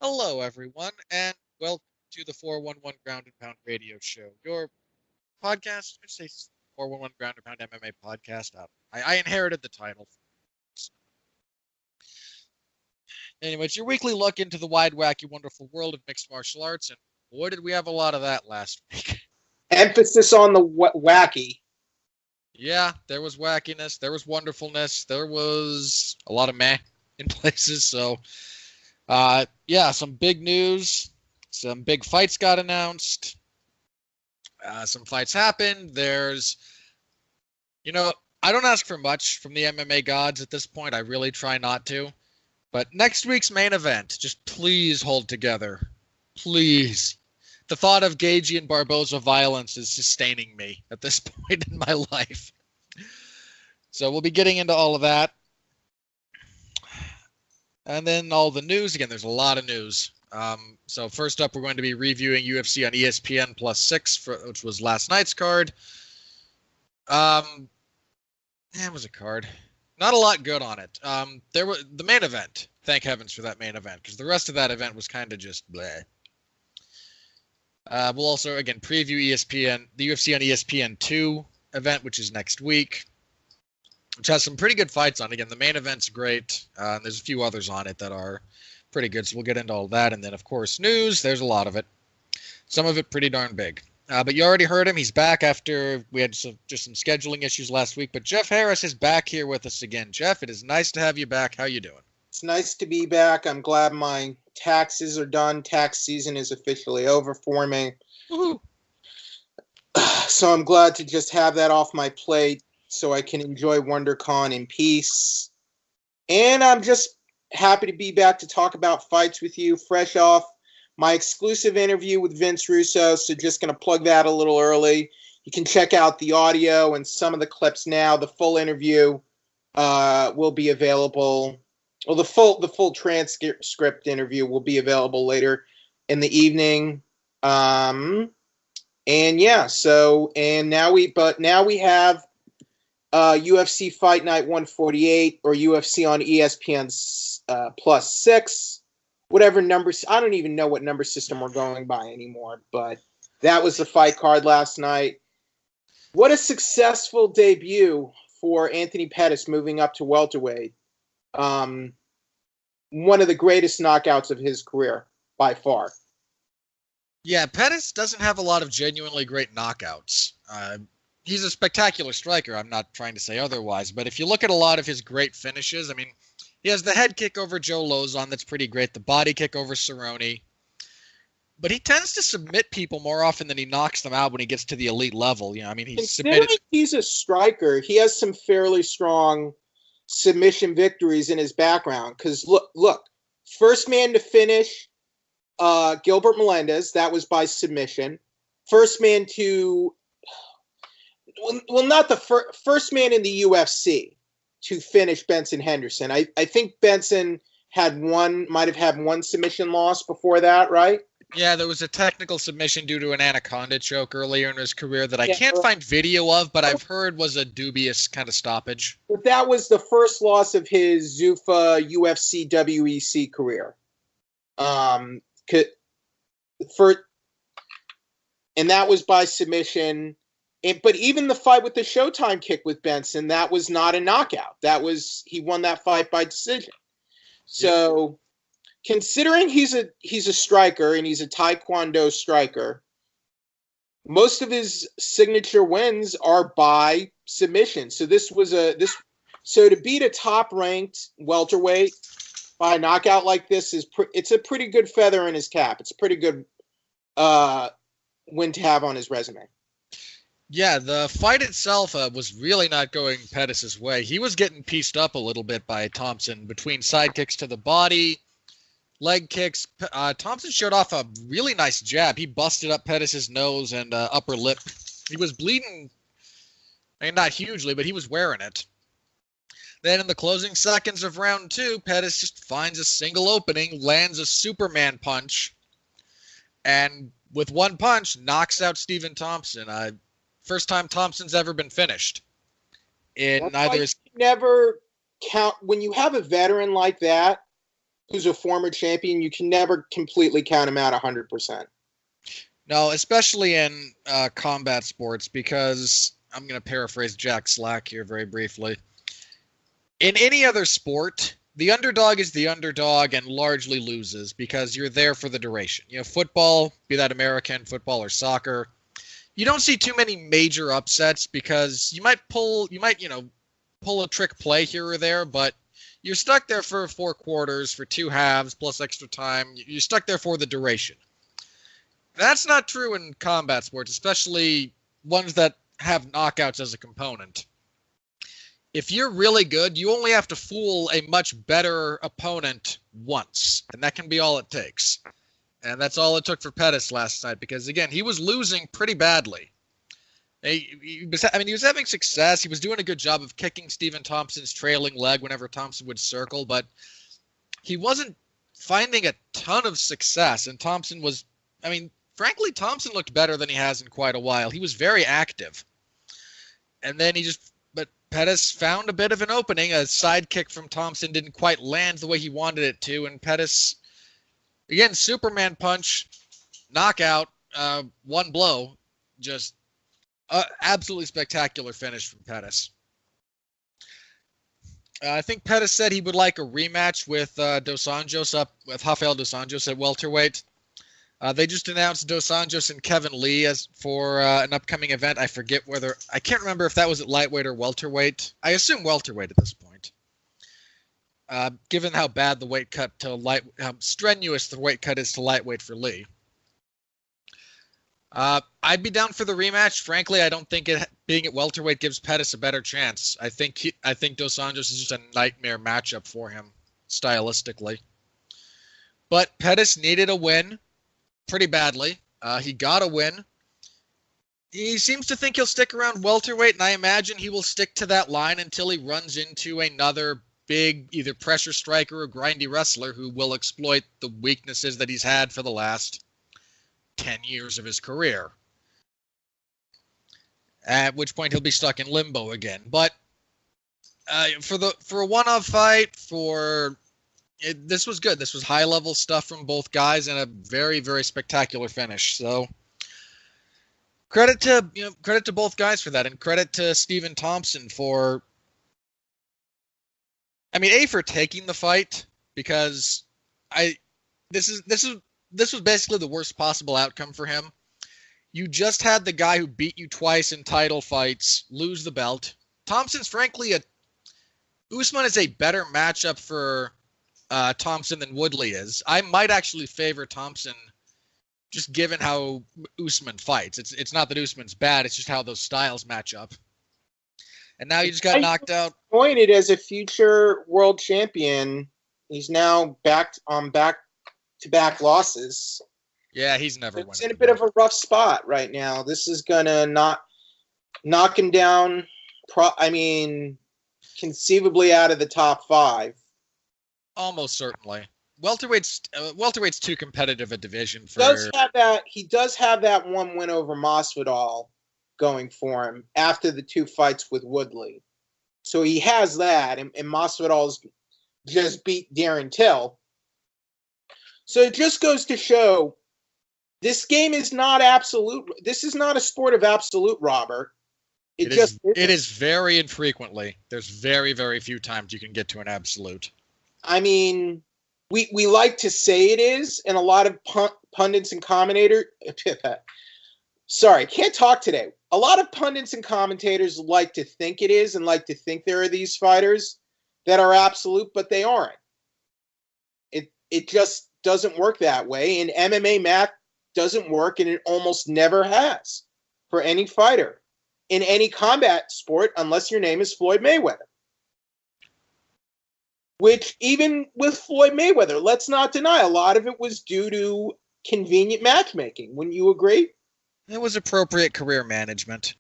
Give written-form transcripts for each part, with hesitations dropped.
Hello, everyone, and welcome to the 411 Ground and Pound Radio Show, your podcast. I say 411 Ground and Pound MMA podcast. I inherited the title. Anyway, it's your weekly look into the wide, wacky, wonderful world of mixed martial arts, and boy, did we have a lot of that last week. Emphasis on the wacky. Yeah, there was wackiness, there was wonderfulness, there was a lot of meh in places. So, yeah, some big news, some big fights got announced. Some fights happened. I don't ask for much from the MMA gods at this point. I really try not to. But next week's main event, just please hold together. Please. The thought of Gagey and Barboza violence is sustaining me at this point in my life. So we'll be getting into all of that. And then all the news. Again, there's a lot of news. So first up, we're going to be reviewing UFC on ESPN +6, which was last night's card. It was a card. Not a lot good on it. There was the main event. Thank heavens for that main event, because the rest of that event was kind of just bleh. We'll also, again, preview the UFC on ESPN 2 event, which is next week, which has some pretty good fights on it. Again, the main event's great. And there's a few others on it that are pretty good, so we'll get into all that. And then, of course, news. There's a lot of it. Some of it pretty darn big. But you already heard him. He's back after we had just some scheduling issues last week. But Jeff Harris is back here with us again. Jeff, it is nice to have you back. How you doing? It's nice to be back. I'm glad my taxes are done. Tax season is officially over for me. Woohoo. So I'm glad to just have that off my plate so I can enjoy WonderCon in peace. And I'm just happy to be back to talk about fights with you, fresh off my exclusive interview with Vince Russo. So just going to plug that a little early. You can check out the audio and some of the clips now. The full interview will be available. Well, the full transcript interview will be available later in the evening. And yeah, now we have UFC Fight Night 148 or UFC on ESPN's +6, whatever numbers. I don't even know what number system we're going by anymore, but that was the fight card last night. What a successful debut for Anthony Pettis moving up to welterweight. One of the greatest knockouts of his career by far. Yeah, Pettis doesn't have a lot of genuinely great knockouts. He's a spectacular striker. I'm not trying to say otherwise. But if you look at a lot of his great finishes, I mean, he has the head kick over Joe Lozon. That's pretty great. The body kick over Cerrone. But he tends to submit people more often than he knocks them out when he gets to the elite level. You know, I mean, he's a striker. He has some fairly strong submission victories in his background. Because look, first man to finish Gilbert Melendez, that was by submission. First man to, well, not the first man in the UFC to finish Benson Henderson. I think Benson might have had one submission loss before that, right? Yeah, there was a technical submission due to an anaconda choke earlier in his career that I can't find video of, but I've heard was a dubious kind of stoppage. But that was the first loss of his Zuffa UFC WEC career. And that was by submission. But even the fight with the Showtime kick with Benson, that was not a knockout. He won that fight by decision. So, considering he's a striker and he's a Taekwondo striker, most of his signature wins are by submission. So so to beat a top-ranked welterweight by a knockout like this it's a pretty good feather in his cap. It's a pretty good win to have on his resume. Yeah, the fight itself was really not going Pettis' way. He was getting pieced up a little bit by Thompson between side kicks to the body, leg kicks. Thompson showed off a really nice jab. He busted up Pettis' nose and upper lip. He was bleeding, I mean, not hugely, but he was wearing it. Then in the closing seconds of round 2, Pettis just finds a single opening, lands a Superman punch, and with one punch, knocks out Stephen Thompson. First time Thompson's ever been finished. Never count when you have a veteran like that. who's a former champion, you can never completely count him out 100%. No, especially in combat sports, because I'm going to paraphrase Jack Slack here very briefly. In any other sport, the underdog is the underdog and largely loses because you're there for the duration. Football, be that American football or soccer, you don't see too many major upsets because you might pull a trick play here or there, but you're stuck there for 4 quarters, for 2 halves, plus extra time. You're stuck there for the duration. That's not true in combat sports, especially ones that have knockouts as a component. If you're really good, you only have to fool a much better opponent once, and that can be all it takes. And that's all it took for Pettis last night, because, again, he was losing pretty badly. He was having success. He was doing a good job of kicking Stephen Thompson's trailing leg whenever Thompson would circle, but he wasn't finding a ton of success, and Thompson was, frankly, Thompson looked better than he has in quite a while. He was very active. And then but Pettis found a bit of an opening. A side kick from Thompson didn't quite land the way he wanted it to. And Pettis, again, Superman punch, knockout, 1 blow. Just absolutely spectacular finish from Pettis. I think Pettis said he would like a rematch with Dos Anjos with Rafael Dos Anjos at welterweight. They just announced Dos Anjos and Kevin Lee for an upcoming event. I can't remember if that was at lightweight or welterweight. I assume welterweight at this point. Given how bad the weight cut how strenuous the weight cut is to lightweight for Lee. I'd be down for the rematch. Frankly, I don't think being at welterweight gives Pettis a better chance. I think Dos Anjos is just a nightmare matchup for him, stylistically. But Pettis needed a win pretty badly. He got a win. He seems to think he'll stick around welterweight, and I imagine he will stick to that line until he runs into another big either pressure striker or grindy wrestler who will exploit the weaknesses that he's had for the last 10 years of his career. At which point he'll be stuck in limbo again. But for a one-off fight, this was good. This was high-level stuff from both guys and a very, very spectacular finish. So credit to both guys for that, and credit to Stephen Thompson for taking the fight, because this was basically the worst possible outcome for him. You just had the guy who beat you twice in title fights lose the belt. Thompson's frankly Usman is a better matchup for Thompson than Woodley is. I might actually favor Thompson, just given how Usman fights. It's not that Usman's bad, it's just how those styles match up. And now you just got knocked out. Pointed as a future world champion. He's now back on back-to-back losses. Yeah, he's never won. It's in a bit of a rough spot right now. This is gonna knock him down. Conceivably out of the top 5. Almost certainly. Welterweight's too competitive a division for. He does have that 1 win over Masvidal going for him after the 2 fights with Woodley. So he has that, and Masvidal's just beat Darren Till. So it just goes to show this game is not absolute. This is not a sport of absolute, Robert. It is very infrequently. There's very, very few times you can get to an absolute. We like to say it is, and a lot of pundits and commentators. Sorry, can't talk today. A lot of pundits and commentators like to think it is, and like to think there are these fighters that are absolute, but they aren't. It just doesn't work that way, and MMA math doesn't work, and it almost never has for any fighter in any combat sport, unless your name is Floyd Mayweather. Which, even with Floyd Mayweather, let's not deny, a lot of it was due to convenient matchmaking. Wouldn't you agree? It was appropriate career management.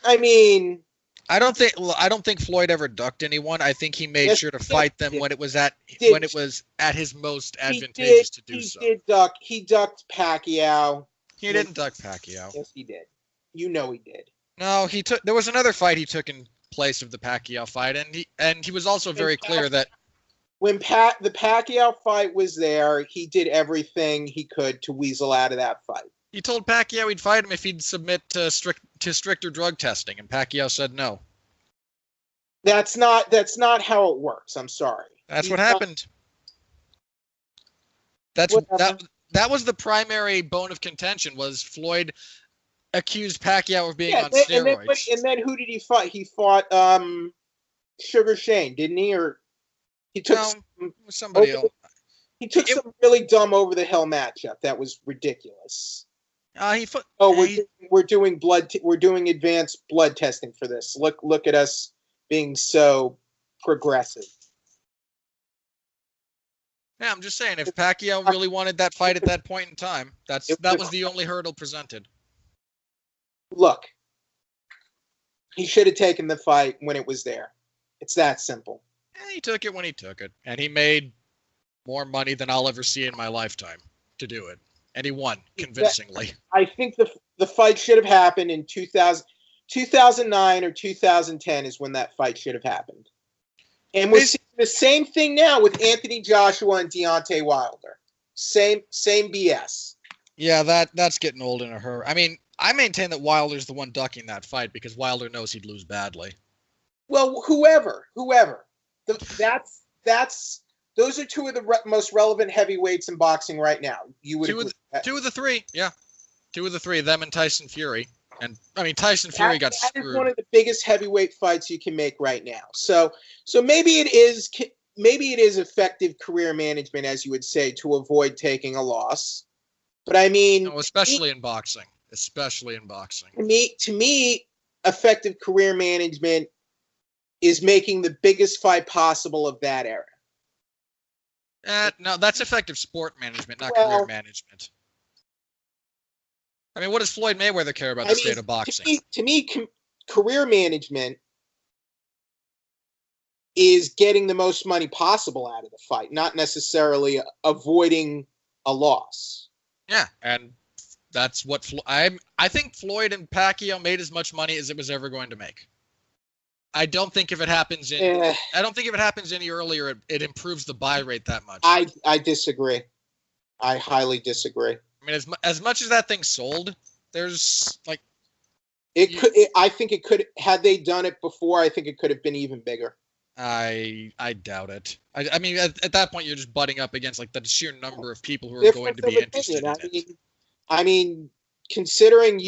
I don't think Floyd ever ducked anyone. I think he made sure to fight them when it was at his most advantageous to do so. He ducked Pacquiao. He didn't duck Pacquiao. Yes, he did. You know he did. No, there was another fight he took in place of the Pacquiao fight, and he was also very clear that when the Pacquiao fight was there, he did everything he could to weasel out of that fight. He told Pacquiao he'd fight him if he'd submit to stricter drug testing, and Pacquiao said no. That's not how it works. I'm sorry. That's what happened. That was the primary bone of contention. Was Floyd accused Pacquiao of being on steroids? And then who did he fight? He fought Sugar Shane, didn't he? Or he took somebody else. He took some really dumb over the hill matchup that was ridiculous. We're doing advanced blood testing for this. Look at us being so progressive. Yeah, I'm just saying, if Pacquiao really wanted that fight at that point in time, that was the only hurdle presented. Look, he should have taken the fight when it was there. It's that simple. Yeah, he took it when he took it, and he made more money than I'll ever see in my lifetime to do it, and he won convincingly. I think the fight should have happened in 2009 or 2010 is when that fight should have happened. And we're seeing the same thing now with Anthony Joshua and Deontay Wilder. Same BS. Yeah, that's getting old in a hurry. I mean, I maintain that Wilder's the one ducking that fight because Wilder knows he'd lose badly. Well, whoever. Those are two of the most relevant heavyweights in boxing right now. You would two of the three, yeah. Two of the three, them and Tyson Fury. And I mean, Tyson Fury got screwed. That is one of the biggest heavyweight fights you can make right now. So maybe it is effective career management, as you would say, to avoid taking a loss. But I mean, especially in boxing. To me, effective career management is making the biggest fight possible of that era. No, that's effective sport management, not career management. I mean, what does Floyd Mayweather care about the state of boxing? To me, career management is getting the most money possible out of the fight, not necessarily avoiding a loss. Yeah, and that's what I think Floyd and Pacquiao made as much money as it was ever going to make. I don't think if it happens any earlier, it improves the buy rate that much. I disagree. I highly disagree. I mean, as much as that thing sold, there's like I think it could, had they done it before, I think it could have been even bigger. I doubt it. I mean, at that point, you're just butting up against like the sheer number of people who are going to be interested in it. I mean, considering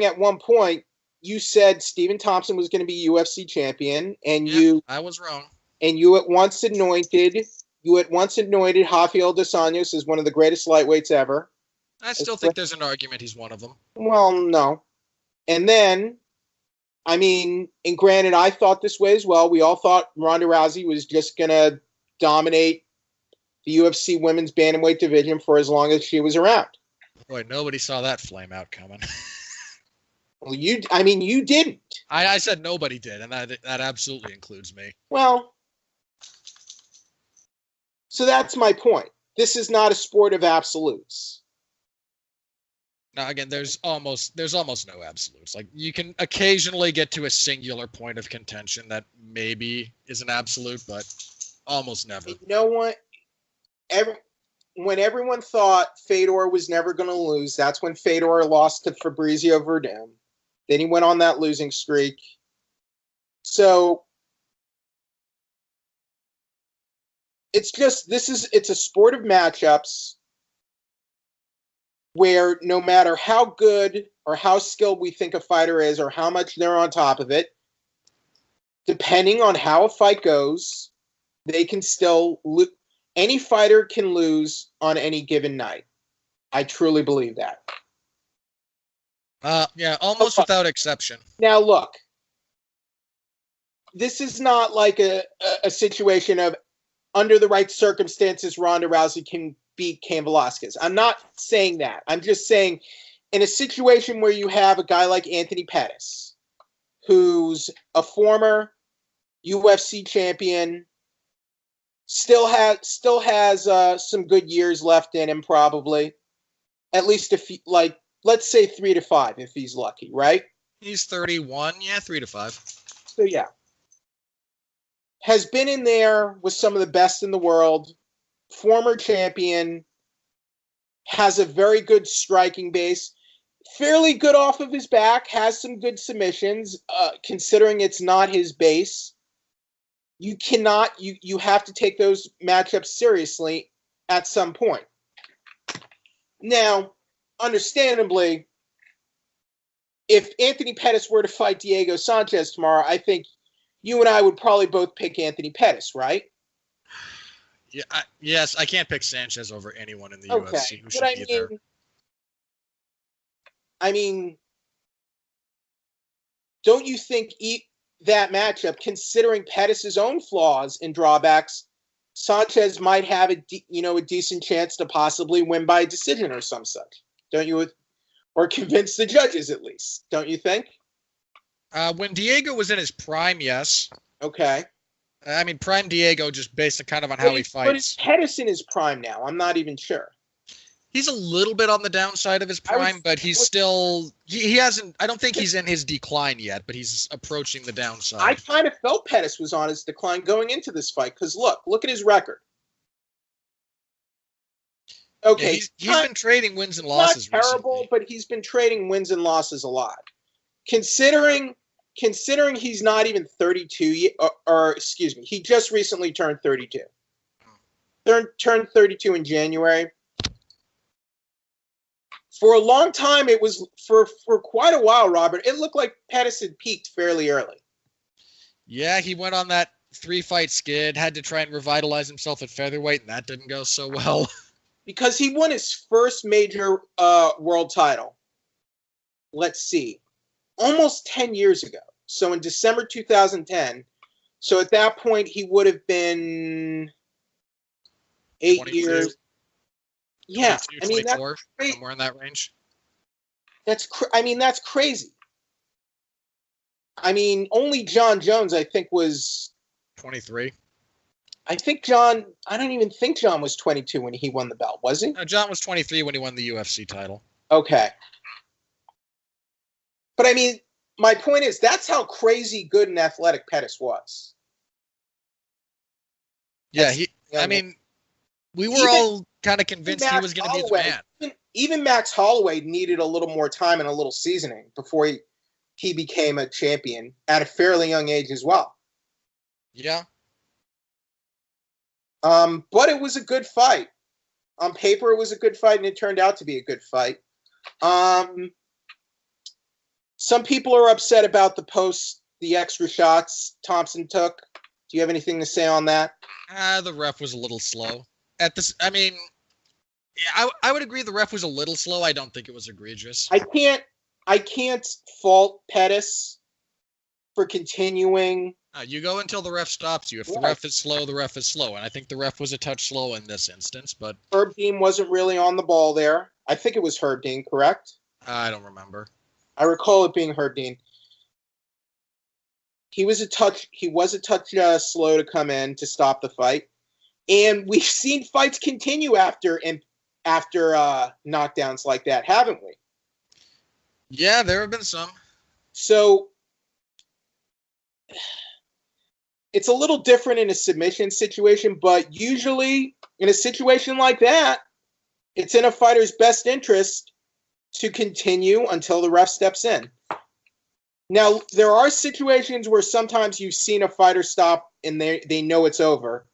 at one point you said Stephen Thompson was going to be UFC champion, and I was wrong. And you at once anointed Rafael dos Anjos as one of the greatest lightweights ever. I still think there's an argument he's one of them. Well, no. And then, I mean, and granted, I thought this way as well. We all thought Ronda Rousey was just going to dominate the UFC women's bantamweight division for as long as she was around. Boy, nobody saw that flame out coming. Well, you didn't. I said nobody did, and that absolutely includes me. Well, so that's my point. This is not a sport of absolutes. Now, again, there's almost no absolutes. Like, you can occasionally get to a singular point of contention that maybe is an absolute, but almost never. You know what? When everyone thought Fedor was never going to lose, that's when Fedor lost to Fabrizio Verdun. Then he went on that losing streak. So it's a sport of matchups where no matter how good or how skilled we think a fighter is or how much they're on top of it, depending on how a fight goes, they can still lose. Any fighter can lose on any given night. I truly believe that. Yeah, almost without exception. Now, look, this is not like a situation of under the right circumstances, Ronda Rousey can beat Cain Velasquez. I'm not saying that. I'm just saying in a situation where you have a guy like Anthony Pettis, who's a former UFC champion, still has some good years left in him, probably. At least let's say 3 to 5 if he's lucky, right? He's 31, yeah, 3 to 5. So yeah. has been in there with some of the best in the world, former champion, has a very good striking base, fairly good off of his back, has some good submissions, considering it's not his base. You have to take those matchups seriously at some point. Now, understandably, if Anthony Pettis were to fight Diego Sanchez tomorrow, I think you and I would probably both pick Anthony Pettis, right? Yeah, yes, I can't pick Sanchez over anyone in the UFC who should be there. I mean, don't you think that matchup, considering Pettis' own flaws and drawbacks, Sanchez might have a decent chance to possibly win by decision or some such? Don't you? Or convince the judges at least, don't you think? When Diego was in his prime, yes. Okay. I mean, prime Diego, just based kind of on how he fights. But is Pettis in his prime now? I'm not even sure. He's a little bit on the downside of his prime, but he's still... He hasn't... I don't think he's in his decline yet, but he's approaching the downside. I kind of felt Pettis was on his decline going into this fight, because look at his record. Okay. Yeah, he's been trading wins and losses not terrible, recently. But he's been trading wins and losses a lot. Considering he's not even 32 yet, or excuse me, he just recently turned 32. Turned 32 in January. For a long time, it was for quite a while, Robert. It looked like Pettis had peaked fairly early. Yeah, he went on that 3-fight skid, had to try and revitalize himself at featherweight, and that didn't go so well. Because he won his first major world title. Let's see, almost 10 years ago. So in December 2010. So at that point, he would have been 8 years. Yeah, 22, 24, somewhere in that range. That's crazy. I mean, only John Jones, I think, was 23. I don't even think John was 22 when he won the belt, was he? No, John was 23 when he won the UFC title. Okay. But I mean, my point is, that's how crazy good and athletic Pettis was. Yeah, we were all kind of convinced he was going to be the man. Even Max Holloway needed a little more time and a little seasoning before he became a champion at a fairly young age as well. Yeah. But it was a good fight. On paper, it was a good fight, and it turned out to be a good fight. Some people are upset about the extra shots Thompson took. Do you have anything to say on that? The ref was a little slow. I would agree the ref was a little slow. I don't think it was egregious. I can't fault Pettis for continuing. You go until the ref stops you. If the ref is slow, the ref is slow. And I think the ref was a touch slow in this instance, but... Herb Dean wasn't really on the ball there. I think it was Herb Dean, correct? I don't remember. I recall it being Herb Dean. He was a touch slow to come in to stop the fight. And we've seen fights continue after knockdowns like that, haven't we? Yeah, there have been some. So... It's a little different in a submission situation, but usually in a situation like that, it's in a fighter's best interest to continue until the ref steps in. Now, there are situations where sometimes you've seen a fighter stop and they know it's over.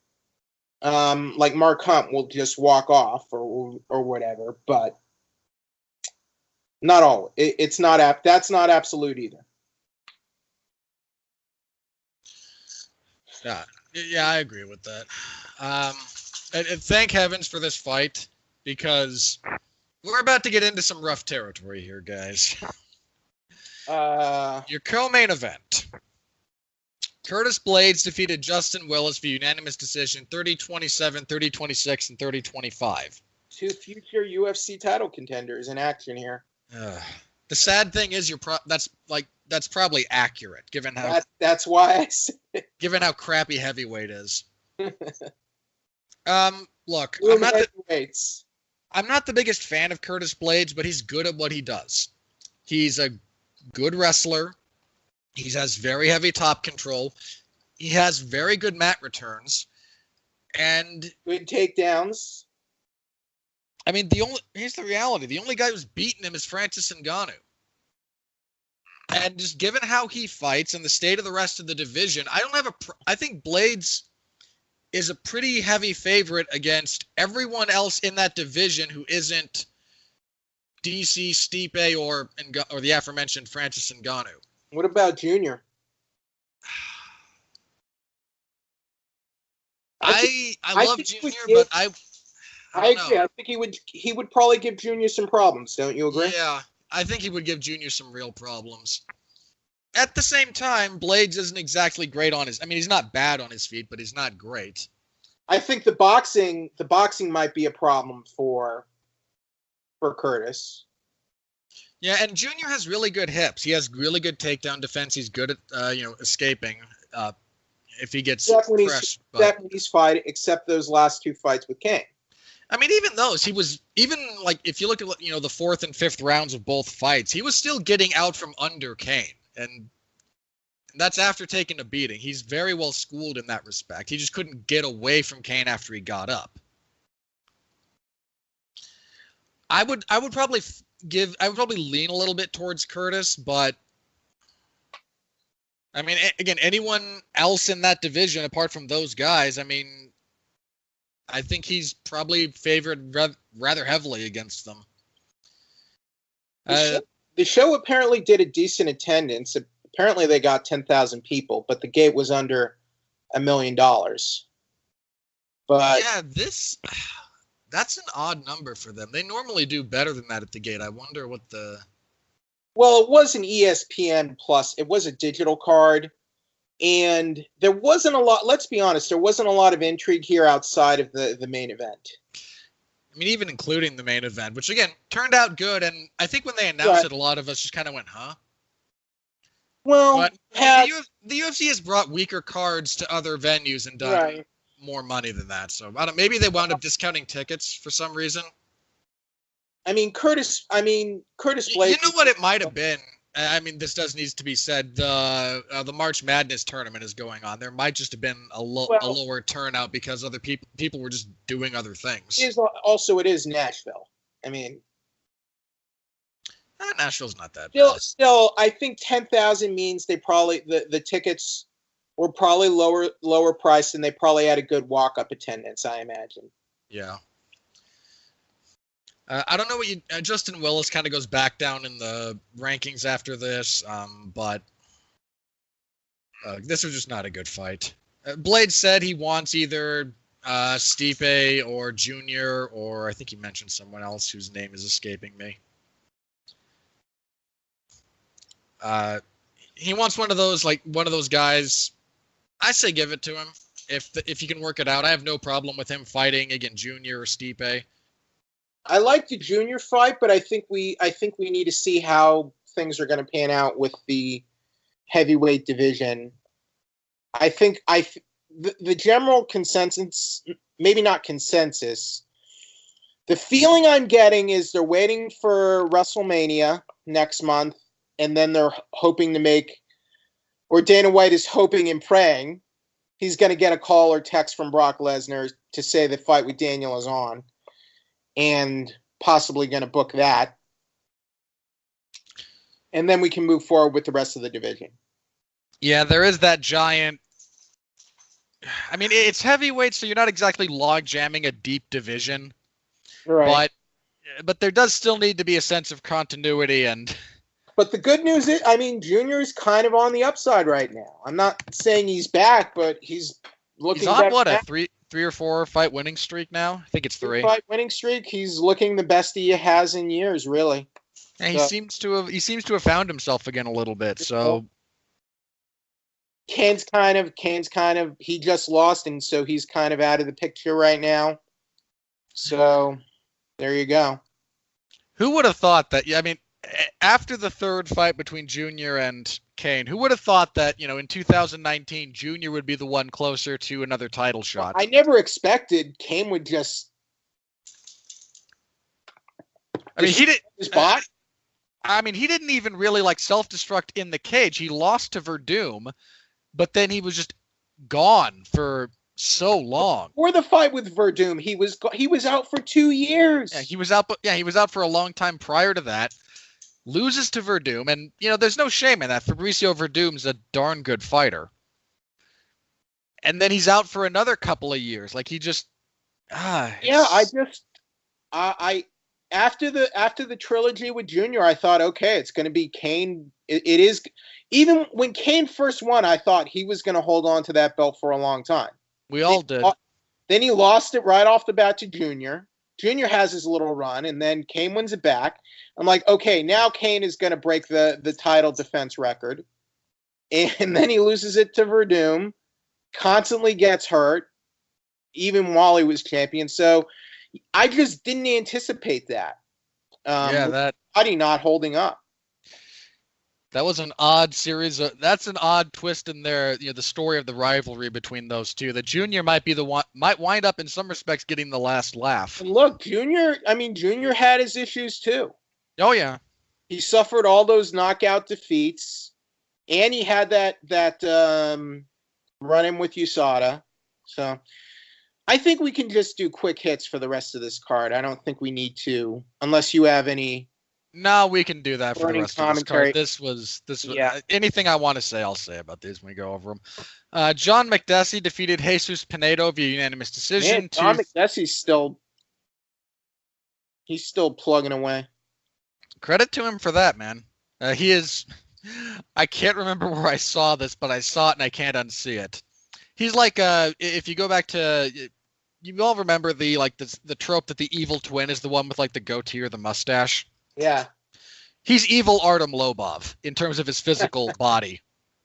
Like Mark Hunt will just walk off or whatever, but not all. That's not absolute either. Yeah, I agree with that. And thank heavens for this fight, because we're about to get into some rough territory here, guys. Your co-main event. Curtis Blaydes defeated Justin Willis via unanimous decision, 30-27, 30-26, and 30-25. Two future UFC title contenders in action here. The sad thing is, that's probably accurate, given how that's why I said it. Given how crappy heavyweight is. Look, I'm not the biggest fan of Curtis Blaydes, but he's good at what he does. He's a good wrestler. He has very heavy top control. He has very good mat returns. And good takedowns. I mean, here's the reality. The only guy who's beaten him is Francis Ngannou. And just given how he fights and the state of the rest of the division, I think Blades is a pretty heavy favorite against everyone else in that division who isn't DC, Stipe, or the aforementioned Francis Ngannou. What about Junior? I love Junior, but I agree. know. I think he would probably give Junior some problems. Don't you agree? Yeah, I think he would give Junior some real problems. At the same time, Blades isn't exactly great on his. I mean, he's not bad on his feet, but he's not great. I think the boxing might be a problem for Curtis. Yeah, and Junior has really good hips. He has really good takedown defense. He's good at escaping if he gets fresh. Except when he's fighting, except those last two fights with Kane. I mean, even those, he was like if you look at the fourth and fifth rounds of both fights, he was still getting out from under Kane, and that's after taking a beating. He's very well schooled in that respect. He just couldn't get away from Kane after he got up. I would probably lean a little bit towards Curtis, but I mean, again, anyone else in that division apart from those guys, I mean, I think he's probably favored rather heavily against them. The show apparently did a decent attendance. Apparently they got 10,000 people, but the gate was under $1 million. But yeah, that's an odd number for them. They normally do better than that at the gate. I wonder what the... Well, it was an ESPN Plus. It was a digital card. And there wasn't a lot, let's be honest, there wasn't a lot of intrigue here outside of the main event. I mean, even including the main event, which, again, turned out good. And I think when they announced it, a lot of us just kind of went, huh? Well, but the UFC has brought weaker cards to other venues and done more money than that. So maybe they wound up discounting tickets for some reason. I mean, Curtis Blades. You know what it might have been? I mean, this needs to be said. The March Madness tournament is going on. There might just have been a lower turnout because other people were just doing other things. It is Nashville. I mean, Nashville's not that bad. Still, I think 10,000 means they probably the tickets were probably lower priced, and they probably had a good walk-up attendance, I imagine. Yeah. I don't know what Justin Willis kind of goes back down in the rankings after this, but this was just not a good fight. Blade said he wants either Stipe or Junior, or I think he mentioned someone else whose name is escaping me. He wants one of those guys. I say give it to him if you can work it out. I have no problem with him fighting again Junior or Stipe. I like the Junior fight, but I think we need to see how things are going to pan out with the heavyweight division. I think the general consensus, maybe not consensus, the feeling I'm getting is they're waiting for WrestleMania next month, and then they're hoping to make, or Dana White is hoping and praying he's going to get a call or text from Brock Lesnar to say the fight with Daniel is on, and possibly going to book that. And then we can move forward with the rest of the division. Yeah, there is that giant... I mean, it's heavyweight, so you're not exactly log jamming a deep division. Right. But there does still need to be a sense of continuity. But the good news is, I mean, Junior's kind of on the upside right now. I'm not saying he's back, but he's looking better. He's on, a three or four fight winning streak now? I think it's 3. Fight winning streak. He's looking the best he has in years, really. Yeah, he seems to have found himself again a little bit. So Kane's kind of he just lost, and so he's kind of out of the picture right now. So there you go. Who would have thought that? I mean, after the third fight between Junior and Kane, who would have thought that, in 2019, Junior would be the one closer to another title shot? I never expected Kane would just... I mean, he did... His bot? I mean, he didn't even really, self-destruct in the cage. He lost to Verdum, but then he was just gone for so long. Before the fight with Verdum, he was out for 2 years. Yeah, he was out. Yeah, he was out for a long time prior to that. Loses to Verdum, and there's no shame in that. Fabricio Verdum's a darn good fighter. And then he's out for another couple of years. Like he just yeah, I after the trilogy with Junior, I thought, okay, it's going to be Kane. It is, even when Kane first won, I thought he was going to hold on to that belt for a long time. We all did. Then he lost it right off the bat to Junior. Junior has his little run, and then Kane wins it back. I'm like, okay, now Kane is going to break the title defense record. And then he loses it to Verdum, constantly gets hurt, even while he was champion. So I just didn't anticipate that. That body not holding up. That was an odd series. That's an odd twist in there. The story of the rivalry between those two. The Junior might wind up in some respects getting the last laugh. And look, Junior had his issues too. Oh yeah, he suffered all those knockout defeats, and he had that run-in with USADA. So I think we can just do quick hits for the rest of this card. I don't think we need to, unless you have any. No, we can do that for the rest commentary. of this card. This was anything I want to say, I'll say about these when we go over them. John McDessie defeated Jesus Pinedo via unanimous decision. Man, John McDessie's still plugging away. Credit to him for that, man. He is. I can't remember where I saw this, but I saw it and I can't unsee it. He's like, if you go back to, you all remember the trope that the evil twin is the one with like the goatee or the mustache. Yeah. He's evil Artem Lobov in terms of his physical body.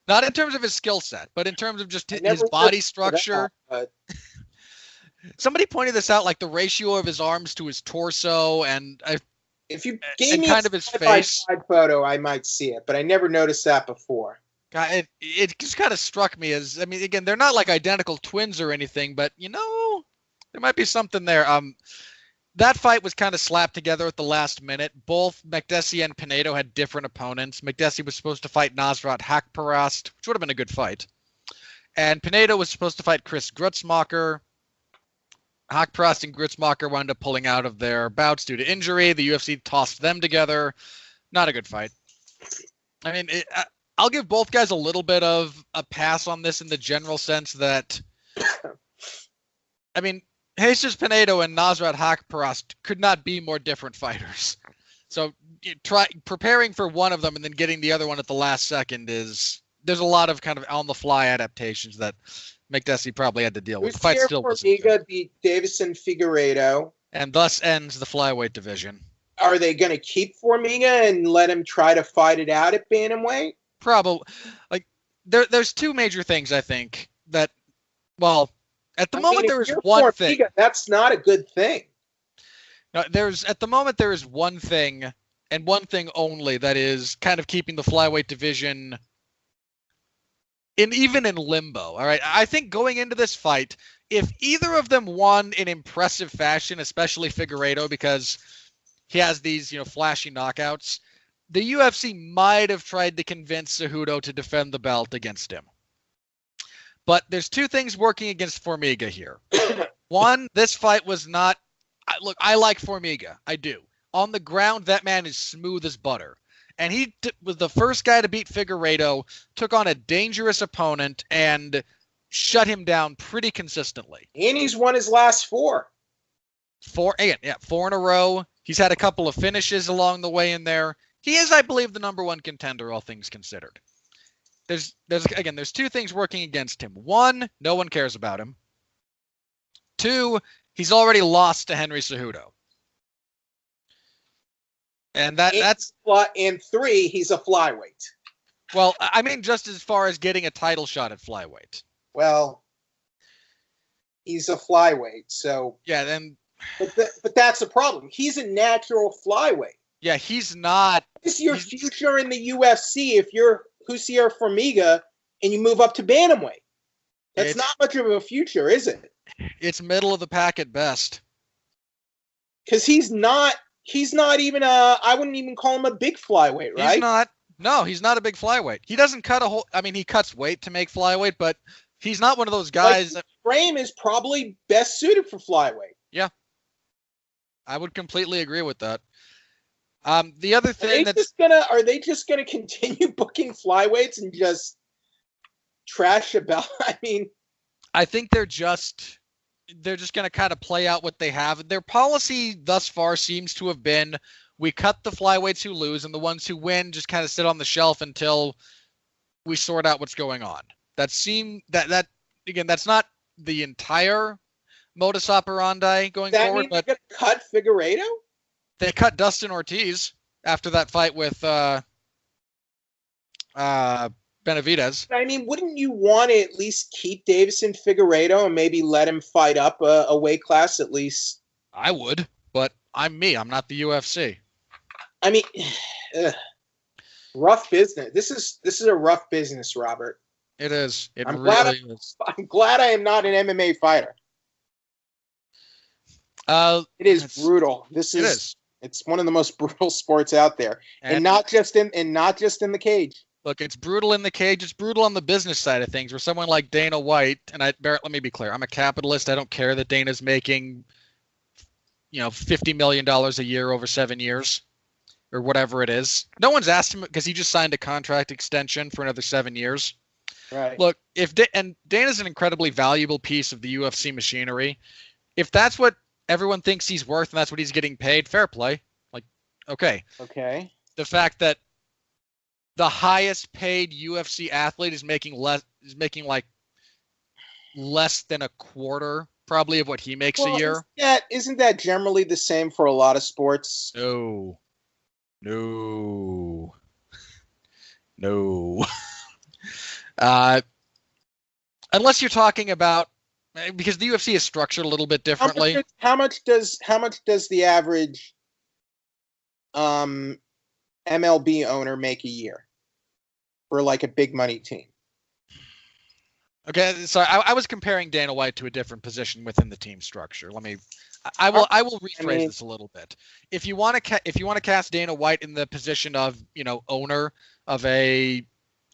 Not in terms of his skill set, but in terms of just his body structure. Somebody pointed this out, like the ratio of his arms to his torso, and if you gave me kind of his face photo, I might see it, but I never noticed that before. It just kind of struck me as, again, they're not like identical twins or anything, but there might be something there. That fight was kind of slapped together at the last minute. Both McDessie and Pinedo had different opponents. McDessie was supposed to fight Nasrat Hakparast, which would have been a good fight. And Pinedo was supposed to fight Chris Grutzmacher. Hakparast and Grutzmacher wound up pulling out of their bouts due to injury. The UFC tossed them together. Not a good fight. I'll give both guys a little bit of a pass on this in the general sense that, Jesus Pinedo and Nasrat Hakparast could not be more different fighters. So preparing for one of them and then getting the other one at the last second there's a lot of kind of on-the-fly adaptations that McDessie probably had to deal with. The fight still was Formiga beat Davison Figueiredo, and thus ends the flyweight division. Are they going to keep Formiga and let him try to fight it out at bantamweight? Probably. There's two major things I think that, well, at the moment there is one thing. That's not a good thing. No, there is one thing, and one thing only, that is kind of keeping the flyweight division even in limbo. All right, I think going into this fight, if either of them won in impressive fashion, especially Figueiredo because he has these flashy knockouts, the UFC might have tried to convince Cejudo to defend the belt against him. But there's two things working against Formiga here. One, this fight was not... Look, I like Formiga. I do. On the ground, that man is smooth as butter. And he was the first guy to beat Figueiredo, took on a dangerous opponent, and shut him down pretty consistently. And he's won his last four. Four in a row. He's had a couple of finishes along the way in there. He is, I believe, the number one contender, all things considered. There's two things working against him. One, no one cares about him. Two, he's already lost to Henry Cejudo. And and three, he's a flyweight. Well, just as far as getting a title shot at flyweight. Well, he's a flyweight, so yeah. Then, but that's the problem. He's a natural flyweight. Yeah, he's not. What's your future in the UFC if you're Jussier Formiga and you move up to bantamweight? That's not much of a future, is it? It's middle of the pack at best. Because he's not even I wouldn't even call him a big flyweight, right? He's not. No, he's not a big flyweight. He doesn't cut he cuts weight to make flyweight, but He's not one of those guys that frame is probably best suited for flyweight. Yeah. I would completely agree with that. The other thing are they just gonna continue booking flyweights and just trash about? I mean, I think they're just going to kind of play out what they have. Their policy thus far seems to have been, we cut the flyweights who lose, and the ones who win just kind of sit on the shelf until we sort out what's going on. That again, that's not the entire modus operandi going forward. But they're gonna cut Figueiredo? They cut Dustin Ortiz after that fight with Benavidez. I mean, wouldn't you want to at least keep Davison Figueiredo and maybe let him fight up a weight class at least? I would, but I'm me. I'm not the UFC. I mean, rough business. This is a rough business, Robert. It is. I'm glad I am not an MMA fighter. It is brutal. It's one of the most brutal sports out there, and not just in the cage. Look, it's brutal in the cage. It's brutal on the business side of things, where someone like Dana White, and Barrett, let me be clear, I'm a capitalist. I don't care that Dana's making, $50 million a year over 7 years, or whatever it is. No one's asked him because he just signed a contract extension for another 7 years. Right. Look, and Dana's an incredibly valuable piece of the UFC machinery. If that's what everyone thinks he's worth and that's what he's getting paid, fair play. Like, okay. Okay. The fact that the highest paid UFC athlete is making less than a quarter probably of what he makes a year. Isn't that generally the same for a lot of sports? No. Unless you're talking about, because the UFC is structured a little bit differently. How much does the average MLB owner make a year for like a big money team? Okay, so I was comparing Dana White to a different position within the team structure. I will rephrase this a little bit. If you want to cast Dana White in the position of owner of a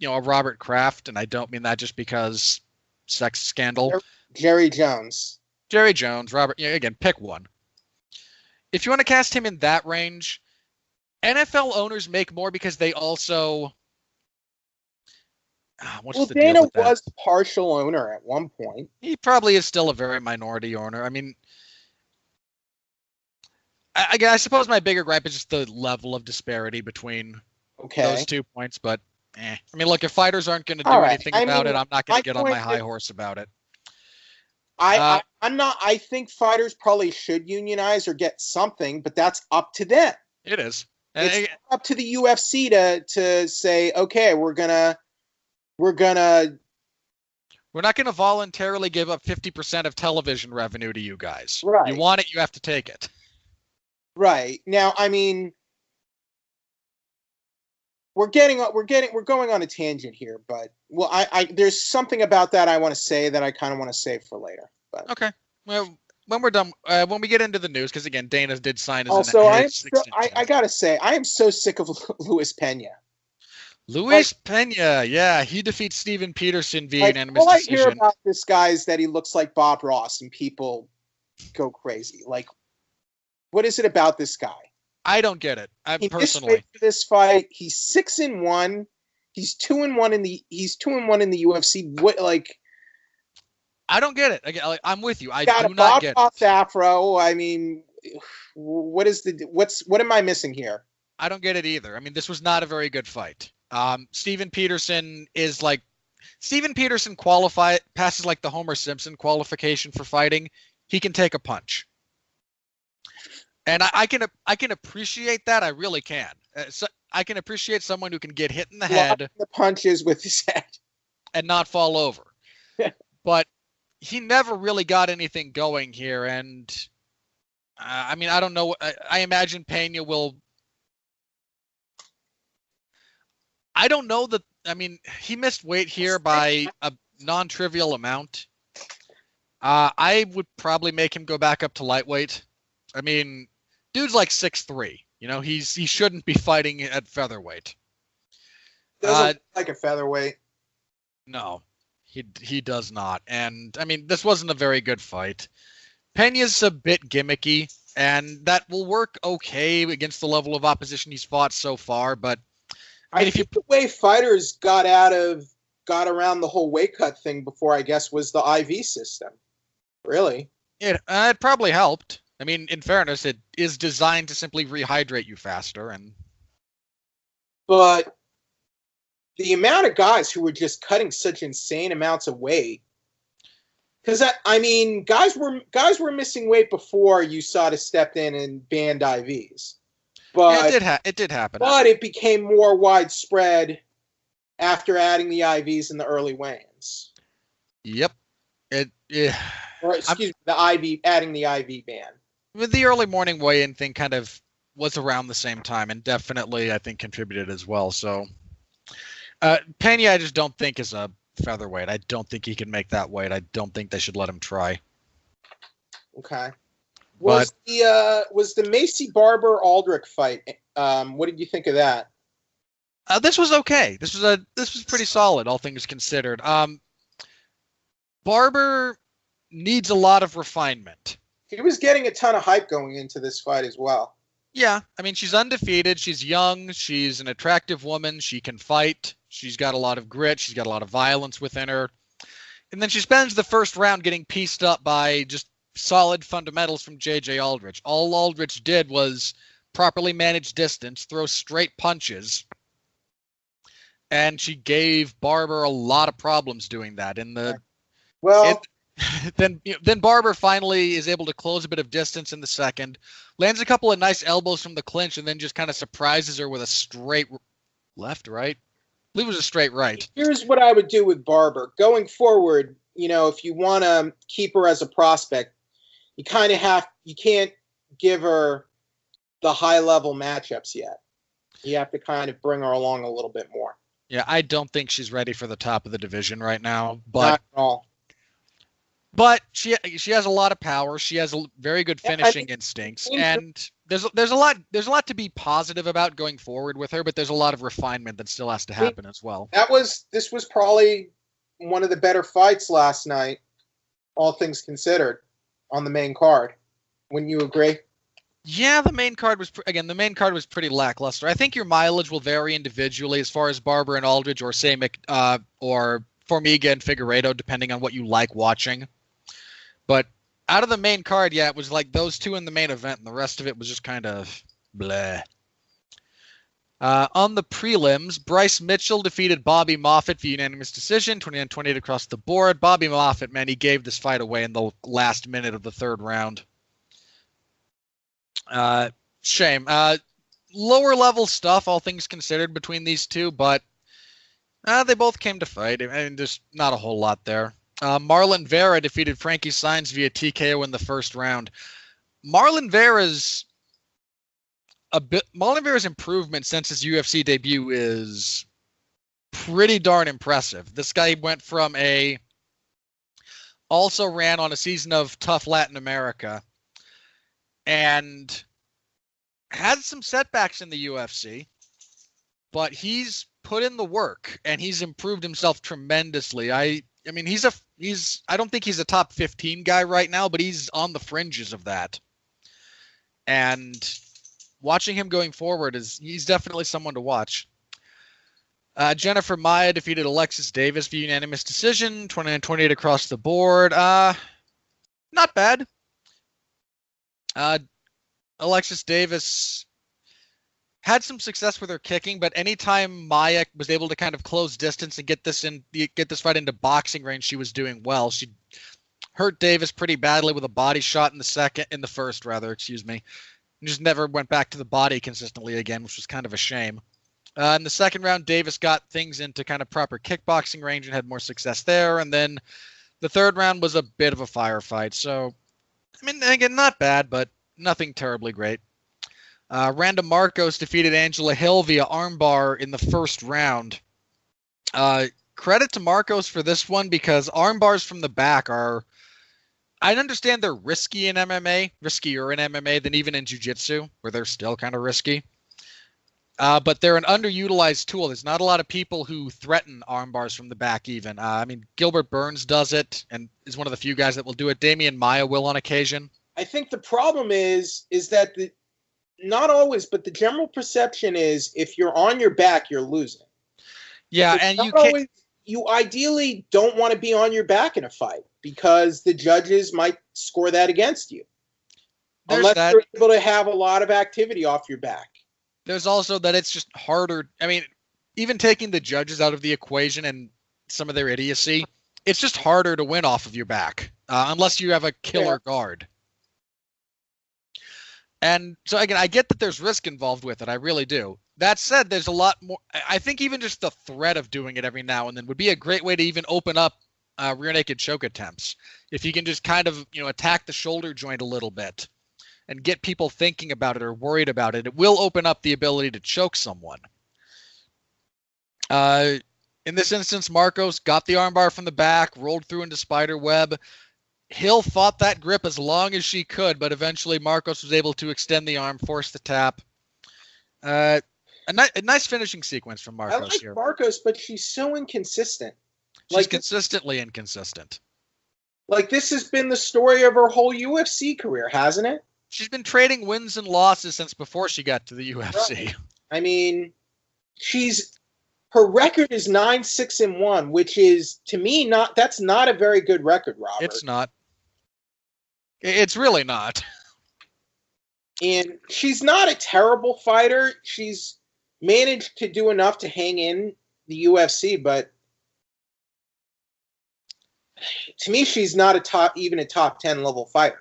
Robert Kraft, and I don't mean that just because sex scandal. Jerry Jones, Robert. Again, pick one. If you want to cast him in that range, NFL owners make more because they also. Dana was partial owner at one point. He probably is still a very minority owner. I mean, I suppose my bigger gripe is just the level of disparity between those 2 points. But, I mean, look, if fighters aren't going to do anything about it, I'm not going to get on my high horse about it. I'm not. I think fighters probably should unionize or get something, but that's up to them. It is. It's up to the UFC to say, okay, we're not going to voluntarily give up 50% of television revenue to you guys. Right. You want it, you have to take it. Right. Now, I mean, we're going on a tangent here, but there's something about that I want to say that I kind of want to save for later. But okay. Well, when we're done, when we get into the news, because again, Dana did sign his. Also, I gotta say, I am so sick of Luis Pena. Pena, yeah, he defeats Steven Peterson via unanimous decision. All I hear about this guy is that he looks like Bob Ross, and people go crazy. What is it about this guy? I don't get it. Personally, for this fight, he's 6-1. He's 2-1 in the UFC. I don't get it. I'm with you. I do not get it. Afro. I mean, what am I missing here? I don't get it either. I mean, this was not a very good fight. Steven Peterson passes like the Homer Simpson qualification for fighting. He can take a punch. And I can appreciate that. I really can. So I can appreciate someone who can get hit in the head, the punches with his head, and not fall over. But he never really got anything going here. And I mean, I don't know. I imagine Pena will. I don't know that. I mean, he missed weight here by a non-trivial amount. I would probably make him go back up to lightweight. I mean, dude's like 6'3". He shouldn't be fighting at featherweight. Doesn't look like a featherweight. No, He does not. And I mean, this wasn't a very good fight. Pena's a bit gimmicky, and that will work okay against the level of opposition he's fought so far. But I mean, I think the way fighters got around the whole weight cut thing before, I guess, was the IV system. Really, it probably helped. I mean, in fairness, it is designed to simply rehydrate you faster, but the amount of guys who were just cutting such insane amounts of weight. Because I mean, guys were missing weight before USADA stepped in and banned IVs, but it did happen. But it became more widespread after adding the IVs in the early weigh-ins. Yep, or excuse me, adding the IV ban. The early morning weigh-in thing kind of was around the same time, and definitely I think contributed as well. So. Pena, I just don't think is a featherweight. I don't think he can make that weight. I don't think they should let him try. Okay. Was the Macy Barber Aldrich fight? What did you think of that? This was okay. This was pretty solid, all things considered. Barber needs a lot of refinement. He was getting a ton of hype going into this fight as well. Yeah, I mean, she's undefeated. She's young. She's an attractive woman. She can fight. She's got a lot of grit. She's got a lot of violence within her. And then she spends the first round getting pieced up by just solid fundamentals from J.J. Aldrich. All Aldrich did was properly manage distance, throw straight punches, and she gave Barber a lot of problems doing that. Then Barber finally is able to close a bit of distance in the second, lands a couple of nice elbows from the clinch, and then just kind of surprises her with a straight left, right? I believe it was a straight right. Here's what I would do with Barber. Going forward, if you want to keep her as a prospect, you can't give her the high-level matchups yet. You have to kind of bring her along a little bit more. Yeah, I don't think she's ready for the top of the division right now. But not at all. But she has a lot of power. She has very good finishing instincts, and there's a lot to be positive about going forward with her. But there's a lot of refinement that still has to happen as well. This was probably one of the better fights last night, all things considered, on the main card. Wouldn't you agree? Yeah, the main card was pretty lackluster. I think your mileage will vary individually as far as Barber and Aldridge, or say or Formiga and Figueiredo, depending on what you like watching. But out of the main card, yeah, it was like those two in the main event, and the rest of it was just kind of bleh. On the prelims, Bryce Mitchell defeated Bobby Moffett via unanimous decision, 29-28 across the board. Bobby Moffett, man, he gave this fight away in the last minute of the third round. Shame. Lower level stuff, all things considered, between these two, but they both came to fight. I mean, there's not a whole lot there. Marlon Vera defeated Frankie Saenz via TKO in the first round. Marlon Vera's improvement since his UFC debut is pretty darn impressive. This guy went from also ran on a season of Tough Latin America and had some setbacks in the UFC, but he's put in the work and he's improved himself tremendously. I mean, I don't think he's a top 15 guy right now, but he's on the fringes of that. And watching him going forward he's definitely someone to watch. Jennifer Maia defeated Alexis Davis via unanimous decision, 29-28 across the board. Not bad. Alexis Davis had some success with her kicking, but anytime Maia was able to kind of close distance and get this fight into boxing range, she was doing well. She hurt Davis pretty badly with a body shot in the first, and just never went back to the body consistently again, which was kind of a shame. In the second round, Davis got things into kind of proper kickboxing range and had more success there. And then the third round was a bit of a firefight. So, I mean, again, not bad, but nothing terribly great. Randa Marcos defeated Angela Hill via armbar in the first round. Credit to Marcos for this one, because armbars from the back I understand they're risky in MMA, riskier in MMA than even in jiu-jitsu, where they're still kind of risky. but they're an underutilized tool. There's not a lot of people who threaten arm bars from the back even. I mean, Gilbert Burns does it and is one of the few guys that will do it. Damian Maia will on occasion. I think the problem is that not always, but the general perception is if you're on your back, you're losing. Yeah, It's and not you can't. always, you ideally don't want to be on your back in a fight because the judges might score that against you. Unless you're able to have a lot of activity off your back. There's also that it's just harder. I mean, even taking the judges out of the equation and some of their idiocy, it's just harder to win off of your back unless you have a killer guard. And so, again, I get that there's risk involved with it. I really do. That said, there's a lot more. I think even just the threat of doing it every now and then would be a great way to even open up rear naked choke attempts. If you can just kind of, attack the shoulder joint a little bit and get people thinking about it or worried about it, it will open up the ability to choke someone. In this instance, Marcos got the armbar from the back, rolled through into spider web. Hill fought that grip as long as she could, but eventually Marcos was able to extend the arm, force the tap. A nice finishing sequence from Marcos I like here. Marcos, but she's so inconsistent. She's consistently inconsistent. Like, this has been the story of her whole UFC career, hasn't it? She's been trading wins and losses since before she got to the UFC. Right. I mean, her record is 9-6-1, which is, to me, that's not a very good record, Robert. It's not. It's really not. And she's not a terrible fighter. She's managed to do enough to hang in the UFC, but to me, she's not even a top 10 level fighter.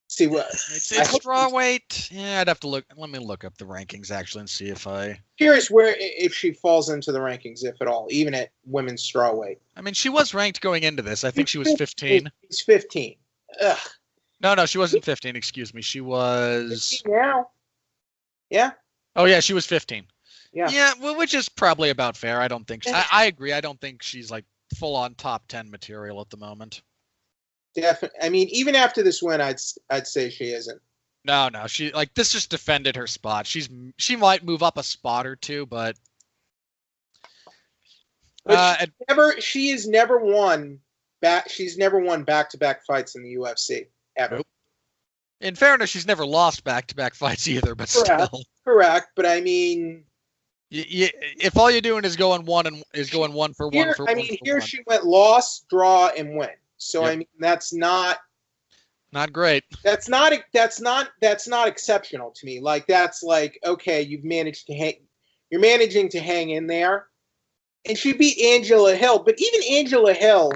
See what? It's strawweight. Yeah, I'd have to look. Let me look up the rankings actually and see if I. Curious if she falls into the rankings, if at all, even at women's strawweight. I mean, she was ranked going into this. I think she was 15. She's 15. Ugh. No, she wasn't 15. Excuse me. She was 15 now. Yeah. Oh yeah, she was 15. Yeah. Yeah, well, which is probably about fair. I don't think. I agree. I don't think she's like full on top 10 material at the moment. Definitely. I mean, even after this win, I'd say she isn't. No. She this just defended her spot. She might move up a spot or two, but she has never won back. She's never won back-to-back fights in the UFC ever. Nope. In fairness, she's never lost back-to-back fights either. But still, correct. But I mean, if all you're doing is going one for one. Here she went loss, draw, and win. So yep. I mean, that's not great. That's not exceptional to me. Like, that's like, okay, you're managing to hang in there. And she beat Angela Hill, but even Angela Hill,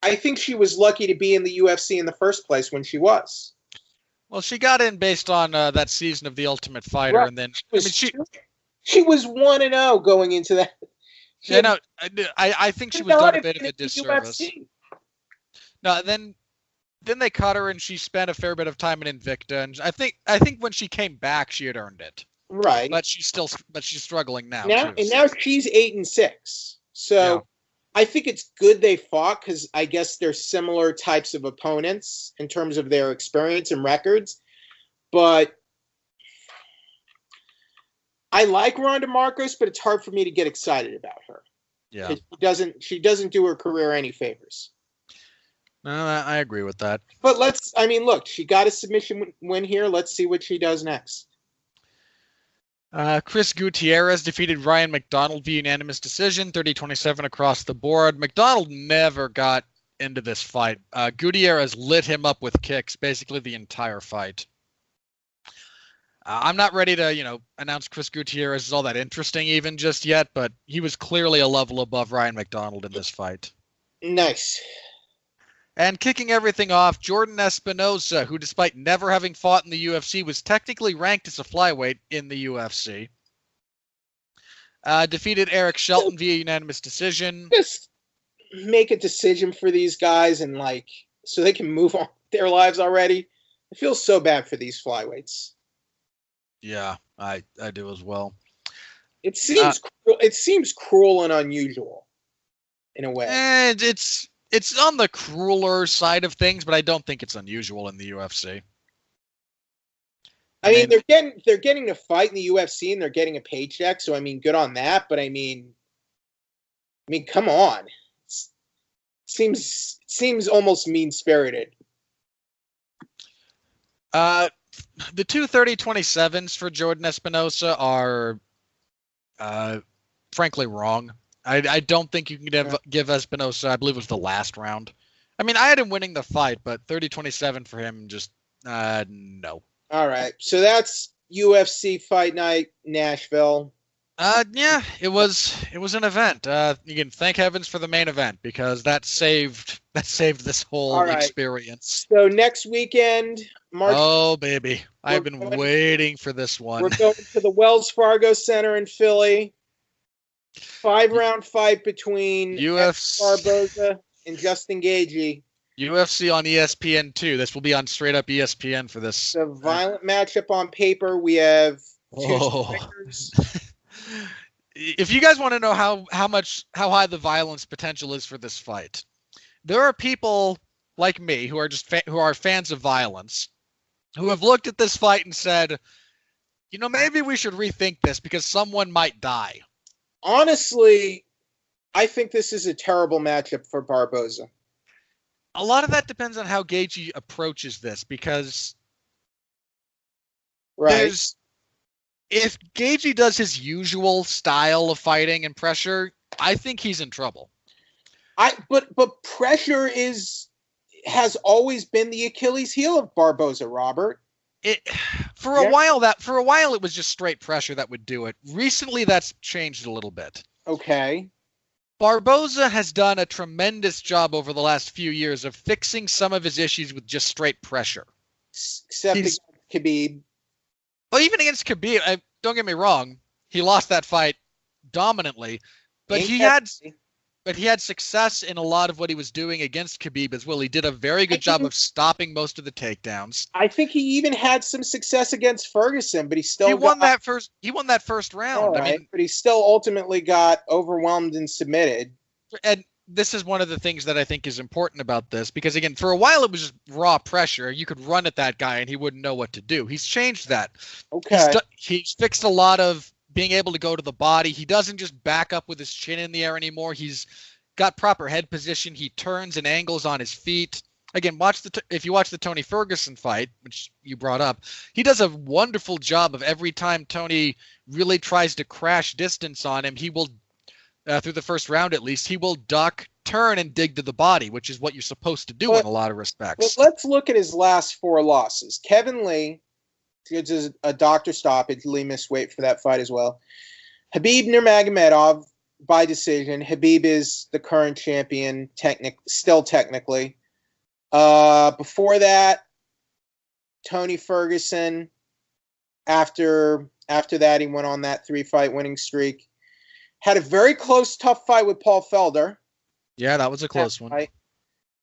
I think she was lucky to be in the UFC in the first place when she was. Well, she got in based on that season of The Ultimate Fighter, right. And then she was 1-0 going into that. I think she was done a bit of a disservice. No, then they cut her, and she spent a fair bit of time in Invicta, and I think when she came back, she had earned it. Right. But she's struggling now. And now she's 8-6. So yeah. I think it's good they fought because I guess they're similar types of opponents in terms of their experience and records. But I like Ronda Marcos, but it's hard for me to get excited about her. Yeah. She doesn't do her career any favors. No, I agree with that. But look, she got a submission win here. Let's see what she does next. Chris Gutierrez defeated Ryan McDonald via unanimous decision, 30-27 across the board. McDonald never got into this fight. Gutierrez lit him up with kicks basically the entire fight. I'm not ready to, announce Chris Gutierrez is all that interesting even just yet, but he was clearly a level above Ryan McDonald in this fight. Nice. And kicking everything off, Jordan Espinosa, who despite never having fought in the UFC, was technically ranked as a flyweight in the UFC. Defeated Eric Shelton via unanimous decision. Just make a decision for these guys and so they can move on with their lives already. I feel so bad for these flyweights. Yeah, I do as well. It seems cruel. It seems cruel and unusual, in a way. It's it's on the crueler side of things, but I don't think it's unusual in the UFC. I mean, they're getting to fight in the UFC and they're getting a paycheck, so I mean, good on that. But I mean, come on, seems almost mean spirited. The 230-27s for Jordan Espinosa are, frankly, wrong. I don't think you can give Espinosa, I believe it was the last round. I mean, I had him winning the fight, but 30-27 for him, just no. All right, so that's UFC Fight Night Nashville. Yeah, it was an event. You can thank heavens for the main event because that saved this whole experience. So next weekend, March. Oh baby, I've been waiting for this one. We're going to the Wells Fargo Center in Philly. 5-round fight between UFC Barboza and Justin Gaethje. UFC on ESPN 2. This will be on straight up ESPN for this. It's a violent matchup on paper. We have two strikers. If you guys want to know how high the violence potential is for this fight, there are people like me who are who are fans of violence who have looked at this fight and said, maybe we should rethink this because someone might die. Honestly, I think this is a terrible matchup for Barboza. A lot of that depends on how Gaethje approaches this because if Gaethje does his usual style of fighting and pressure, I think he's in trouble. But pressure has always been the Achilles heel of Barboza, Robert. For a while it was just straight pressure that would do it. Recently that's changed a little bit. Okay. Barboza has done a tremendous job over the last few years of fixing some of his issues with just straight pressure. Except against Khabib. Well, even against Khabib, don't get me wrong, he lost that fight dominantly, but he had success in a lot of what he was doing against Khabib as well. He did a very good job of stopping most of the takedowns. I think he even had some success against Ferguson, but he won that first round. Right, but he still ultimately got overwhelmed and submitted. And this is one of the things that I think is important about this, because again, for a while it was just raw pressure. You could run at that guy and he wouldn't know what to do. He's changed that. Okay. He's fixed a lot of being able to go to the body. He doesn't just back up with his chin in the air anymore. He's got proper head position. He turns and angles on his feet. Again, if you watch the Tony Ferguson fight, which you brought up, he does a wonderful job of every time Tony really tries to crash distance on him, he will, through the first round at least, he will duck, turn, and dig to the body, which is what you're supposed to do in a lot of respects. But let's look at his last 4 losses. Kevin Lee, it's a doctor stoppage. Lee missed weight for that fight as well. Khabib Nurmagomedov by decision. Khabib is the current champion, still technically. Before that, Tony Ferguson. After that, he went on that 3-fight winning streak. Had a very close, tough fight with Paul Felder. Yeah, that was a close one. Fight.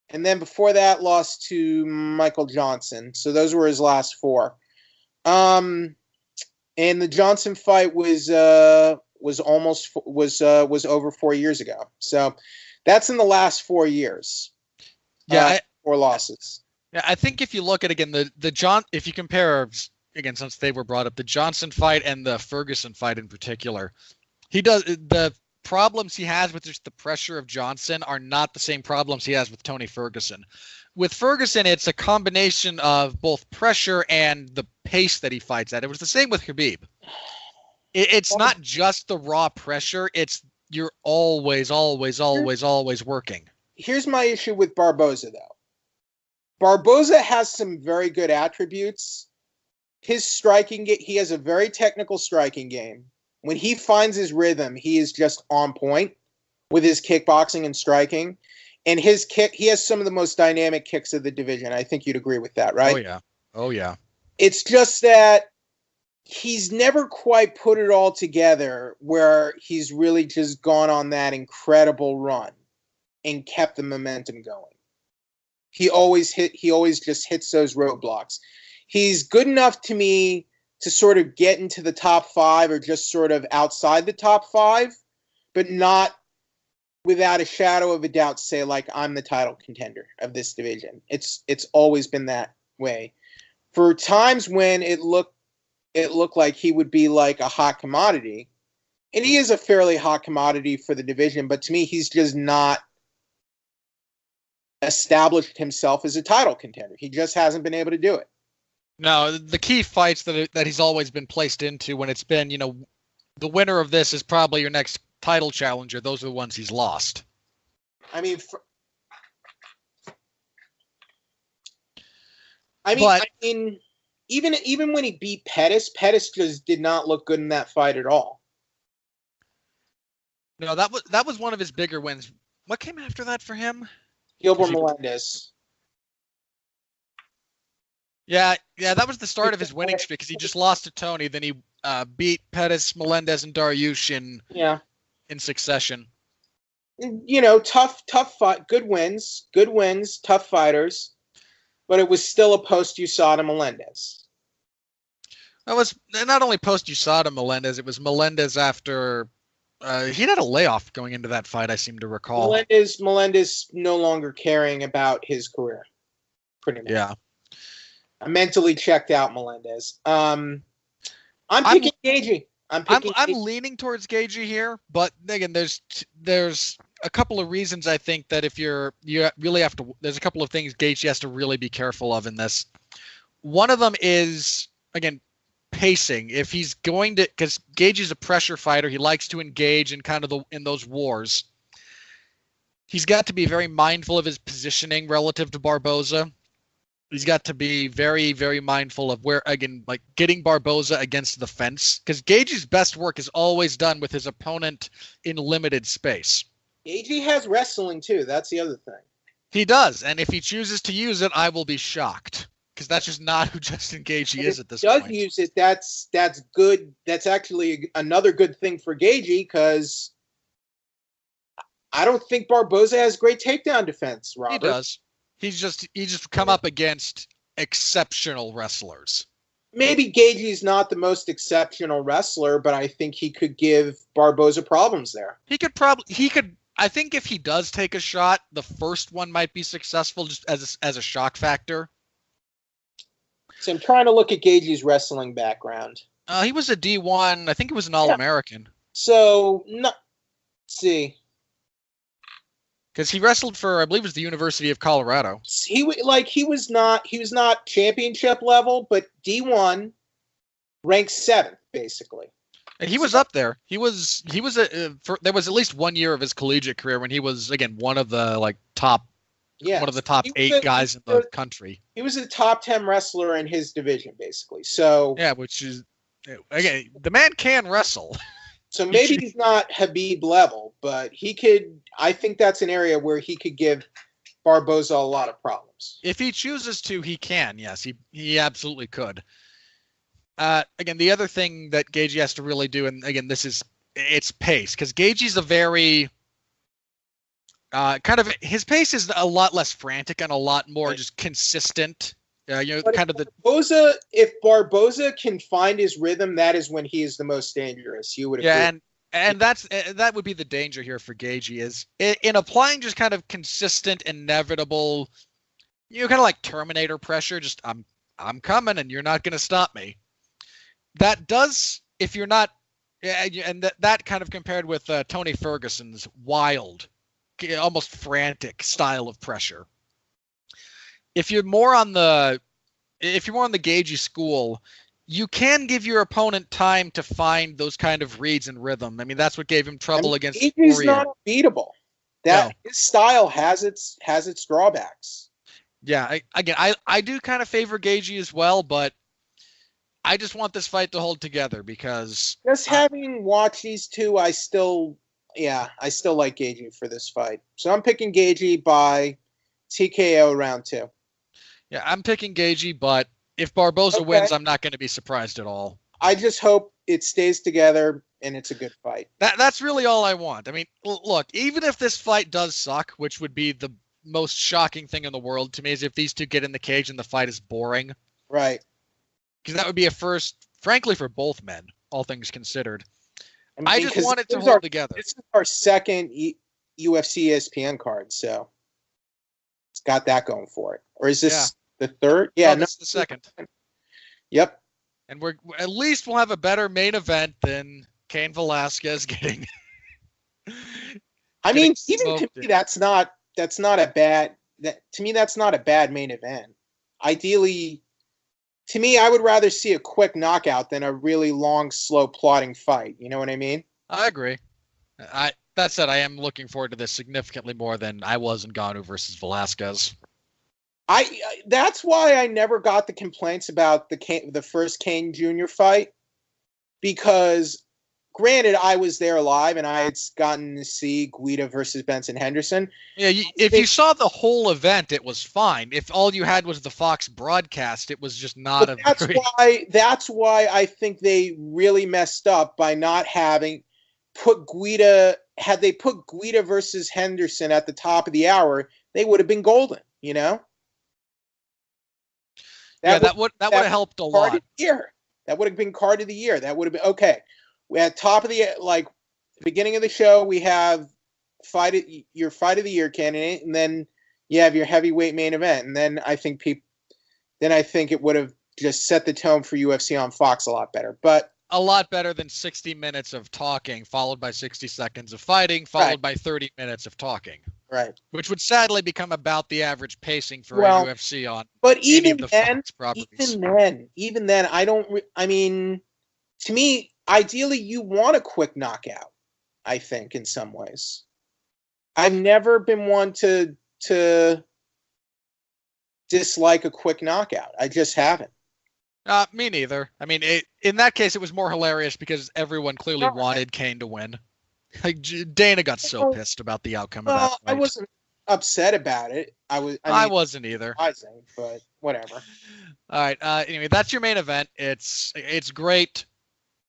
And then before that, lost to Michael Johnson. So those were his last 4. And the Johnson fight was over 4 years ago. So that's in the last 4 years. Yeah, 4 losses. Yeah, I think if you look at again if you compare again, since they were brought up, the Johnson fight and the Ferguson fight in particular, the problems he has with just the pressure of Johnson are not the same problems he has with Tony Ferguson. With Ferguson, it's a combination of both pressure and the pace that he fights at. It was the same with Khabib. It's not just the raw pressure. You're always working. Here's my issue with Barboza, though. Barboza has some very good attributes. His striking, he has a very technical striking game. When he finds his rhythm, he is just on point with his kickboxing and striking. And his kick, he has some of the most dynamic kicks of the division. I think you'd agree with that, right? Oh, yeah. It's just that he's never quite put it all together where he's really just gone on that incredible run and kept the momentum going. He always just hits those roadblocks. He's good enough to me to sort of get into the top 5 or just sort of outside the top 5, but not without a shadow of a doubt say like I'm the title contender of this division. It's always been that way. For times when it looked like he would be like a hot commodity, and he is a fairly hot commodity for the division, but to me he's just not established himself as a title contender. He just hasn't been able to do it. No, the key fights that he's always been placed into when it's been, the winner of this is probably your next title challenger. Those are the ones he's lost. I mean, even when he beat Pettis just did not look good in that fight at all. No, that was one of his bigger wins. What came after that for him? Gilbert Melendez. Yeah, that was the start of his winning streak because he just lost to Tony. Then he beat Pettis, Melendez, and Dariush in succession. Tough fight, good wins, tough fighters, but it was still a post-USADA Melendez. That was not only post-USADA Melendez, it was Melendez after he had a layoff going into that fight, I seem to recall. Melendez no longer caring about his career, pretty much. Yeah. I mentally checked out Melendez. I'm picking Gaethje. I'm leaning towards Gaethje here, but again, there's a couple of reasons I think that if you really have to, there's a couple of things Gaethje has to really be careful of in this. One of them is, again, pacing. If he's going to, because Gaethje's a pressure fighter, he likes to engage in kind of in those wars. He's got to be very mindful of his positioning relative to Barboza. He's got to be very, very mindful of where, again, like getting Barboza against the fence. Because Gaethje's best work is always done with his opponent in limited space. Gaethje has wrestling too. That's the other thing. He does. And if he chooses to use it, I will be shocked. Because that's just not who Justin Gaethje is at this point. If he does use it, that's good. That's actually another good thing for Gaethje because I don't think Barboza has great takedown defense, Robert. He does. He's just come up against exceptional wrestlers. Maybe Gaethje's not the most exceptional wrestler, but I think he could give Barboza problems there. He could. I think if he does take a shot, the first one might be successful just as a shock factor. So I'm trying to look at Gaethje's wrestling background. He was a D1. I think he was an All-American. So, let's see. Because he wrestled for, I believe, it was the University of Colorado. He was not championship level, but D1, ranked 7th, basically. And he was up there. There was at least 1 year of his collegiate career when he was, again, one of the top 8 guys in the country. He was a top 10 wrestler in his division, basically. So yeah, which is, again, the man can wrestle. So maybe he's not Khabib level, but he could. I think that's an area where he could give Barboza a lot of problems. If he chooses to, he can. Yes, he absolutely could. Again, the other thing that Gaethje has to really do, and again, it's pace, because Gaethje's a very his pace is a lot less frantic and a lot more just consistent. Barboza, if Barboza can find his rhythm, that is when he is the most dangerous. You would agree. Yeah, and that would be the danger here for Gaethje is in applying just kind of consistent, inevitable, kind of like Terminator pressure. Just I'm coming and you're not going to stop me. That does, if you're not, and that kind of compared with Tony Ferguson's wild, almost frantic style of pressure. If you're more on the Gaethje school, you can give your opponent time to find those kind of reads and rhythm. I mean, that's what gave him trouble against Gaethje's not unbeatable. His style has its drawbacks. Yeah, I do kind of favor Gaethje as well, but I just want this fight to hold together because just having watched these two, I still like Gaethje for this fight. So I'm picking Gaethje by TKO round 2. Yeah, I'm picking Gaethje, but if Barboza wins, I'm not going to be surprised at all. I just hope it stays together and it's a good fight. That's really all I want. I mean, look, even if this fight does suck, which would be the most shocking thing in the world to me, is if these two get in the cage and the fight is boring. Right. Because that would be a first, frankly, for both men, all things considered. I just want it to hold together. This is our second UFC ESPN card, so it's got that going for it. Or is this the third? Yeah, no, this is the second. Yep. And we're at least we'll have a better main event than Cain Velasquez getting. I mean, even to me, that's not a bad. To me, that's not a bad main event. Ideally, to me, I would rather see a quick knockout than a really long, slow, plodding fight. You know what I mean? I agree. That said, I am looking forward to this significantly more than I was in Ngannou versus Velasquez. That's why I never got the complaints about the first Cain Jr. fight, because granted, I was there live and I had gotten to see Guida versus Benson Henderson. Yeah, if you saw the whole event, it was fine. If all you had was the Fox broadcast, it was just not a. That's why I think they really messed up by not having put Guida. Had they put Guida versus Henderson at the top of the hour, they would have been golden. You know. That would have helped a lot. That would have been card of the year. That would have been okay. We at top of the beginning of the show, we have your fight of the year candidate, and then you have your heavyweight main event, and then I think it would have just set the tone for UFC on Fox a lot better. But a lot better than 60 minutes of talking, followed by 60 seconds of fighting, followed by 30 minutes of talking. Right. Which would sadly become about the average pacing for a UFC on. But even then, I mean, to me, ideally, you want a quick knockout. I think in some ways, I've never been one to dislike a quick knockout. I just haven't. Me neither. I mean, in that case, it was more hilarious because everyone clearly wanted Cain to win. Like Dana got so pissed about the outcome of that fight. I wasn't upset about it. I wasn't either. But whatever. All right. Anyway, that's your main event. It's great.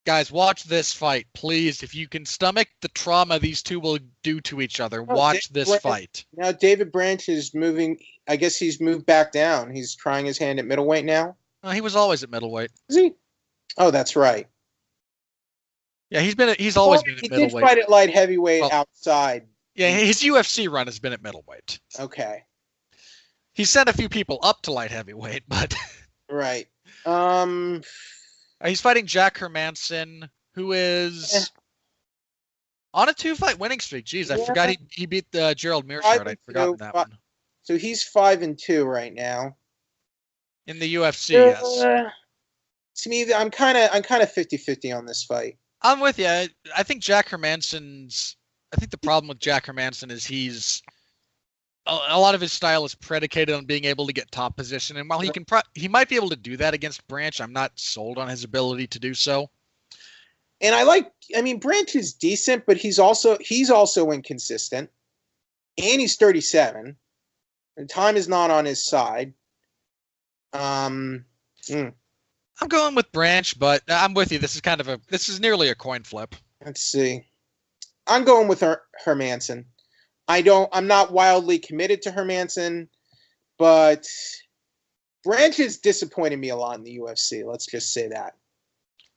Guys, watch this fight, please. If you can stomach the trauma these two will do to each other, watch this fight. Now, David Branch is moving. I guess he's moved back down. He's trying his hand at middleweight now. He was always at middleweight. Is he? Oh, that's right. Yeah, he's always been at middleweight. He did fight at light heavyweight outside. Yeah, his UFC run has been at middleweight. Okay. He sent a few people up to light heavyweight, but right. He's fighting Jack Hermanson, who is on a 2-fight winning streak. Jeez, I forgot he beat Gerald Meerschaert. I'd forgotten that one. So he's 5-2 right now. In the UFC, yes. To me, I'm kind of 50-50 on this fight. I'm with you. I think the problem with Jack Hermanson is he's a lot of his style is predicated on being able to get top position, and while he might be able to do that against Branch, I'm not sold on his ability to do so. And Branch is decent, but he's also inconsistent, and he's 37, and time is not on his side. I'm going with Branch, but I'm with you. This is nearly a coin flip. Let's see. I'm going with Hermanson. I'm not wildly committed to Hermanson, but Branch has disappointed me a lot in the UFC. Let's just say that.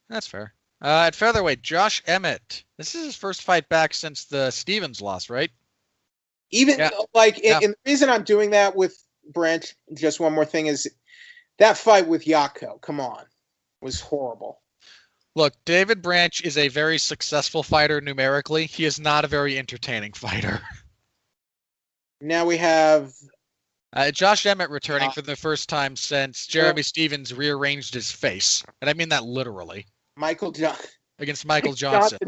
That's fair. At featherweight, Josh Emmett. This is his first fight back since the Stevens loss, right? And the reason I'm doing that with Branch, just one more thing, is that fight with Yako, come on, was horrible. Look, David Branch is a very successful fighter numerically. He is not a very entertaining fighter. Now we have Josh Emmett returning for the first time since Jeremy Stevens rearranged his face. And I mean that literally. Against Michael Johnson.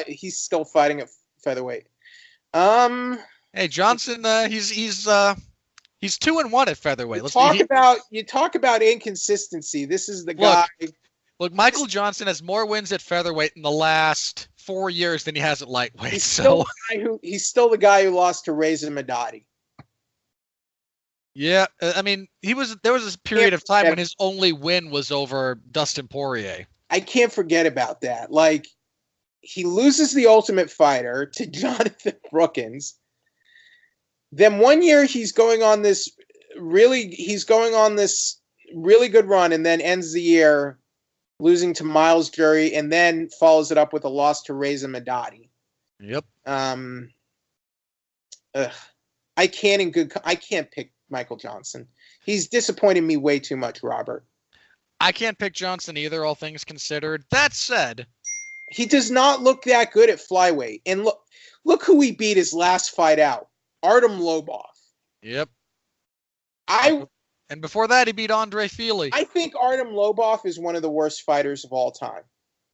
He's still fighting at featherweight. Hey, Johnson, he's 2-1 at featherweight. You talk about inconsistency. This is the guy. Look, Michael Johnson has more wins at featherweight in the last 4 years than he has at lightweight. He's still the guy who lost to Reza Madadi. Yeah, I mean, there was a period of time when his only win was over Dustin Poirier. I can't forget about that. Like, he loses the Ultimate Fighter to Jonathan Brookins. Then 1 year he's going on this really good run, and then ends the year losing to Miles Jury, and then follows it up with a loss to Reza Madadi. Yep. ugh, I can't pick Michael Johnson. He's disappointed me way too much, Robert. I can't pick Johnson either, all things considered. That said, he does not look that good at flyweight. And look who he beat his last fight out. Artem Lobov. Yep. And before that, he beat Andre Fili. I think Artem Lobov is one of the worst fighters of all time.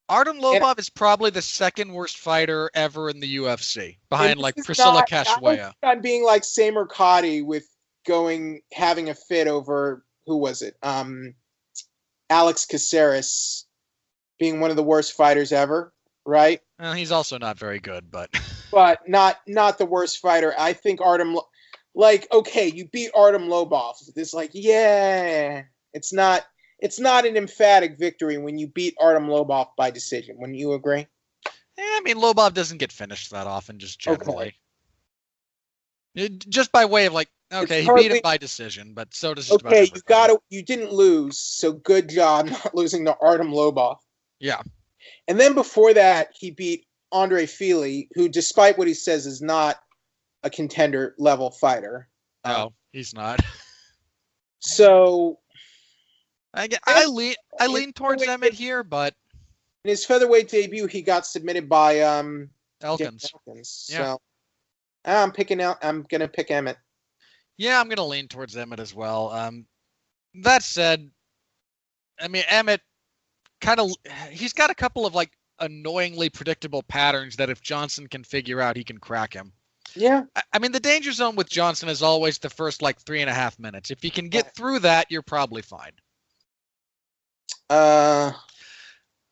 Artem Lobov is probably the second worst fighter ever in the UFC, behind like Priscilla Cachoeira. I'm being like Samir Khadi with having a fit over, who was it? Alex Caceres being one of the worst fighters ever, right? Well, he's also not very good, but not the worst fighter. I think Artem, okay, you beat Artem Lobov. It's like, yeah, it's not an emphatic victory when you beat Artem Lobov by decision. Wouldn't you agree? I mean, Lobov doesn't get finished that often, just generally. Okay. Just by way of like, okay, he beat him by decision, but so does just about you didn't lose, so good job not losing to Artem Lobov. Yeah. And then before that, he beat Andre Fili, who, despite what he says, is not a contender level fighter. No, he's not. So I lean towards Emmett here, but in his featherweight debut, he got submitted by Elkins. So I'm gonna pick Emmett. Yeah, I'm gonna lean towards Emmett as well. That said, I mean, Emmett he's got a couple of like annoyingly predictable patterns that if Johnson can figure out, he can crack him. Yeah. I mean, the danger zone with Johnson is always the first like 3.5 minutes. If you can get through that, you're probably fine.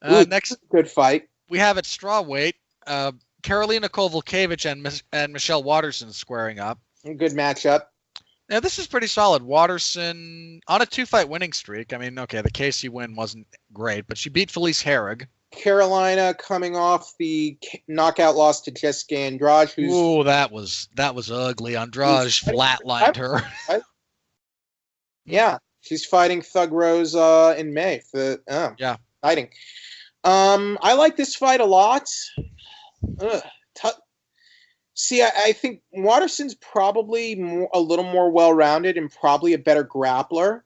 Next, good fight. We have at strawweight, Karolina Kowalkiewicz and Michelle Waterson squaring up. Good matchup. Now, this is pretty solid. Waterson on a 2-fight winning streak. I mean, okay, the Casey win wasn't great, but she beat Felice Herrig. Karolina coming off the knockout loss to Jessica Andrade. Ooh, that was ugly. Andrade flatlined her. Yeah, she's fighting Thug Rose in May. Fighting. I like this fight a lot. See, I think Waterson's probably a little more well-rounded and probably a better grappler.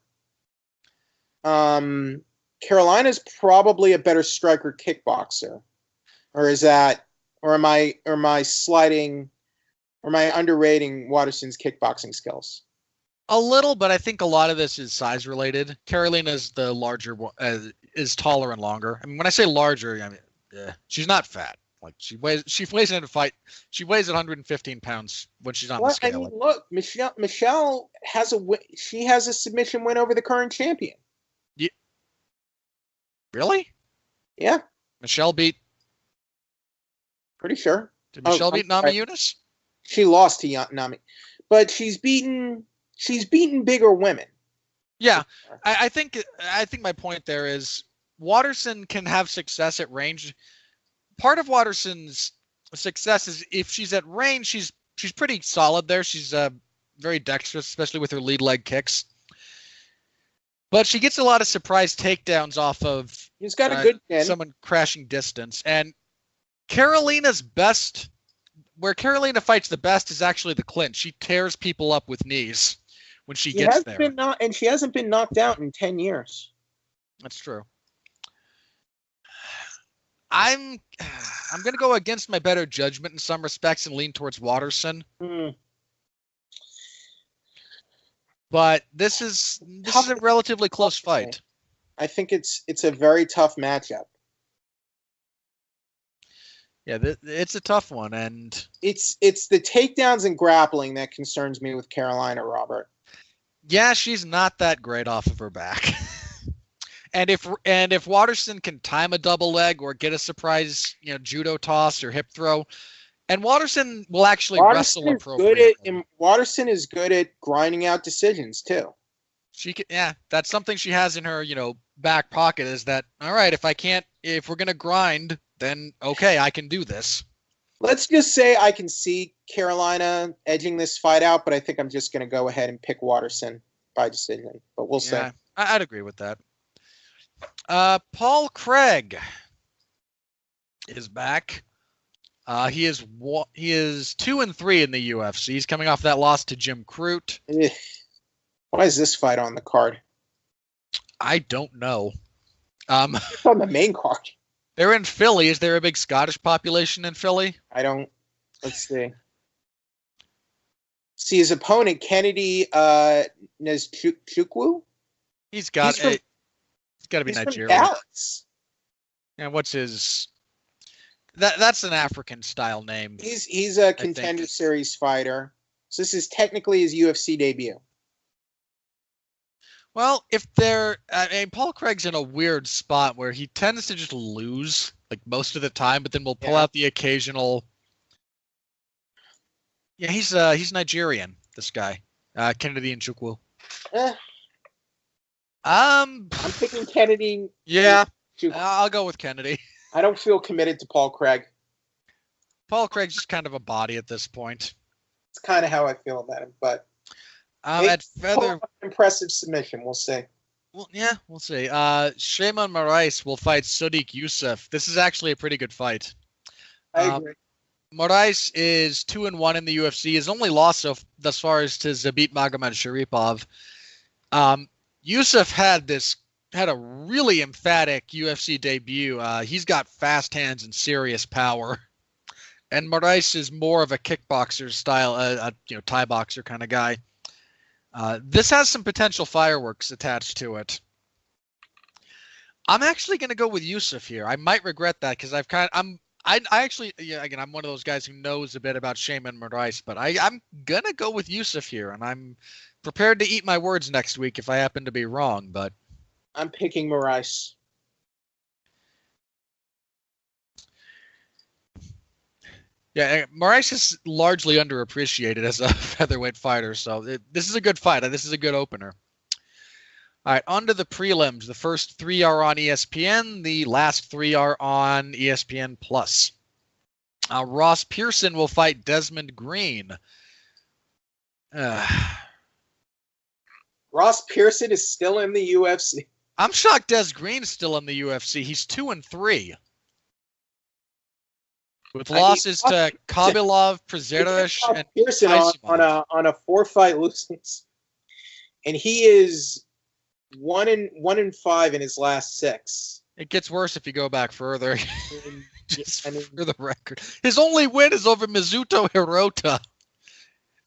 Karolina's probably a better striker kickboxer. Am I underrating Waterson's kickboxing skills? A little, but I think a lot of this is size related. Karolina's the larger, is taller and longer. I mean, when I say larger, I mean, she's not fat. Like she weighs in a fight. She weighs 115 pounds when she's on the scale. I mean, look, Michelle has a submission win over the current champion. Yeah. Really? Yeah. Michelle beat. Pretty sure. Did Michelle beat Nami Yunus? She lost to Nami, but she's beaten bigger women. Yeah, I think my point there is Waterson can have success at range. Part of Waterson's success is if she's at range, she's pretty solid there. She's very dexterous, especially with her lead leg kicks. But she gets a lot of surprise takedowns off of He's got a good chin. Someone crashing distance. And Karolina's best, where Karolina fights the best, is actually the clinch. She tears people up with knees when she gets there. And she hasn't been knocked out in 10 years. That's true. I'm going to go against my better judgment in some respects and lean towards Waterson. But this is a relatively close fight. I think it's a very tough matchup. Yeah, it's a tough one, and it's the takedowns and grappling that concerns me with Karolina, Robert. Yeah, she's not that great off of her back. And if Waterson can time a double leg or get a surprise, judo toss or hip throw, and Waterson will actually wrestle appropriately. Waterson is good at grinding out decisions too. That's something she has in her, back pocket. Is that all right? If we're gonna grind, then okay, I can do this. Let's just say I can see Karolina edging this fight out, but I think I'm just gonna go ahead and pick Waterson by decision. But we'll see. I'd agree with that. Paul Craig is back. He is 2-3 in the UFC. He's coming off that loss to Jim Crute. Why is this fight on the card? I don't know. It's on the main card. They're in Philly. Is there a big Scottish population in Philly? Let's see. See his opponent, Kennedy Nzechukwu. He's got to be Nigerian. Dallas. And what's his? That's an African style name. He's a Contender Series fighter. So this is technically his UFC debut. Well, Paul Craig's in a weird spot where he tends to just lose like most of the time, but then we'll pull out the occasional. Yeah, he's Nigerian. This guy, Kennedy Nzechukwu. I'm picking Kennedy. Yeah, I'll go with Kennedy. I don't feel committed to Paul Craig. Paul Craig's just kind of a body at this point. It's kind of how I feel about him, but at feather impressive submission. We'll see. Well, yeah, we'll see. Shimon Moraes will fight Sodiq Yusuff. This is actually a pretty good fight. I agree. Moraes is 2-1 in the UFC. His only loss thus far is to Zabit Magomedsharipov. Yusuff had a really emphatic UFC debut. He's got fast hands and serious power. And Moraes is more of a kickboxer style, Thai boxer kind of guy. This has some potential fireworks attached to it. I'm actually going to go with Yusuff here. I might regret that because I'm one of those guys who knows a bit about Shimon Moraes, but I'm going to go with Yusuff here, and I'm prepared to eat my words next week if I happen to be wrong, but I'm picking Moraes. Yeah, Moraes is largely underappreciated as a featherweight fighter, so this is a good fight. This is a good opener. All right, on to the prelims. The first 3 are on ESPN. The last 3 are on ESPN+. Ross Pearson will fight Desmond Green. Ross Pearson is still in the UFC. I'm shocked Des Green's still in the UFC. He's 2-3. With losses to Khabilov, Przerez, and Pearson on a 4-fight losing, and he is 1-5 in his last 6. It gets worse if you go back further. For the record, his only win is over Mizuto Hirota.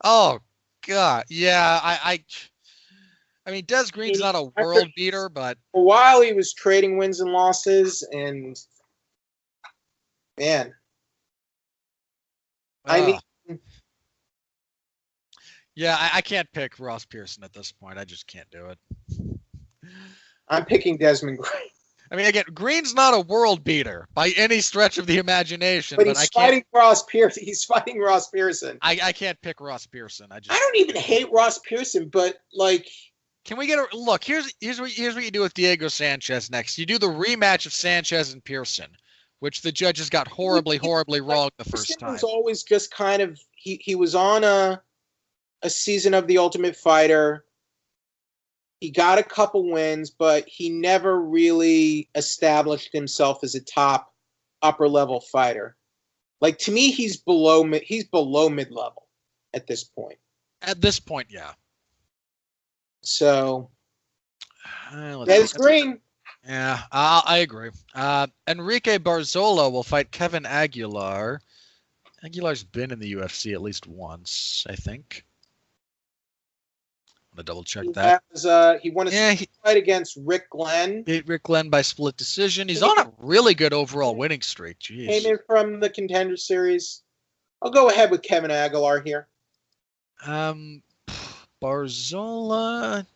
Oh God, yeah. I mean, Des Green's not a world beater, but for a while he was trading wins and losses, and man. I can't pick Ross Pearson at this point. I just can't do it. I'm picking Desmond Green. I mean, again, Green's not a world beater by any stretch of the imagination. But he's fighting Ross Pearson. He's fighting Ross Pearson. I can't pick Ross Pearson. I don't even hate Ross Pearson, but like, can we get a look? Here's what you do with Diego Sanchez next. You do the rematch of Sanchez and Pearson, which the judges got horribly wrong the first time. Was always just kind of he was on a season of The Ultimate Fighter. He got a couple wins, but he never really established himself as a top upper level fighter. Like, to me, he's below mid level at this point. At this point, yeah. So that's Green. Yeah, I agree. Enrique Barzola will fight Kevin Aguilar. Aguilar's been in the UFC at least once, I think. I'm going to double check that. He won a fight against Rick Glenn. Beat Rick Glenn by split decision. He's on a really good overall winning streak. Jeez. Came in from the Contender Series. I'll go ahead with Kevin Aguilar here. Barzola.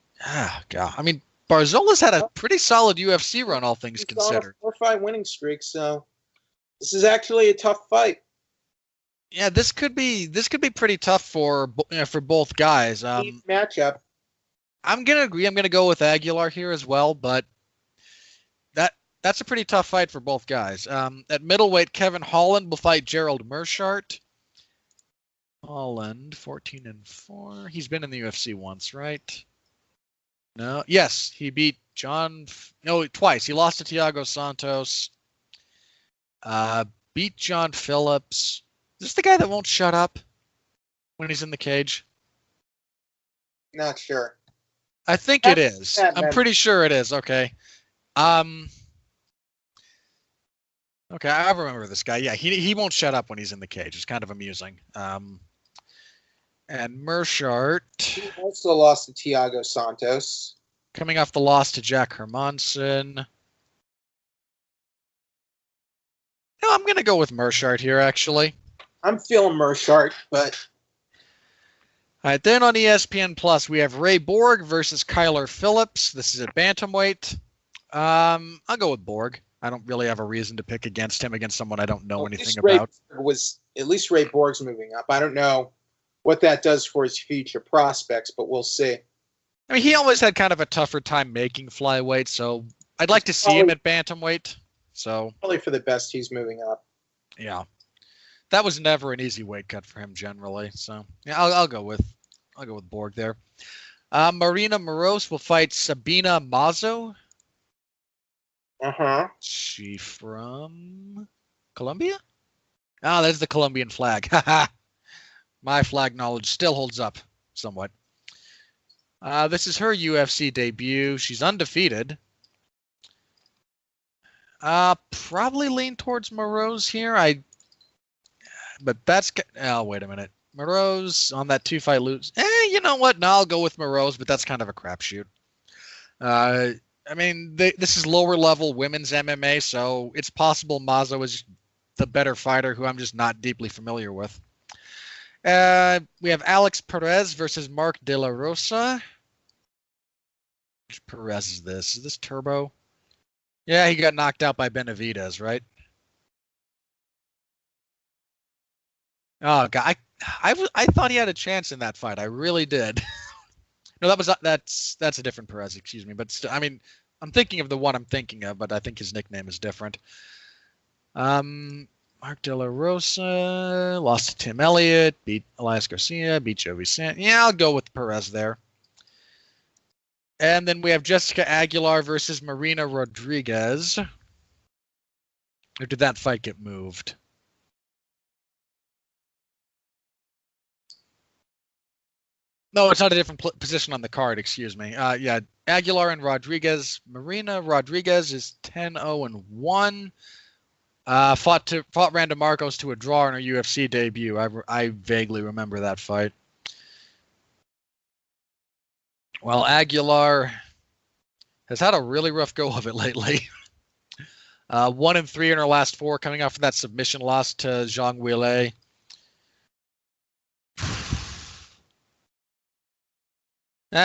God. I mean, Barzola's had a pretty solid UFC run, all things considered. He's on a 4-fight winning streak, so this is actually a tough fight. Yeah, this could be pretty tough for both guys. Matchup. I'm gonna agree. I'm gonna go with Aguilar here as well, but that's a pretty tough fight for both guys. At middleweight, Kevin Holland will fight Gerald Meerschaert. Holland, 14-4. He's been in the UFC once, right? No. Yes, he beat twice. He lost to Thiago Santos. beat John Phillips. Is this the guy that won't shut up when he's in the cage? Not sure. I think it is. I'm pretty sure it is. Okay. Okay, I remember this guy. Yeah, he won't shut up when he's in the cage. It's kind of amusing. And Mershart. He also lost to Thiago Santos. Coming off the loss to Jack Hermanson. No, I'm going to go with Mershart here, actually. I'm feeling Mershart, but... All right, then on ESPN Plus, we have Ray Borg versus Kyler Phillips. This is at bantamweight. I'll go with Borg. I don't really have a reason to pick against him against someone I don't know anything about. At least Ray Borg's moving up. I don't know what that does for his future prospects, but we'll see. I mean, he always had kind of a tougher time making flyweight, so I'd like to see him at bantamweight. So probably for the best he's moving up. Yeah, that was never an easy weight cut for him generally. So yeah, I'll go with Borg there. Marina Moroz will fight Sabina Mazo. She from Colombia? Oh, there's the Colombian flag. My flag knowledge still holds up somewhat. This is her UFC debut. She's undefeated. Probably lean towards Moroz here. But that's... Oh, wait a minute. Moroz on that 2-fight lose. You know what? No, I'll go with Moroz, but that's kind of a crapshoot. I mean, this is lower-level women's MMA, so it's possible Mazo is the better fighter who I'm just not deeply familiar with. We have Alex Perez versus Mark De La Rosa. Which Perez is this? Is this Turbo? Yeah, he got knocked out by Benavidez, right? Oh, God. I thought he had a chance in that fight. I really did. No, that's a different Perez, excuse me. But I mean, I'm thinking of the one I'm thinking of, but I think his nickname is different. Mark De La Rosa lost to Tim Elliott, beat Elias Garcia, beat Joe Vicente. Yeah, I'll go with Perez there. And then we have Jessica Aguilar versus Marina Rodriguez. Or did that fight get moved? No, it's not a different position on the card, excuse me. Yeah, Aguilar and Rodriguez. Marina Rodriguez is 10-0-1. Fought Randa Marcos to a draw in her UFC debut. I vaguely remember that fight. Well, Aguilar has had a really rough go of it lately. 1-3 in her last 4, coming off of that submission loss to Zhang Weilei.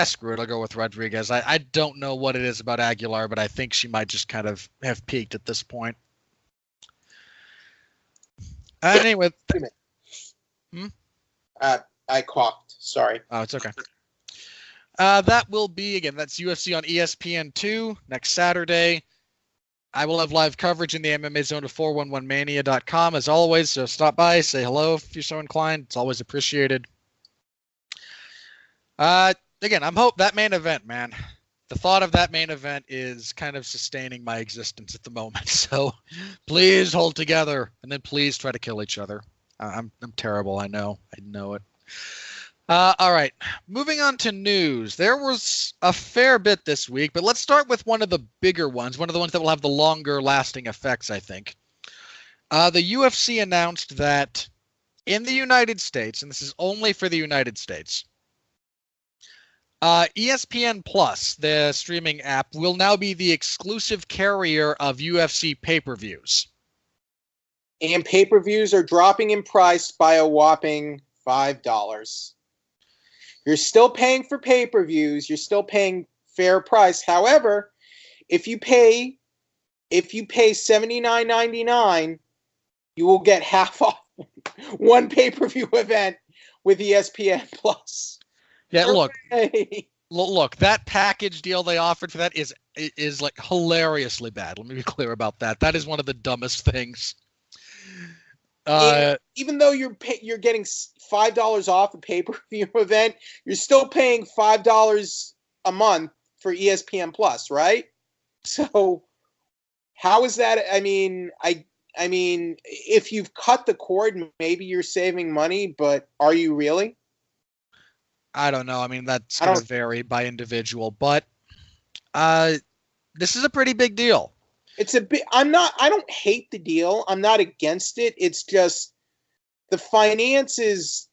Screw it. I'll go with Rodriguez. I don't know what it is about Aguilar, but I think she might just kind of have peaked at this point. Anyway. I coughed. Sorry. Oh, it's okay. That will be, again, that's UFC on ESPN2 next Saturday. I will have live coverage in the MMA zone at 411mania.com as always, so stop by, say hello if you're so inclined. It's always appreciated. Again, I'm hope that main event, man. The thought of that main event is kind of sustaining my existence at the moment. So please hold together, and then please try to kill each other. I'm terrible. I know it. All right, moving on to news. There was a fair bit this week, but let's start with one of the bigger ones, one of the ones that will have the longer lasting effects, I think. The UFC announced that in the United States, and this is only for the United States, ESPN Plus, the streaming app, will now be the exclusive carrier of UFC pay-per-views. And pay-per-views are dropping in price by a whopping $5. You're still paying for pay-per-views. You're still paying fair price. However, if you pay $79.99, you will get half off one pay-per-view event with ESPN Plus. Yeah, look, that package deal they offered for that is like hilariously bad. Let me be clear about that. That is one of the dumbest things. Even though you're getting $5 off a pay-per-view event, you're still paying $5 a month for ESPN Plus, right? So how is that? I mean, I mean, if you've cut the cord, maybe you're saving money, but are you really? I don't know. I mean, that's I going to don't. vary by individual, but this is a pretty big deal. It's a bit. I don't hate the deal. I'm not against it. It's just the finances.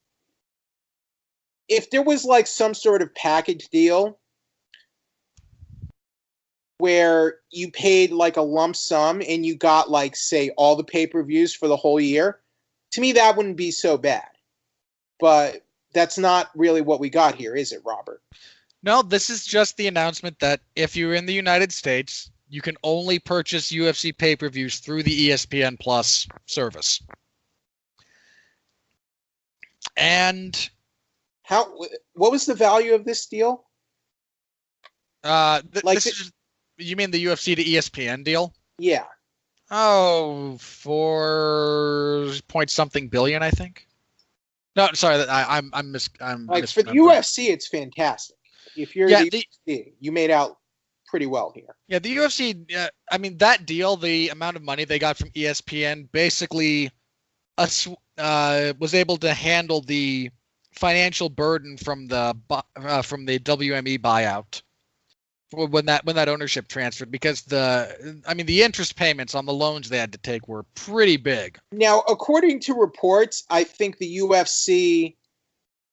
If there was like some sort of package deal where you paid like a lump sum and you got like, say, all the pay-per-views for the whole year, to me that wouldn't be so bad. But that's not really what we got here, is it, Robert? No, this is just the announcement that if you're in the United States, you can only purchase UFC pay-per-views through the ESPN Plus service. And what was the value of this deal? You mean the UFC to ESPN deal? Yeah. Oh, 4 point something billion, I think. No, sorry, I'm like for the UFC, it's fantastic. If you're the UFC, you made out pretty well here. Yeah, the UFC. I mean, that deal, the amount of money they got from ESPN, basically, was able to handle the financial burden from the WME buyout when that ownership transferred, because the interest payments on the loans they had to take were pretty big. Now, according to reports, I think the UFC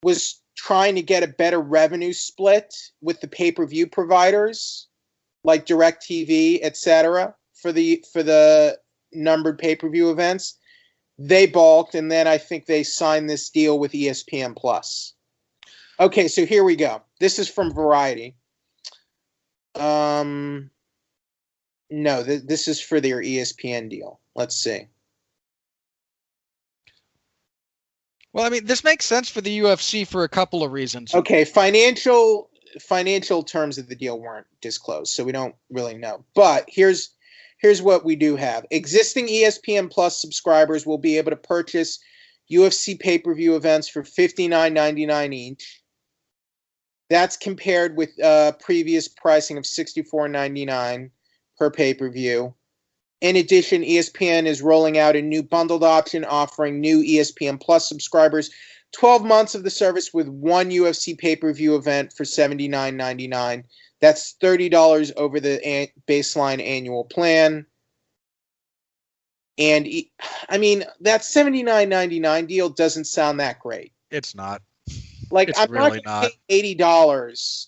was trying to get a better revenue split with the pay-per-view providers like DirecTV, etc. for the numbered pay-per-view events. They balked, and then I think they signed this deal with ESPN Plus. Okay, so here we go. This is from Variety. No, this is for their ESPN deal. Let's see. Well, I mean, this makes sense for the UFC for a couple of reasons. Okay, financial terms of the deal weren't disclosed, so we don't really know. But here's what we do have. Existing ESPN Plus subscribers will be able to purchase UFC pay-per-view events for $59.99 each. That's compared with previous pricing of $64.99 per pay-per-view. In addition, ESPN is rolling out a new bundled option offering new ESPN Plus subscribers 12 months of the service with one UFC pay-per-view event for $79.99. That's $30 over the baseline annual plan. And I mean, that $79.99 deal doesn't sound that great. It's not. Like, I'm really not going to pay $80.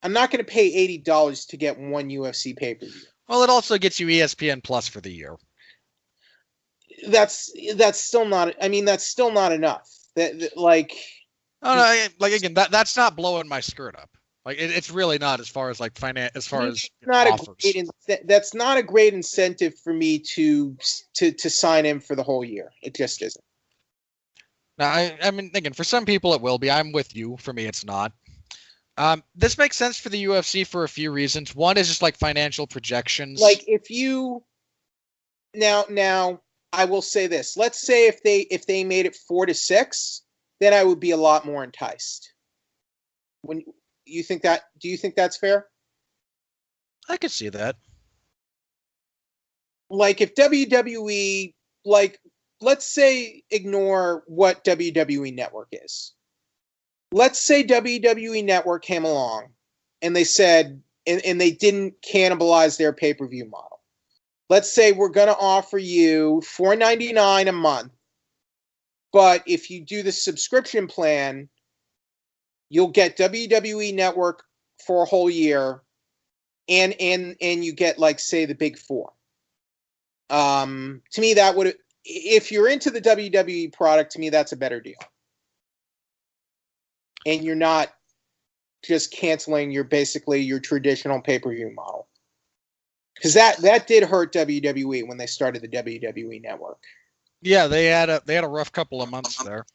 I'm not going to pay $80 to get one UFC pay-per-view. Well, it also gets you ESPN Plus for the year. That's still not. I mean, that's still not enough. Again, that's not blowing my skirt up. Like, it's really not, as far as like offers. That's not a great incentive for me to sign in for the whole year. It just isn't. Now, I mean, again, for some people it will be. I'm with you. For me, it's not. This makes sense for the UFC for a few reasons. One is just like financial projections. Like, if you now, I will say this. Let's say if they made it 4 to 6, then I would be a lot more enticed. Do you think that's fair? I could see that. Like, if WWE, like, let's say, ignore what WWE Network is. Let's say WWE Network came along and they said, and they didn't cannibalize their pay-per-view model. Let's say we're going to offer you $4.99 a month, but if you do the subscription plan, you'll get WWE Network for a whole year, and you get, like, say, the big four. To me, that would, if you're into the WWE product, to me, that's a better deal. And you're not just canceling your traditional pay-per-view model. Because that did hurt WWE when they started the WWE Network. Yeah, they had a rough couple of months there.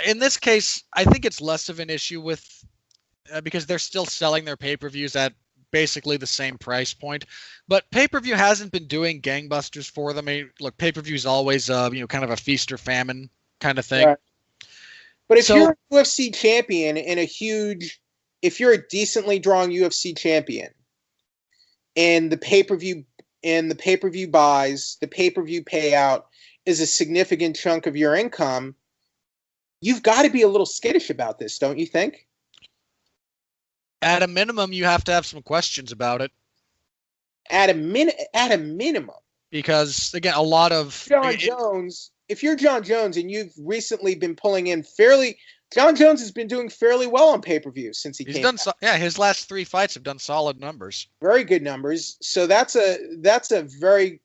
In this case, I think it's less of an issue with because they're still selling their pay-per-views at basically the same price point. But pay-per-view hasn't been doing gangbusters for them. I mean, look, pay-per-view is always kind of a feast or famine kind of thing. Right. But if you're a UFC champion and if you're a decently drawn UFC champion, and the pay-per-view and the pay-per-view buys, the pay-per-view payout is a significant chunk of your income, you've got to be a little skittish about this, don't you think? At a minimum, you have to have some questions about it. At a minimum. Because, again, a lot of... John Jones, if you're John Jones and you've recently been pulling in John Jones has been doing fairly well on pay-per-view since he's done back. His last 3 fights have done solid numbers. Very good numbers. So that's a very,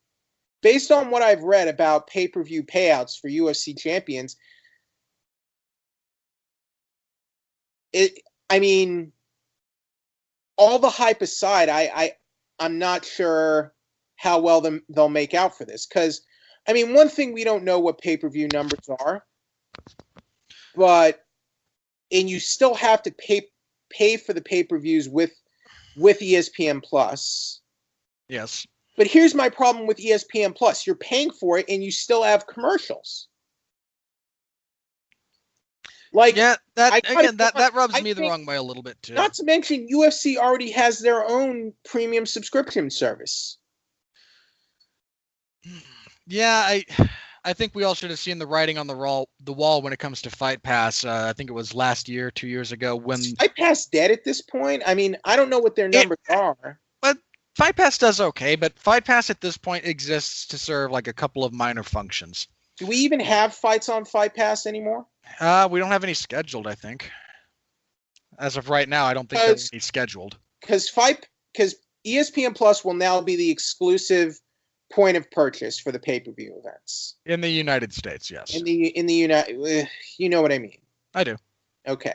based on what I've read about pay-per-view payouts for UFC champions, all the hype aside, I'm not sure how well they'll make out for this. Because, one thing, we don't know what pay-per-view numbers are, and you still have to pay for the pay-per-views with ESPN Plus. Yes. But here's my problem with ESPN Plus. You're paying for it, and you still have commercials. That rubs me the wrong way a little bit, too. Not to mention, UFC already has their own premium subscription service. Yeah, I think we all should have seen the writing on the wall when it comes to Fight Pass. I think it was last year, 2 years ago. When is Fight Pass dead at this point? I don't know what their numbers are. But Fight Pass does okay, but Fight Pass at this point exists to serve like a couple of minor functions. Do we even have fights on Fight Pass anymore? We don't have any scheduled, I think. As of right now, I don't think there's any scheduled. Because ESPN Plus will now be the exclusive point of purchase for the pay-per-view events. In the United States, yes. In the United, you know what I mean. I do. Okay.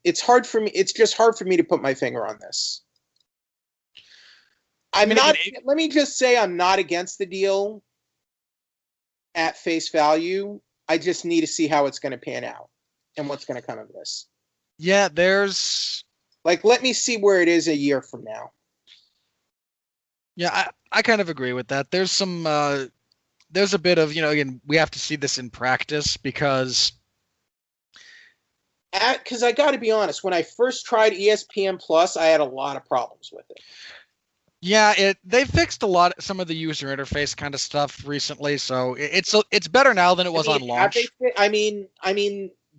It's hard for me. It's just hard for me to put my finger on this. Let me just say I'm not against the deal at face value. I just need to see how it's going to pan out and what's going to come of this. Yeah, let me see where it is a year from now. Yeah, I kind of agree with that. There's a bit of, again, we have to see this in practice because I got to be honest, when I first tried ESPN Plus, I had a lot of problems with it. Yeah, they fixed some of the user interface kind of stuff recently, so it's better now than it was on launch.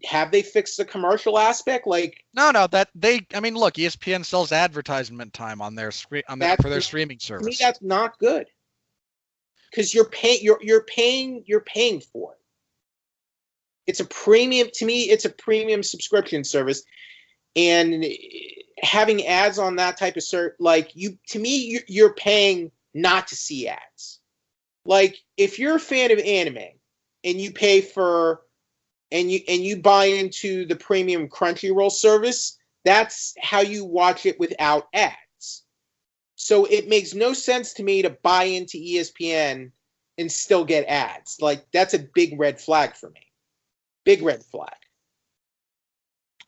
Have they fixed the commercial aspect? No, look, ESPN sells advertisement time on their for their streaming service. To me, that's not good. Because you're paying for it. It's a premium. To me, it's a premium subscription service, and having ads on that type of you're paying not to see ads. Like, if you're a fan of anime and you pay for and you buy into the premium Crunchyroll service, that's how you watch it without ads. So it makes no sense to me to buy into ESPN and still get ads. Like, that's a big red flag for me. Big red flag.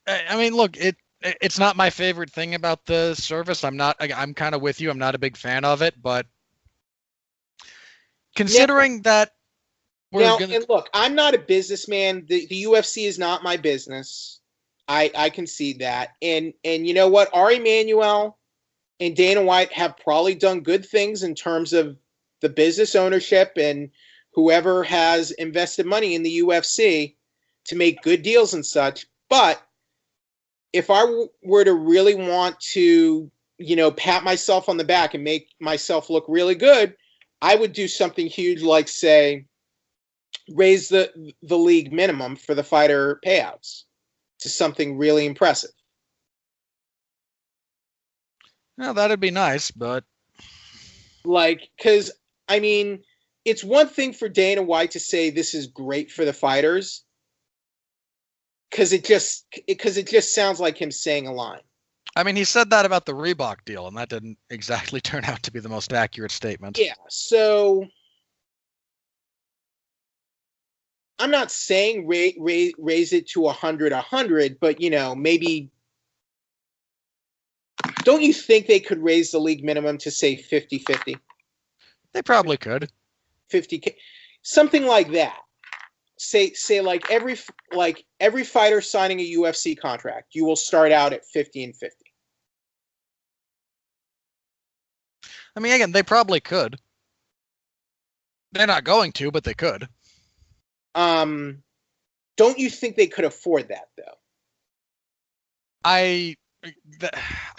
Look, it's not my favorite thing about the service. I'm kind of with you. I'm not a big fan of it, but considering that and look, I'm not a businessman. The UFC is not my business. I concede that. And you know what? Ari Emanuel and Dana White have probably done good things in terms of the business ownership and whoever has invested money in the UFC to make good deals and such. But if I were to really want to, pat myself on the back and make myself look really good, I would do something huge like, say, raise the league minimum for the fighter payouts to something really impressive. Well, that'd be nice, but because it's one thing for Dana White to say this is great for the fighters, because it just sounds like him saying a line. He said that about the Reebok deal, and that didn't exactly turn out to be the most accurate statement. Yeah, so I'm not saying raise it to 100, but maybe. Don't you think they could raise the league minimum to say 50-50? They probably could. 50K, something like that. say like every fighter signing a UFC contract, you will start out at 50 and 50. I mean, again, they probably could. They're not going to, but they could. Don't you think they could afford that though? I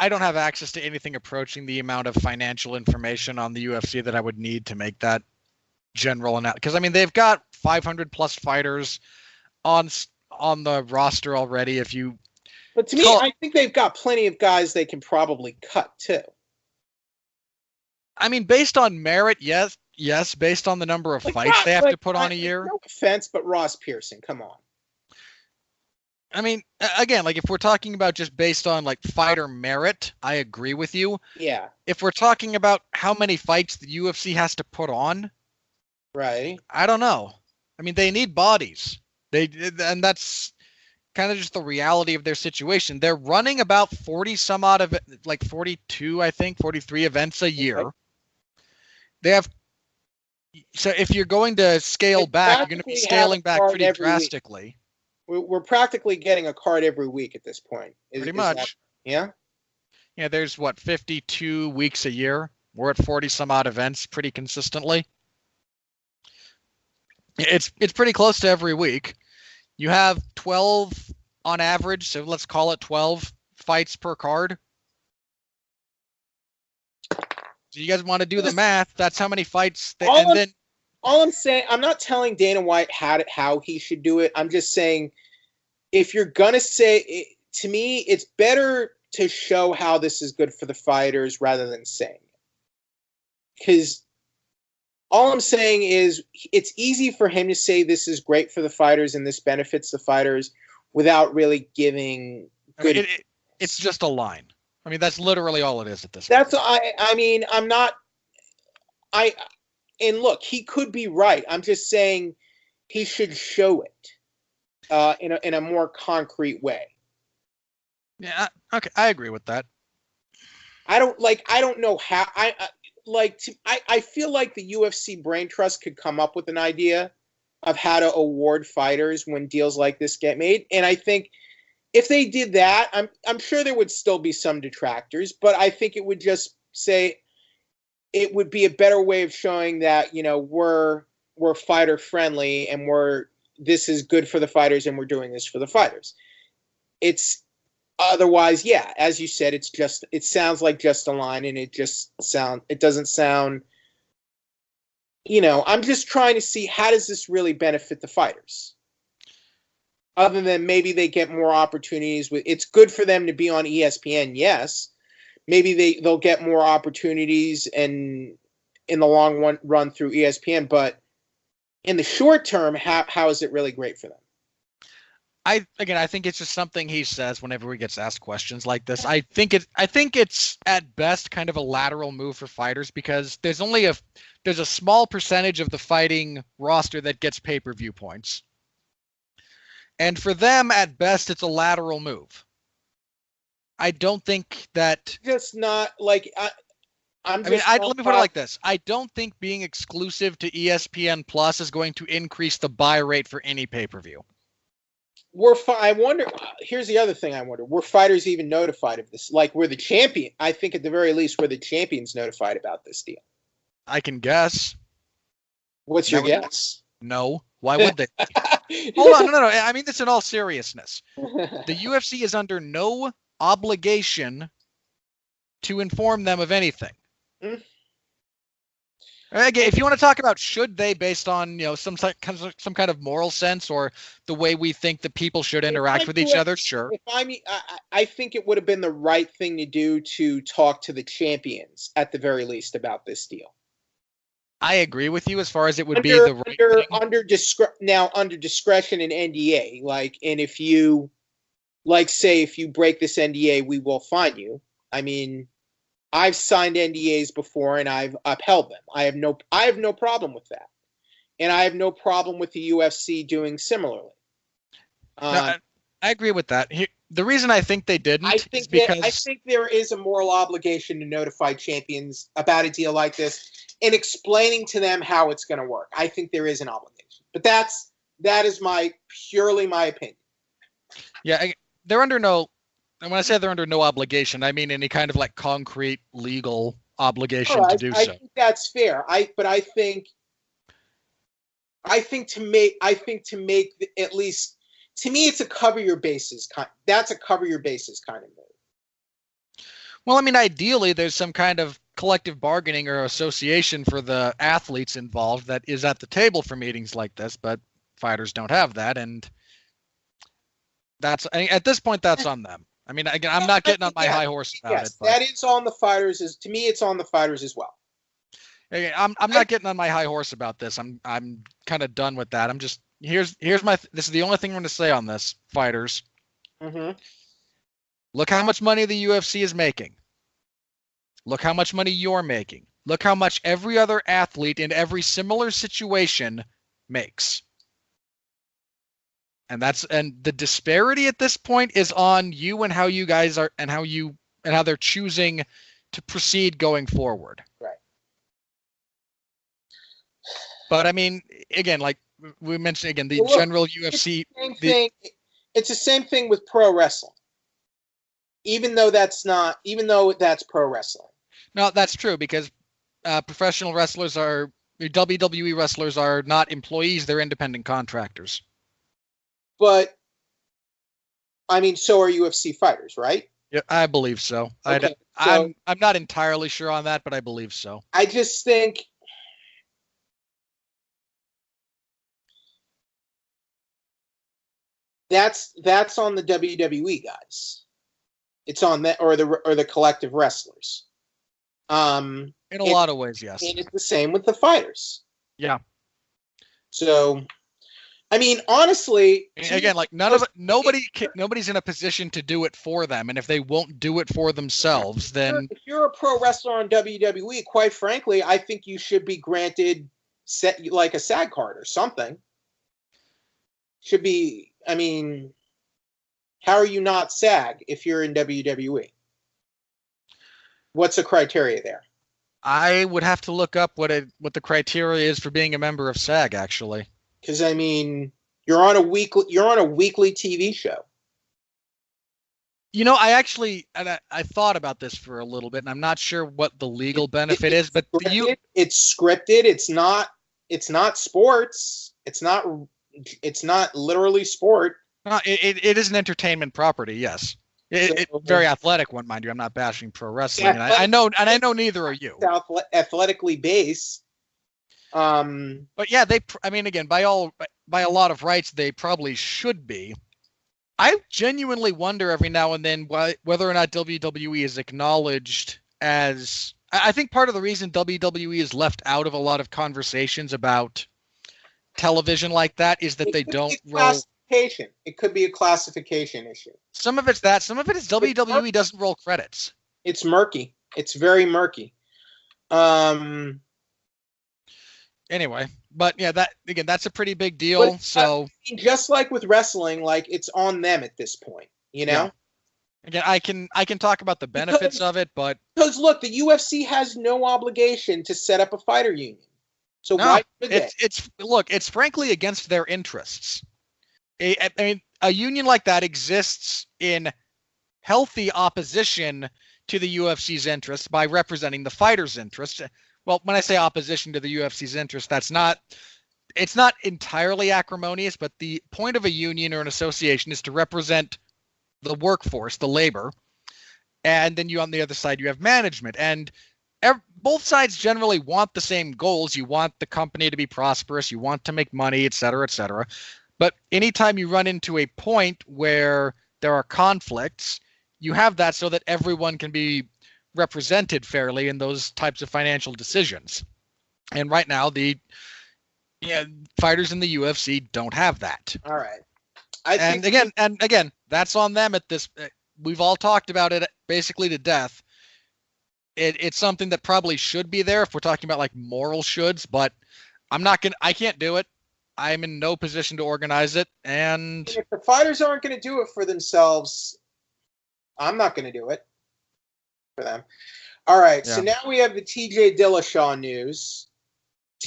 don't have access to anything approaching the amount of financial information on the UFC that I would need to make that general analysis. Because I mean, they've got 500 plus fighters on the roster already. But to me, I think they've got plenty of guys they can probably cut too. I mean, based on merit, yes. Based on the number of fights they have to put on a year. No offense, but Ross Pearson, come on. I mean, again, like if we're talking about just based on like fighter merit, I agree with you. Yeah. If we're talking about how many fights the UFC has to put on, right? I don't know. I mean, they need bodies. And that's kind of just the reality of their situation. They're running about 40 some odd of like 42, I think, 43 events a year. Okay. They have. So if you're going to scale back, you're going to be scaling back pretty drastically. We're practically getting a card every week at this point. Pretty much. Yeah? Yeah, there's 52 weeks a year. We're at 40 some odd events pretty consistently. It's pretty close to every week. You have 12 on average, so let's call it 12 fights per card. So you guys want to do the math? That's how many fights. All I'm saying, I'm not telling Dana White how he should do it. I'm just saying, if you're gonna say it, to me, it's better to show how this is good for the fighters rather than saying it. Because all I'm saying is, it's easy for him to say this is great for the fighters and this benefits the fighters without really giving good. It's just a line. I mean, that's literally all it is at this point. I mean, I'm not. And look, he could be right. I'm just saying he should show it in a more concrete way. Yeah. Okay, I agree with that. I don't know how. I feel like the UFC Brain Trust could come up with an idea of how to award fighters when deals like this get made, and I think if they did that, I'm sure there would still be some detractors, but I think it would just say it would be a better way of showing that, we're fighter friendly and this is good for the fighters and we're doing this for the fighters. It's otherwise, yeah, as you said, it sounds like just a line, and it doesn't sound, I'm just trying to see how does this really benefit the fighters? Other than maybe they get more opportunities it's good for them to be on ESPN, yes. Maybe they'll get more opportunities in the long run through ESPN, but in the short term, how is it really great for them? I think it's just something he says whenever he gets asked questions like this. I think it's at best kind of a lateral move for fighters because there's a small percentage of the fighting roster that gets pay-per-view points. And for them, at best, it's a lateral move. I don't think that. Just not like let me put it like this: I don't think being exclusive to ESPN Plus is going to increase the buy rate for any pay-per-view. I wonder. Here's the other thing I wonder: were fighters even notified of this? Like, we're the champion. I think at the very least, we're the champions notified about this deal. I can guess. What's your guess? No. Why would they? Hold on, no. I mean this in all seriousness. The UFC is under no obligation to inform them of anything. Again, if you want to talk about should they, based on some kind of moral sense or the way we think that people should interact with each other, sure. I think it would have been the right thing to do to talk to the champions at the very least about this deal. I agree with you as far as it would be the right thing. Under discretion and NDA, and if you say if you break this NDA, we will fine you. I mean, I've signed NDAs before and I've upheld them. I have no problem with that, and I have no problem with the UFC doing similarly. I agree with that. The reason I think they didn't is because I think there is a moral obligation to notify champions about a deal like this and explaining to them how it's going to work. I think there is an obligation, but that's that is purely my opinion. Yeah, they're under no. And when I say they're under no obligation, I mean any kind of like concrete legal obligation to do I so. think that's fair. I think to make at least, to me, it's a cover your bases. That's a cover your bases kind of move. Well, I mean, ideally, there's some kind of collective bargaining or association for the athletes involved that is at the table for meetings like this, but fighters don't have that, and at this point, that's on them. I mean, again, I'm not getting on my high horse about it. But that is on the fighters. To me, it's on the fighters as well. Again, I'm not getting on my high horse about this. I'm kind of done with that. I'm just here's my this is the only thing I'm going to say on this, fighters. Mm-hmm. Look how much money the UFC is making. Look how much money you're making. Look how much every other athlete in every similar situation makes. And the disparity at this point is on you and how you guys are and how they're choosing to proceed going forward. Right. But I mean, again, like we mentioned again, the general UFC. It's the same thing with pro wrestling. Even though that's pro wrestling. No, that's true because professional wrestlers WWE wrestlers are not employees; they're independent contractors. But I mean, so are UFC fighters, right? Yeah, I believe so. Okay, I'm not entirely sure on that, but I believe so. I just think that's on the WWE guys. It's on that or the collective wrestlers. In a lot of ways, yes. And it's the same with the fighters. Yeah. So, I mean, honestly, again, like nobody's in a position to do it for them, and if they won't do it for themselves, then if you're a pro wrestler on WWE, quite frankly, I think you should be granted like a SAG card or something. Should be. I mean, how are you not SAG if you're in WWE? What's the criteria there? I would have to look up what the criteria is for being a member of SAG, actually. Because I mean, you're on a weekly TV show. You know, I thought about this for a little bit, and I'm not sure what the legal benefit is. But it's scripted. It's not sports. It's not literally sport. No, it is an entertainment property. Yes, it's very athletic one, mind you. I'm not bashing pro wrestling, and I know neither are you. Athletically based. But yeah, I mean, again, by a lot of rights, they probably should be. I genuinely wonder every now and then whether or not WWE is acknowledged as. I think part of the reason WWE is left out of a lot of conversations about television like that is that they don't roll. It could be a classification issue. Some of it's that. Some of it is WWE doesn't roll credits. It's murky. It's very murky. Anyway, but yeah, that's a pretty big deal. But, so just like with wrestling, like it's on them at this point, you know. Yeah. Again, I can talk about the benefits of it, but because look, the UFC has no obligation to set up a fighter union. So why should they? It's frankly against their interests. I mean, a union like that exists in healthy opposition to the UFC's interests by representing the fighters' interests. Well, when I say opposition to the UFC's interest, it's not entirely acrimonious, but the point of a union or an association is to represent the workforce, the labor. And then on the other side, you have management. And both sides generally want the same goals. You want the company to be prosperous. You want to make money, et cetera, et cetera. But anytime you run into a point where there are conflicts, you have that so that everyone can be represented fairly in those types of financial decisions. And right now, the fighters in the UFC don't have that. All right. Again, that's on them at this. We've all talked about it basically to death. It's something that probably should be there if we're talking about like moral shoulds, but I can't do it. I'm in no position to organize it. And if the fighters aren't going to do it for themselves, I'm not going to do it for them. All right. Yeah. So now we have the TJ Dillashaw news.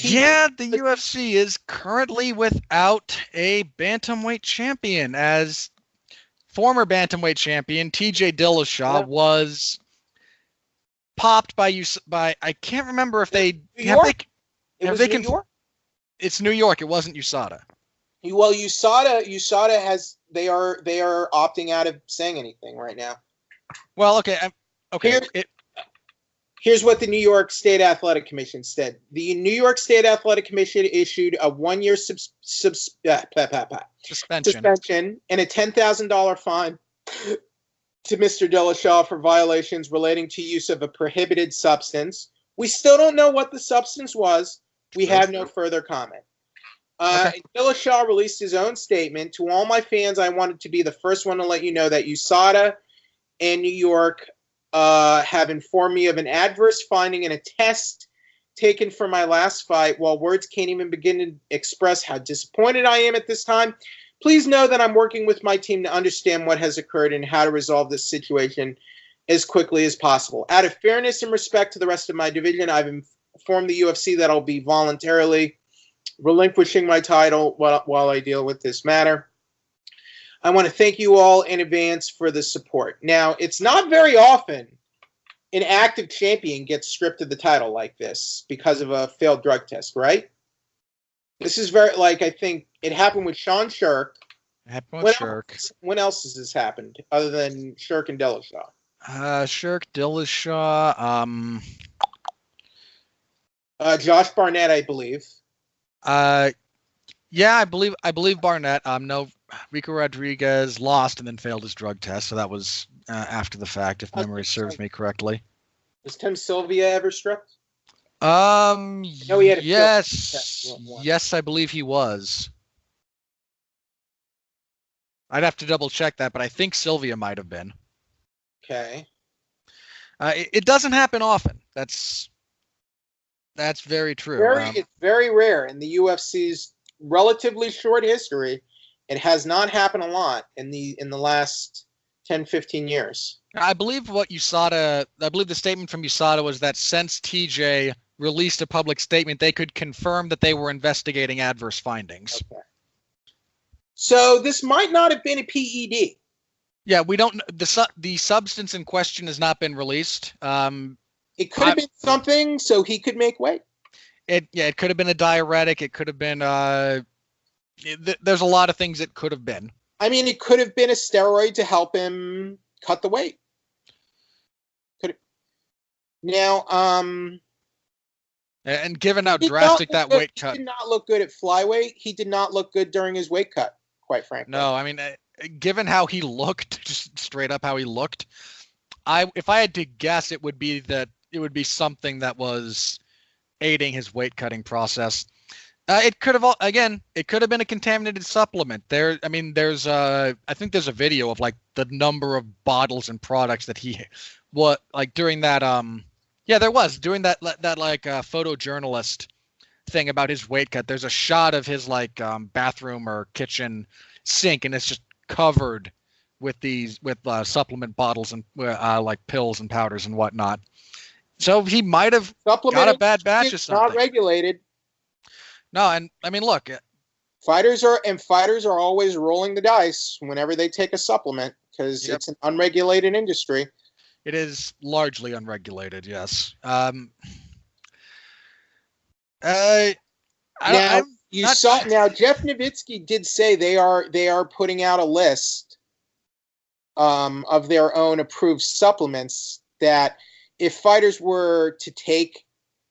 Yeah, the UFC is currently without a bantamweight champion, as former bantamweight champion TJ Dillashaw was popped by I can't remember if they New York. York. It's New York. It wasn't USADA. Well, USADA has they are opting out of saying anything right now. Well, okay, okay. Here's what the New York State Athletic Commission said. The New York State Athletic Commission issued a 1-year suspension and a $10,000 fine to Mr. Dillashaw for violations relating to use of a prohibited substance. We still don't know what the substance was. We have no further comment. Okay. Dillashaw released his own statement. To all my fans, I wanted to be the first one to let you know that USADA and New York have informed me of an adverse finding in a test taken for my last fight. While words can't even begin to express how disappointed I am at this time, please know that I'm working with my team to understand what has occurred and how to resolve this situation as quickly as possible. Out of fairness and respect to the rest of my division, I've informed the UFC that I'll be voluntarily relinquishing my title while I deal with this matter. I want to thank you all in advance for the support. Now, it's not very often an active champion gets stripped of the title like this because of a failed drug test, right? This is very, I think it happened with Sean Shirk. When else has this happened other than Shirk and Dillashaw? Shirk, Dillashaw, Josh Barnett, I believe. Yeah, I believe Barnett. No, Rico Rodriguez lost and then failed his drug test, so that was after the fact, if memory serves me correctly. Was Tim Sylvia ever stripped? No, he had yes, I believe he was. I'd have to double check that, but I think Sylvia might have been. Okay. It doesn't happen often. That's very true. It's very rare in the UFC's relatively short history. It has not happened a lot in the last 10, 15 years. I believe the statement from USADA was that since TJ released a public statement, they could confirm that they were investigating adverse findings. Okay. So this might not have been a PED. Yeah, we don't. The substance in question has not been released. It could have been something so he could make weight. It could have been a diuretic. It could have been. There's a lot of things it could have been. I mean, it could have been a steroid to help him cut the weight. Now, and given how drastic that weight cut, he did not look good at flyweight. He did not look good during his weight cut, quite frankly. No, I mean, given how he looked, just straight up how he looked, if I had to guess, it would be something that was aiding his weight cutting process. It could have been a contaminated supplement. I think there's a video of the number of bottles and products that during that photojournalist thing about his weight cut. There's a shot of his bathroom or kitchen sink, and it's just covered with supplement bottles and pills and powders and whatnot. So he might have got a bad batch of something. Not regulated. No, and I mean, look, fighters are always rolling the dice whenever they take a supplement because it's an unregulated industry. It is largely unregulated, yes. Now Jeff Nowitzki did say they are putting out a list of their own approved supplements that if fighters were to take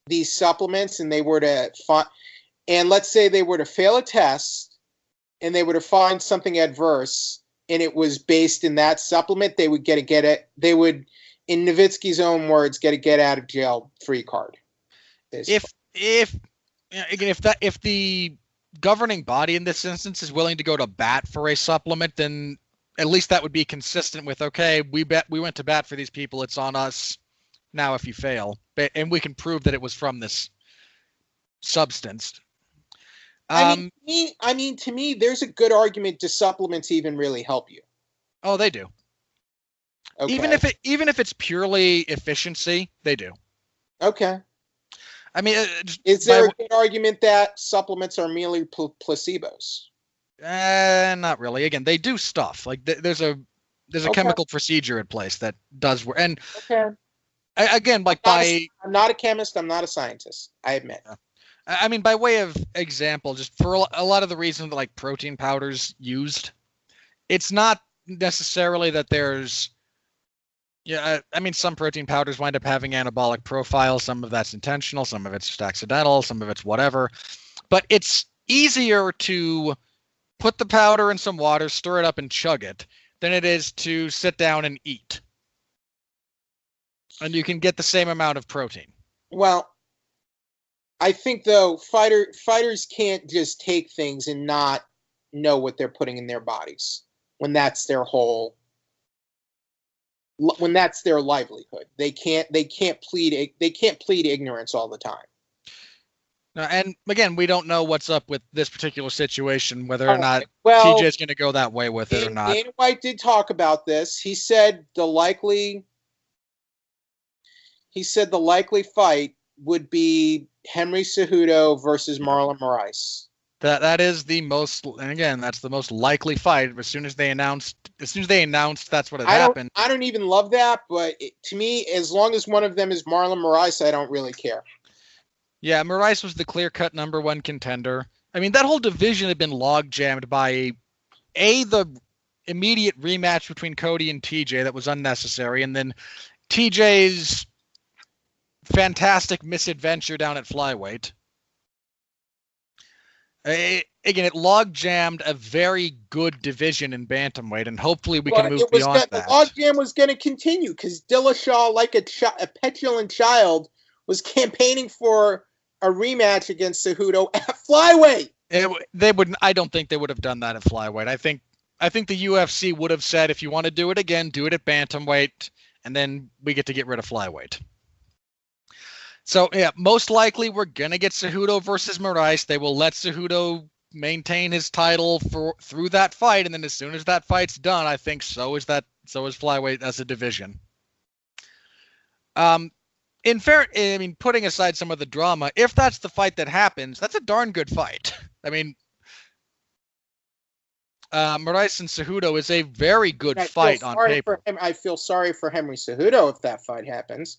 these supplements and they were to and let's say they were to fail a test and they were to find something adverse and it was based in that supplement, they would get it. They would, in Nowitzki's own words, get a get out of jail free card. If the governing body in this instance is willing to go to bat for a supplement, then at least that would be consistent with, okay, we went to bat for these people. It's on us now if you fail, and we can prove that it was from this substance. To me, there's a good argument. Do supplements even really help you? Oh, they do. Okay. Even if it's purely efficiency, they do. Okay. I mean, is there a good argument that supplements are merely placebos? Not really. Again, they do stuff. Like there's a chemical procedure in place that does work. And again, like I'm not a chemist. I'm not a scientist. I admit. I mean, by way of example, just for a lot of the reasons that like protein powders used, it's not necessarily that there's. Yeah, I mean, some protein powders wind up having anabolic profiles. Some of that's intentional. Some of it's just accidental. Some of it's whatever. But it's easier to put the powder in some water, stir it up, and chug it than it is to sit down and eat. And you can get the same amount of protein. Well, I think, though, fighters can't just take things and not know what they're putting in their bodies when that's their livelihood. They can't plead ignorance all the time. And again, we don't know what's up with this particular situation, whether or not TJ's going to go that way with it or not. Dana White did talk about this. He said the likely fight would be Henry Cejudo versus Marlon Moraes. That is the most, and again, that's the most likely fight. As soon as they announced that's what had happened. I don't even love that, but to me, as long as one of them is Marlon Moraes, I don't really care. Yeah, Moraes was the clear-cut number one contender. I mean, that whole division had been log-jammed by the immediate rematch between Cody and TJ that was unnecessary, and then TJ's fantastic misadventure down at flyweight. Again, it log-jammed a very good division in bantamweight, and hopefully we can move beyond that. The log-jam was going to continue because Dillashaw, like a petulant child, was campaigning for a rematch against Cejudo at flyweight. I don't think they would have done that at flyweight. I think the UFC would have said, if you want to do it again, do it at bantamweight, and then we get to get rid of flyweight. So yeah, most likely we're gonna get Cejudo versus Moraes. They will let Cejudo maintain his title through that fight, and then as soon as that fight's done, I think so is flyweight as a division. Putting aside some of the drama, if that's the fight that happens, that's a darn good fight. I mean, Moraes and Cejudo is a very good fight on paper. I feel sorry for Henry Cejudo if that fight happens.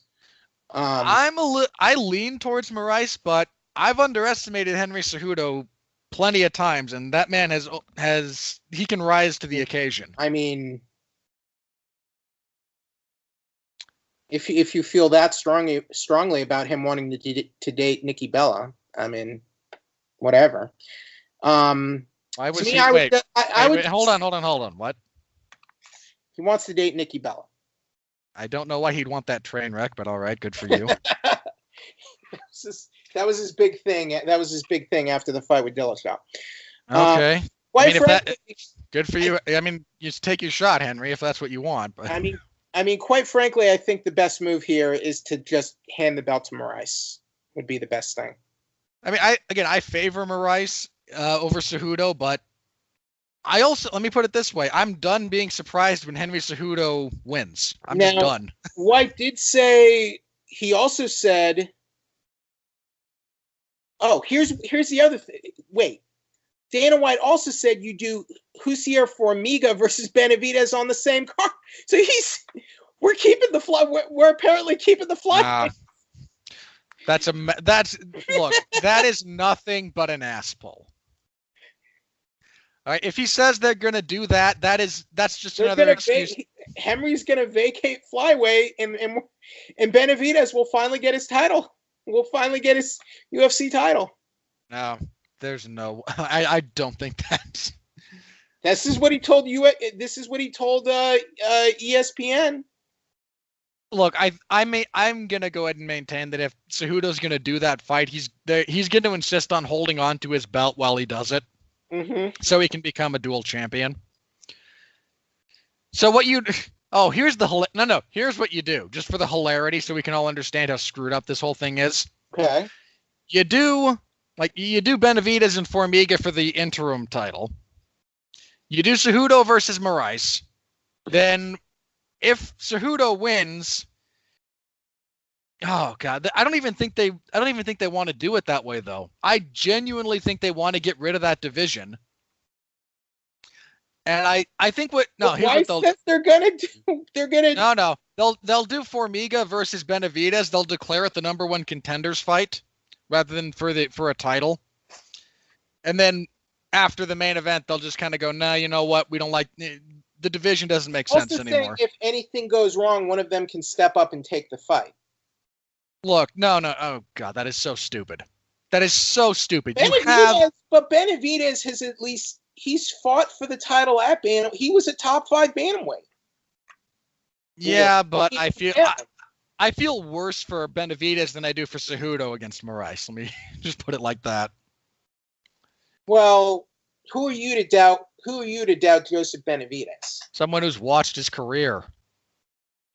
I lean towards Moraes, but I've underestimated Henry Cejudo plenty of times, and that man he can rise to the occasion. I mean, if you feel that strongly about him wanting to date Nikki Bella, I mean, whatever. Hold on. What? He wants to date Nikki Bella. I don't know why he'd want that train wreck, but all right, good for you. That was his big thing. That was his big thing after the fight with Dillashaw. Okay. Good for you. I mean, you just take your shot, Henry, if that's what you want. But I mean, quite frankly, I think the best move here is to just hand the belt to Moraes. Would be the best thing. I mean, I favor Moraes over Cejudo, but let me put it this way. I'm done being surprised when Henry Cejudo wins. I'm just done. White did say, he also said, here's the other thing. Wait. Dana White also said you do Jussier Formiga versus Benavidez on the same card. So we're keeping the fly. We're apparently keeping the fly. Look, that is nothing but an ass pull. All right, if he says they're going to do that, that's just another excuse. Henry's going to vacate flyweight, and Benavidez will finally get his title. Will finally get his UFC title. No, there's no. I don't think that. This is what he told you. This is what he told ESPN. Look, I'm gonna go ahead and maintain that if Cejudo's gonna do that fight, he's going to insist on holding on to his belt while he does it. Mm-hmm. So he can become a dual champion. So here's what you do, just for the hilarity, so we can all understand how screwed up this whole thing is. Okay. You do Benavidez and Formiga for the interim title. You do Cejudo versus Moraes. Then, if Cejudo wins, Oh God, I don't even think they want to do it that way though. I genuinely think they want to get rid of that division. And I think But here's what Weiss they'll says they're gonna do. They're gonna. no they'll do Formiga versus Benavidez. They'll declare it the number one contenders fight rather than for a title. And then after the main event, they'll just kind of go, nah, you know what? We don't like the division doesn't make sense Also saying anymore. if anything goes wrong, one of them can step up and take the fight. Look, no. Oh God, that is so stupid. That is so stupid. But Benavidez has he's fought for the title at bantam. He was a top 5 bantamweight. Yeah, but I feel worse for Benavidez than I do for Cejudo against Moraes. Let me just put it like that. Well, who are you to doubt? Who are you to doubt Joseph Benavidez? Someone who's watched his career.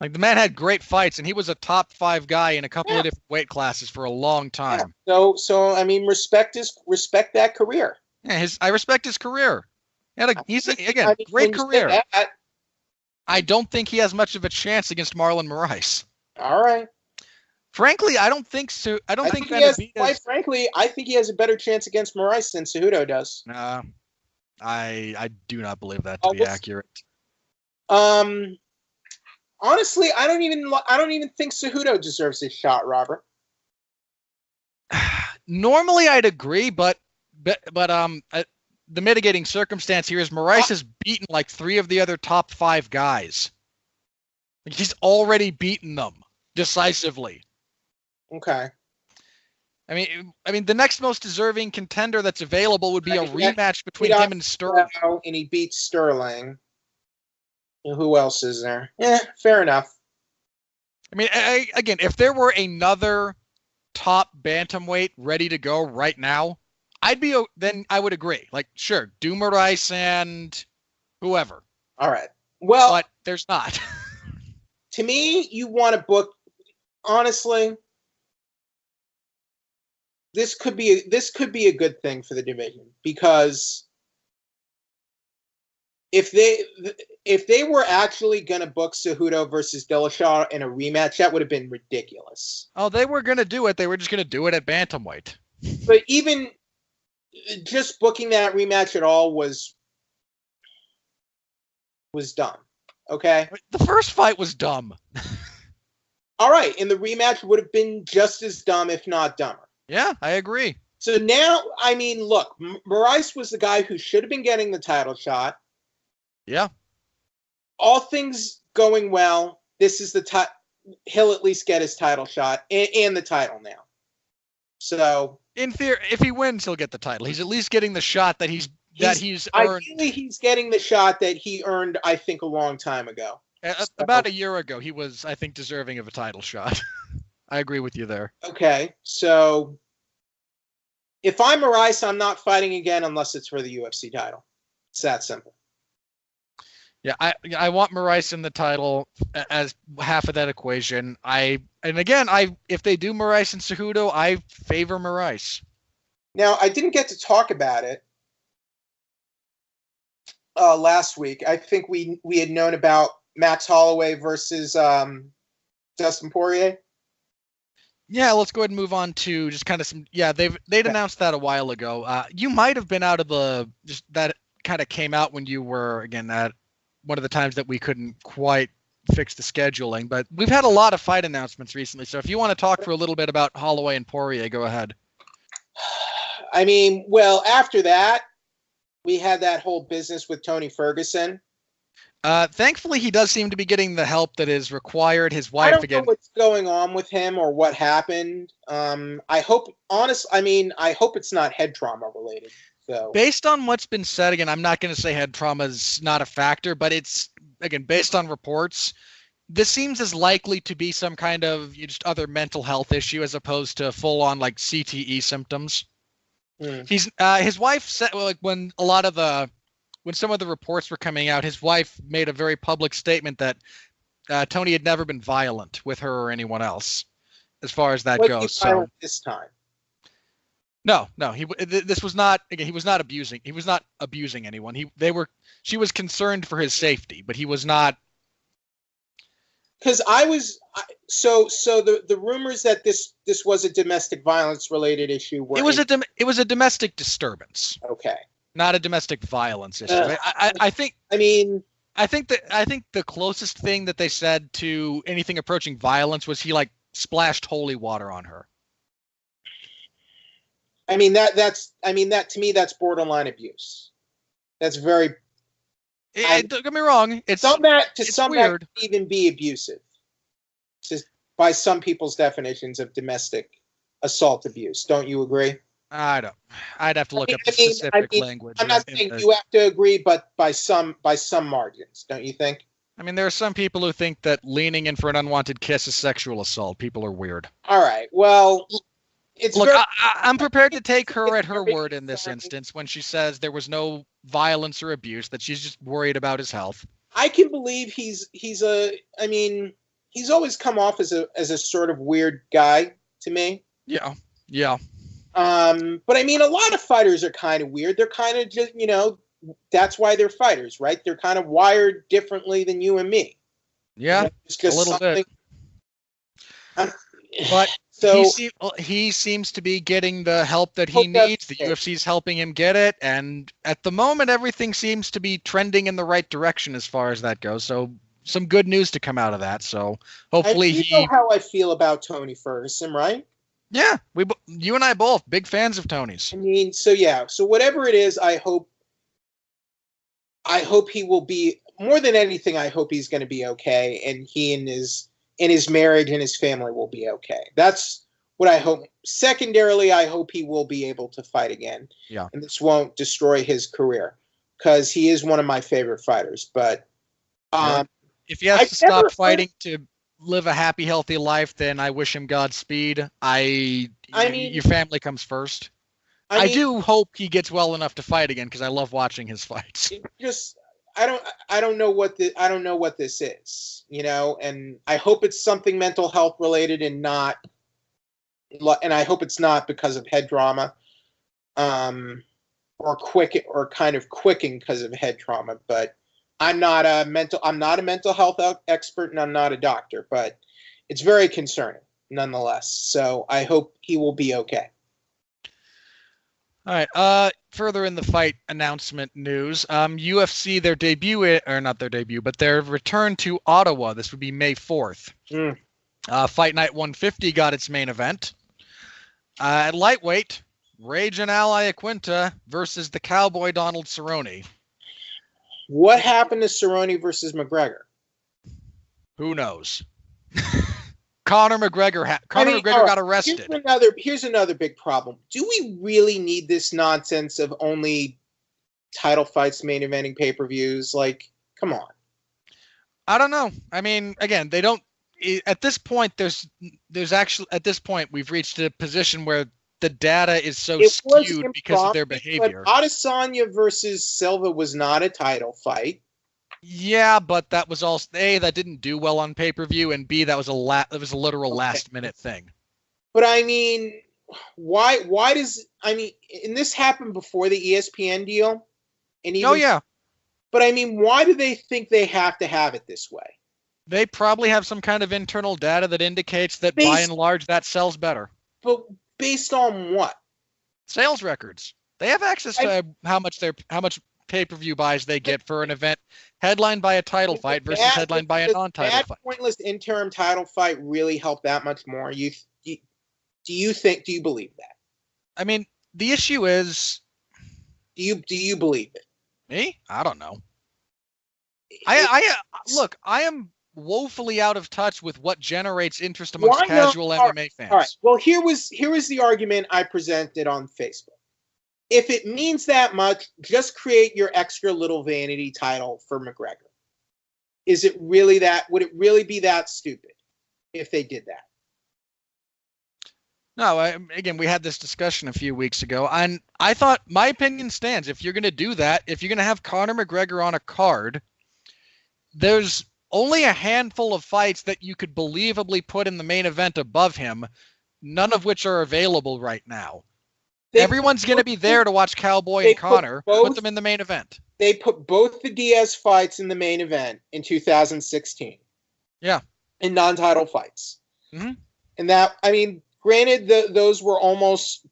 Like the man had great fights, and he was a top 5 guy in a couple of different weight classes for a long time. Yeah. So I mean, respect that career. Yeah, I respect his career. He's great career. I don't think he has much of a chance against Marlon Moraes. All right. Frankly, I don't think so. I think Benavidez. Quite frankly, I think he has a better chance against Moraes than Cejudo does. No, I do not believe that to be accurate. Honestly, I don't even think Cejudo deserves his shot, Robert. Normally, I'd agree, but the mitigating circumstance here is Moraes has beaten like 3 of the other top 5 guys. Like he's already beaten them decisively. Okay. I mean, the next most deserving contender that's available would be a rematch between him and Sterling. And he beats Sterling. And who else is there? Yeah, fair enough. I mean, again, if there were another top bantamweight ready to go right now, then I would agree. Like, sure, do Moraes and whoever. All right. Well, but there's not. To me, you want to book. Honestly, this could be a good thing for the division because if they were actually going to book Cejudo versus Dillashaw in a rematch, that would have been ridiculous. Oh, they were going to do it. They were just going to do it at bantamweight. But even just booking that rematch at all was dumb. Okay? The first fight was dumb. All right, and the rematch would have been just as dumb, if not dumber. Yeah, I agree. So now, I mean, look, Moraes was the guy who should have been getting the title shot. Yeah. All things going well, this is he'll at least get his title shot and the title now. So in theory, if he wins, he'll get the title. He's at least getting the shot that he's earned. Ideally, he's getting the shot that he earned, I think, a long time ago. About a year ago, he was, I think, deserving of a title shot. I agree with you there. Okay, so if I'm Moraes, I'm not fighting again unless it's for the UFC title. It's that simple. Yeah, I want Moraes in the title as half of that equation. If they do Moraes and Cejudo, I favor Moraes. Now, I didn't get to talk about it last week. I think we had known about Max Holloway versus Dustin Poirier. Yeah, let's go ahead and move on to just kind of some. Yeah, they'd announced that a while ago. You might have been out of that kind of came out when you were again at one of the times that we couldn't quite fix the scheduling, but we've had a lot of fight announcements recently. So if you want to talk for a little bit about Holloway and Poirier, go ahead. I mean, well, after that, we had that whole business with Tony Ferguson. Thankfully, he does seem to be getting the help that is required. His wife, I don't know what's going on with him or what happened. I hope it's not head trauma related. So based on what's been said, again, I'm not going to say head trauma is not a factor, but it's, again, based on reports, this seems as likely to be some kind of just other mental health issue as opposed to full on like CTE symptoms. His wife said, like when some of the reports were coming out, his wife made a very public statement that Tony had never been violent with her or anyone else, as far as that goes. So this time. No. This was not. Again, he was not abusing. He was not abusing anyone. She was concerned for his safety, but he was not. because the rumors that this was a domestic violence related issue were it was a domestic disturbance. Okay. Not a domestic violence issue. I think the closest thing that they said to anything approaching violence was he like splashed holy water on her. that to me that's borderline abuse. That's very. Don't get me wrong. It's that can even be abusive. Just by some people's definitions of domestic assault abuse. Don't you agree? I don't. I'd have to look up the specific language. I'm not saying you have to agree, but by some margins, don't you think? I mean, there are some people who think that leaning in for an unwanted kiss is sexual assault. People are weird. All right. Well, I'm prepared to take her at her word in this instance when she says there was no violence or abuse, that she's just worried about his health. I can believe he's always come off as a sort of weird guy to me. Yeah. But a lot of fighters are kind of weird. They're kind of just, that's why they're fighters, right? They're kind of wired differently than you and me. Yeah, it's just a little bit. But he seems to be getting the help that he needs. The UFC's helping him get it, and at the moment, everything seems to be trending in the right direction as far as that goes. So, some good news to come out of that. So, hopefully, you know how I feel about Tony Ferguson, right? Yeah, you and I both big fans of Tony's. So whatever it is, I hope he will be, more than anything, I hope he's going to be okay, and he and his marriage and his family will be okay. That's what I hope. Secondarily, I hope he will be able to fight again. Yeah. And this won't destroy his career, because he is one of my favorite fighters. But if he has to stop fighting to live a happy, healthy life, then I wish him Godspeed. Your family comes first. I do hope he gets well enough to fight again, because I love watching his fights. I don't know what this is, and I hope it's something mental health related and I hope it's not because of head trauma, or kind of quicking because of head trauma, but I'm not a mental health expert, and I'm not a doctor, but it's very concerning nonetheless. So I hope he will be okay. All right. Further in the fight announcement news, UFC, their return to Ottawa. This would be May 4th. Fight Night 150 got its main event. At lightweight, Rage and Ally Aquinta versus the Cowboy Donald Cerrone. What happened to Cerrone versus McGregor? Who knows? Conor McGregor got arrested. Here's another big problem. Do we really need this nonsense of only title fights main eventing pay-per-views? Like, come on. I don't know. I mean, again, they don't. At this point, we've reached a position where the data is so skewed because of their behavior. Adesanya versus Silva was not a title fight. Yeah, but that was also A, that didn't do well on pay-per-view, and B, that was a literal last-minute thing. But I mean, why does and this happened before the ESPN deal? Yeah. But I mean, why do they think they have to have it this way? They probably have some kind of internal data that indicates that by and large that sells better. But based on what? Sales records. They have access to how much pay-per-view buys they get for an event headlined by a title fight versus headlined by a non-title fight. That pointless interim title fight really help that much more? Do you believe that? I mean, the issue is, do you believe it? Me? I don't know. Look, I am woefully out of touch with what generates interest amongst casual MMA fans. All right. Well, here was the argument I presented on Facebook. If it means that much, just create your extra little vanity title for McGregor. Would it really be that stupid if they did that? No, again, we had this discussion a few weeks ago, and I thought my opinion stands. If you're going to do that, if you're going to have Conor McGregor on a card, there's only a handful of fights that you could believably put in the main event above him, none of which are available right now. Everyone's going to be there to watch Cowboy and Conor. Put them in the main event. They put both the Diaz fights in the main event in 2016. Yeah. in non-title fights. Mm-hmm. And that, I mean, granted, those were almost,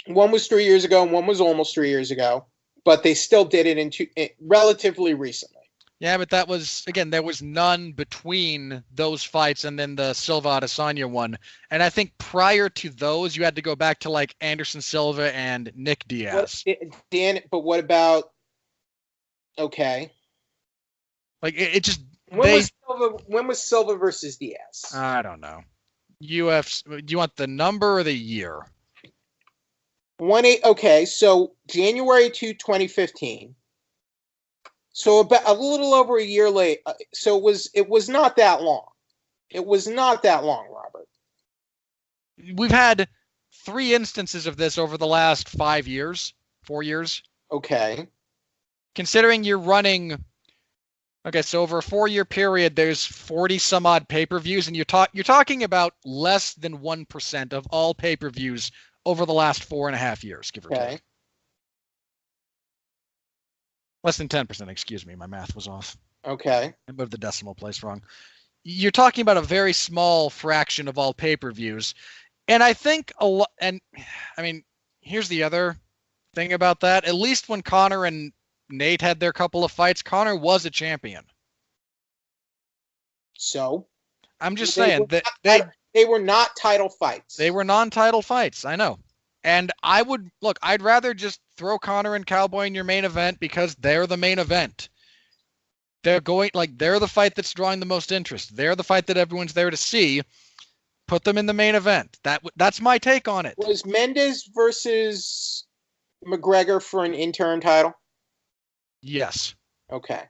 one was 3 years ago and one was almost 3 years ago, but they still did it relatively recently. Yeah, but that was, again, there was none between those fights and then the Silva Adesanya one. And I think prior to those, you had to go back to like Anderson Silva and Nick Diaz. But what about, okay. Like it just, when was Silva versus Diaz? I don't know. UFC, do you want the number or the year? Okay, so January 2, 2015. So about a little over a year late. So it was not that long. It was not that long, Robert. We've had 3 instances of this over the last 5 years, 4 years. Okay. Considering you're running, okay, so over a 4-year period, there's 40 some odd pay-per-views, and you're talking about less than 1% of all pay-per-views over the last 4.5 years, give or take. Less than 10%, excuse me. My math was off. Okay. I moved the decimal place wrong. You're talking about a very small fraction of all pay-per-views. And I think here's the other thing about that. At least when Conor and Nate had their couple of fights, Conor was a champion. So? I'm just saying that they were not title fights. They were non-title fights, I know. And I'd rather just throw Conor and Cowboy in your main event because they're the main event. They're the fight that's drawing the most interest. They're the fight that everyone's there to see. Put them in the main event. That's my take on it. Was Mendes versus McGregor for an interim title? Yes. Okay.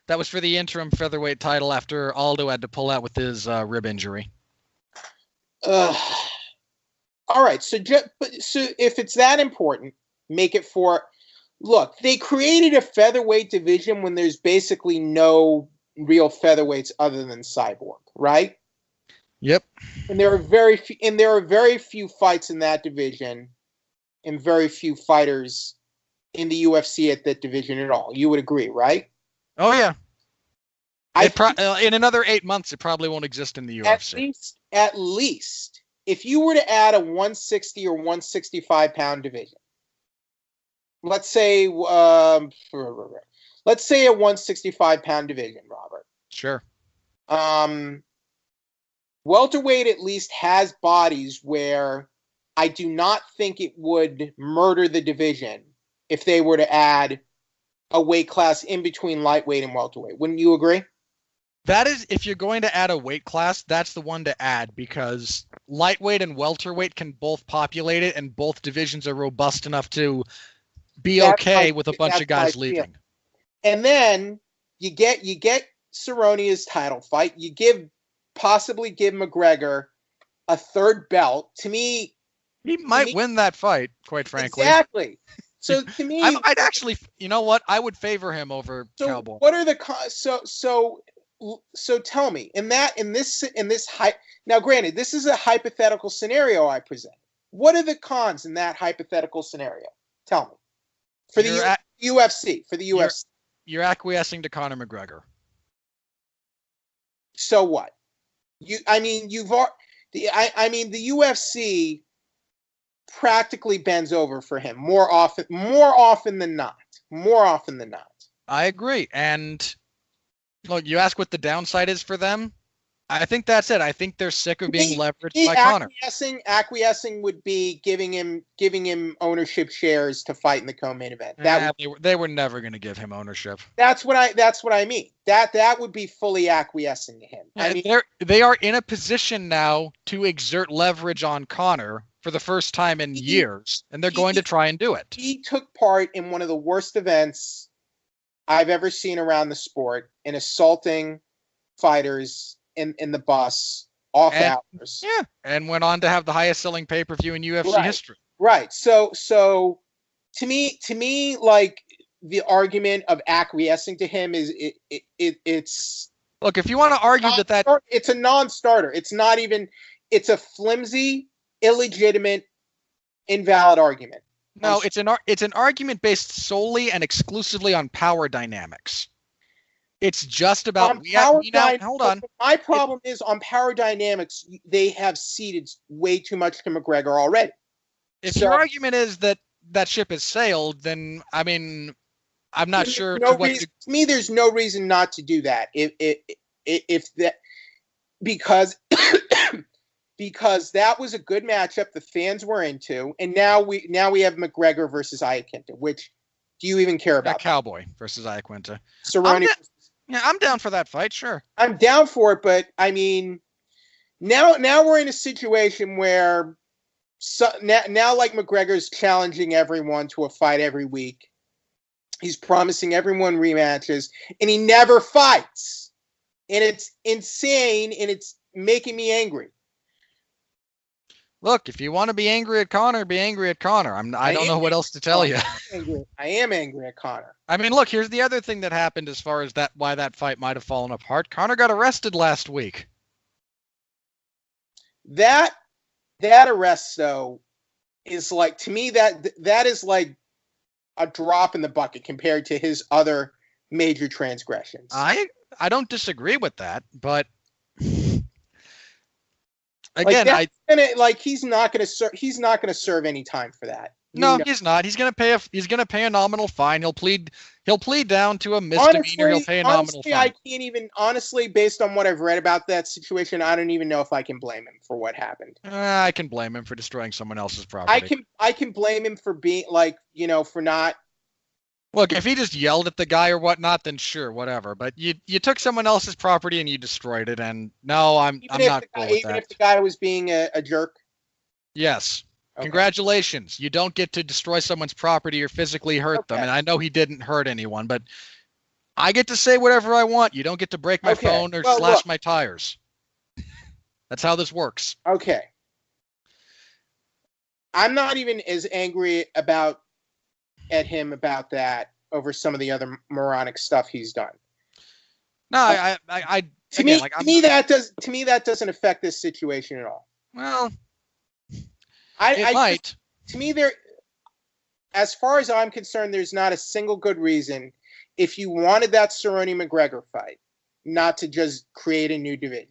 That was for the interim featherweight title after Aldo had to pull out with his rib injury. All right. So if it's that important, make it for. Look, they created a featherweight division when there's basically no real featherweights other than Cyborg, right? Yep. And there are very few fights in that division, and very few fighters in the UFC at that division at all. You would agree, right? Oh yeah. In another 8 months, it probably won't exist in the UFC. At least, if you were to add a 160 or 165 pound division, let's say a 165 pound division, Robert. Sure. Welterweight at least has bodies where I do not think it would murder the division if they were to add a weight class in between lightweight and welterweight. Wouldn't you agree? That is, if you're going to add a weight class, that's the one to add because lightweight and welterweight can both populate it, and both divisions are robust enough to be okay with a bunch of guys leaving. And then you get Cerrone's title fight. You possibly give McGregor a third belt. To me, he might win that fight, quite frankly. Exactly. So to me, I'd actually, you know what? I would favor him over Cowboy. What are the so tell me in this now granted this is a hypothetical scenario I present. What are the cons in that hypothetical scenario? Tell me. For the UFC. You're acquiescing to Conor McGregor. So what? The UFC practically bends over for him more often than not. I agree. And look, you ask what the downside is for them. I think that's it. I think they're sick of being leveraged by Conor. Acquiescing would be giving him ownership shares to fight in the co-main event. They were never going to give him ownership. That's what I mean. That would be fully acquiescing to him. They are in a position now to exert leverage on Conor for the first time in years, and they're going to try and do it. He took part in one of the worst events I've ever seen around the sport in assaulting fighters in the bus off hours. Yeah, and went on to have the highest selling pay-per-view in UFC history. Right. So to me, like the argument of acquiescing to him is it's. Look, if you want to argue it's a non-starter. It's a flimsy, illegitimate, invalid argument. No, it's an argument based solely and exclusively on power dynamics. It's just about hold on. My problem is on Power Dynamics, they have ceded way too much to McGregor already. If your argument is that ship has sailed, then I mean, I'm not sure. To me, there's no reason not to do that. If that because because that was a good matchup the fans were into, and now we have McGregor versus Iaquinta. Which do you even care about? Cowboy versus Iaquinta. Cerrone. I'm down for that fight. Sure, I'm down for it, but I mean, now we're in a situation where now like McGregor's challenging everyone to a fight every week. He's promising everyone rematches, and he never fights. And it's insane, and it's making me angry. Look, if you want to be angry at Conor, be angry at Conor. I don't know what else to tell you. I am angry at Conor. I mean, look, here's the other thing that happened as far as why that fight might have fallen apart. Conor got arrested last week. That arrest, though, is like, to me, that is like a drop in the bucket compared to his other major transgressions. I don't disagree with that, but again, he's not gonna serve any time for that. He's not. He's gonna pay a nominal fine. He'll plead down to a misdemeanor. He'll pay a nominal fine. I can't even based on what I've read about that situation, I don't even know if I can blame him for what happened. I can blame him for destroying someone else's property. I can blame him for being for not. Look, if he just yelled at the guy or whatnot, then sure, whatever. But you took someone else's property and you destroyed it, and no, I'm not cool with that. Even if the guy was being a jerk? Yes. Okay. Congratulations. You don't get to destroy someone's property or physically hurt them. And I know he didn't hurt anyone, but I get to say whatever I want. You don't get to break my phone or slash my tires. That's how this works. Okay. I'm not even as angry at him about that over some of the other moronic stuff he's done. No, to me that doesn't affect this situation at all. Well, it might. To me, as far as I'm concerned, there's not a single good reason, if you wanted that Cerrone McGregor fight, not to just create a new division.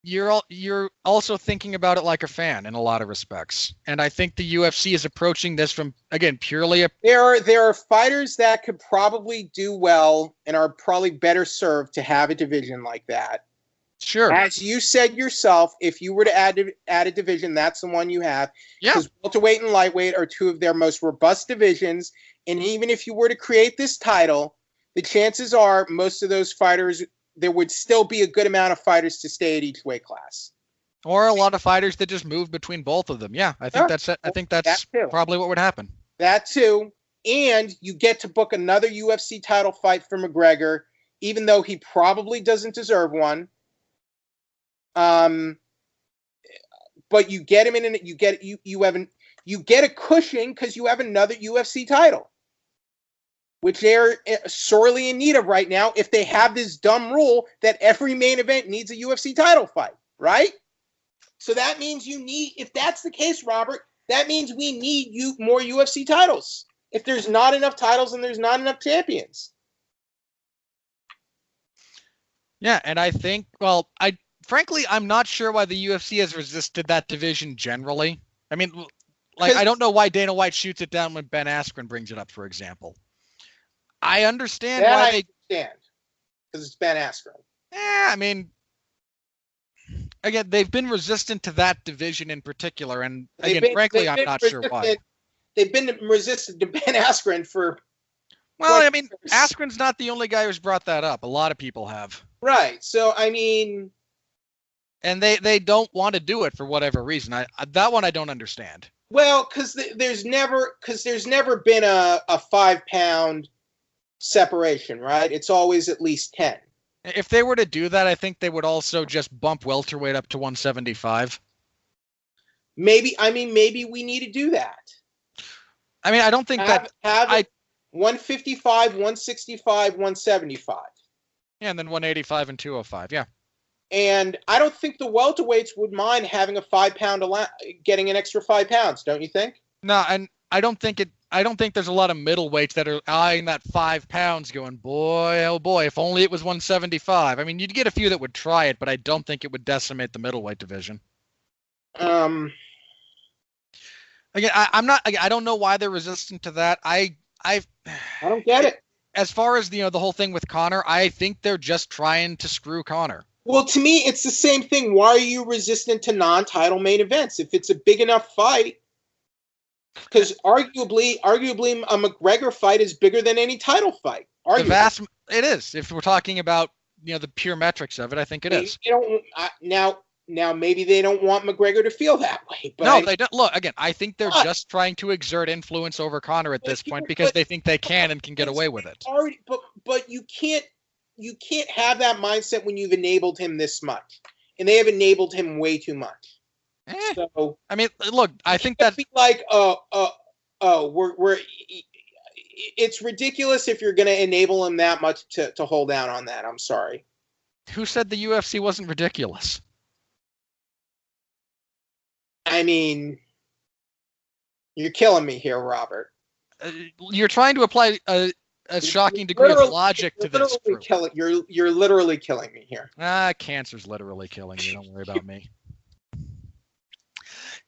You're also thinking about it like a fan in a lot of respects, and I think the UFC is approaching this from, again, purely a. There are fighters that could probably do well and are probably better served to have a division like that. Sure. As you said yourself, if you were to add a division, that's the one you have. Yeah. Because welterweight and lightweight are two of their most robust divisions, and even if you were to create this title, the chances are most of those fighters, there would still be a good amount of fighters to stay at each weight class. Or a lot of fighters that just move between both of them. Yeah, I think that's probably what would happen. That too. And you get to book another UFC title fight for McGregor, even though he probably doesn't deserve one. But you get him in, and you get a cushion because you have another UFC title, which they're sorely in need of right now. If they have this dumb rule that every main event needs a UFC title fight, right? So that means if that's the case, Robert, that means we need more UFC titles. If there's not enough titles and there's not enough champions. Yeah, and I think, frankly, I'm not sure why the UFC has resisted that division generally. I mean, I don't know why Dana White shoots it down when Ben Askren brings it up, for example. I understand why they understand, because it's Ben Askren. I mean, again, they've been resistant to that division in particular, and again, frankly, I'm not sure why. They've been resistant to Ben Askren for. Well, I mean, Askren's not the only guy who's brought that up. A lot of people have. Right. So, I mean. And they don't want to do it for whatever reason. That one I don't understand. Well, because there's never been a 5-pound separation, right? It's always at least 10. If they were to do that, I think they would also just bump welterweight up to 175. Maybe we need to do that. I mean, I don't think have 155, 165, 175. Yeah, and then 185 and 205. Yeah. And I don't think the welterweights would mind having a 5-pound getting an extra 5 pounds, don't you think? No, and I don't think there's a lot of middleweights that are eyeing that 5 pounds going, boy, oh boy, if only it was 175. I mean, you'd get a few that would try it, but I don't think it would decimate the middleweight division. Again, I don't know why they're resistant to that. I don't get it. As far as the whole thing with Conor, I think they're just trying to screw Conor. Well, to me, it's the same thing. Why are you resistant to non-title main events? If it's a big enough fight, because arguably a McGregor fight is bigger than any title fight. It is. If we're talking about the pure metrics of it, I think it is. Now maybe they don't want McGregor to feel that way. But no, they don't. Look, again, I think they're just trying to exert influence over Conor at this point because they think they can and can get away with it. But you can't have that mindset when you've enabled him this much, and they have enabled him way too much. So I mean, look, I think that's like it's ridiculous if you're going to enable him that much to hold down on that. I'm sorry. Who said the UFC wasn't ridiculous? I mean, you're killing me here, Robert. You're trying to apply a shocking degree of logic to this. You're literally killing me here. Cancer's literally killing you. Don't worry about me.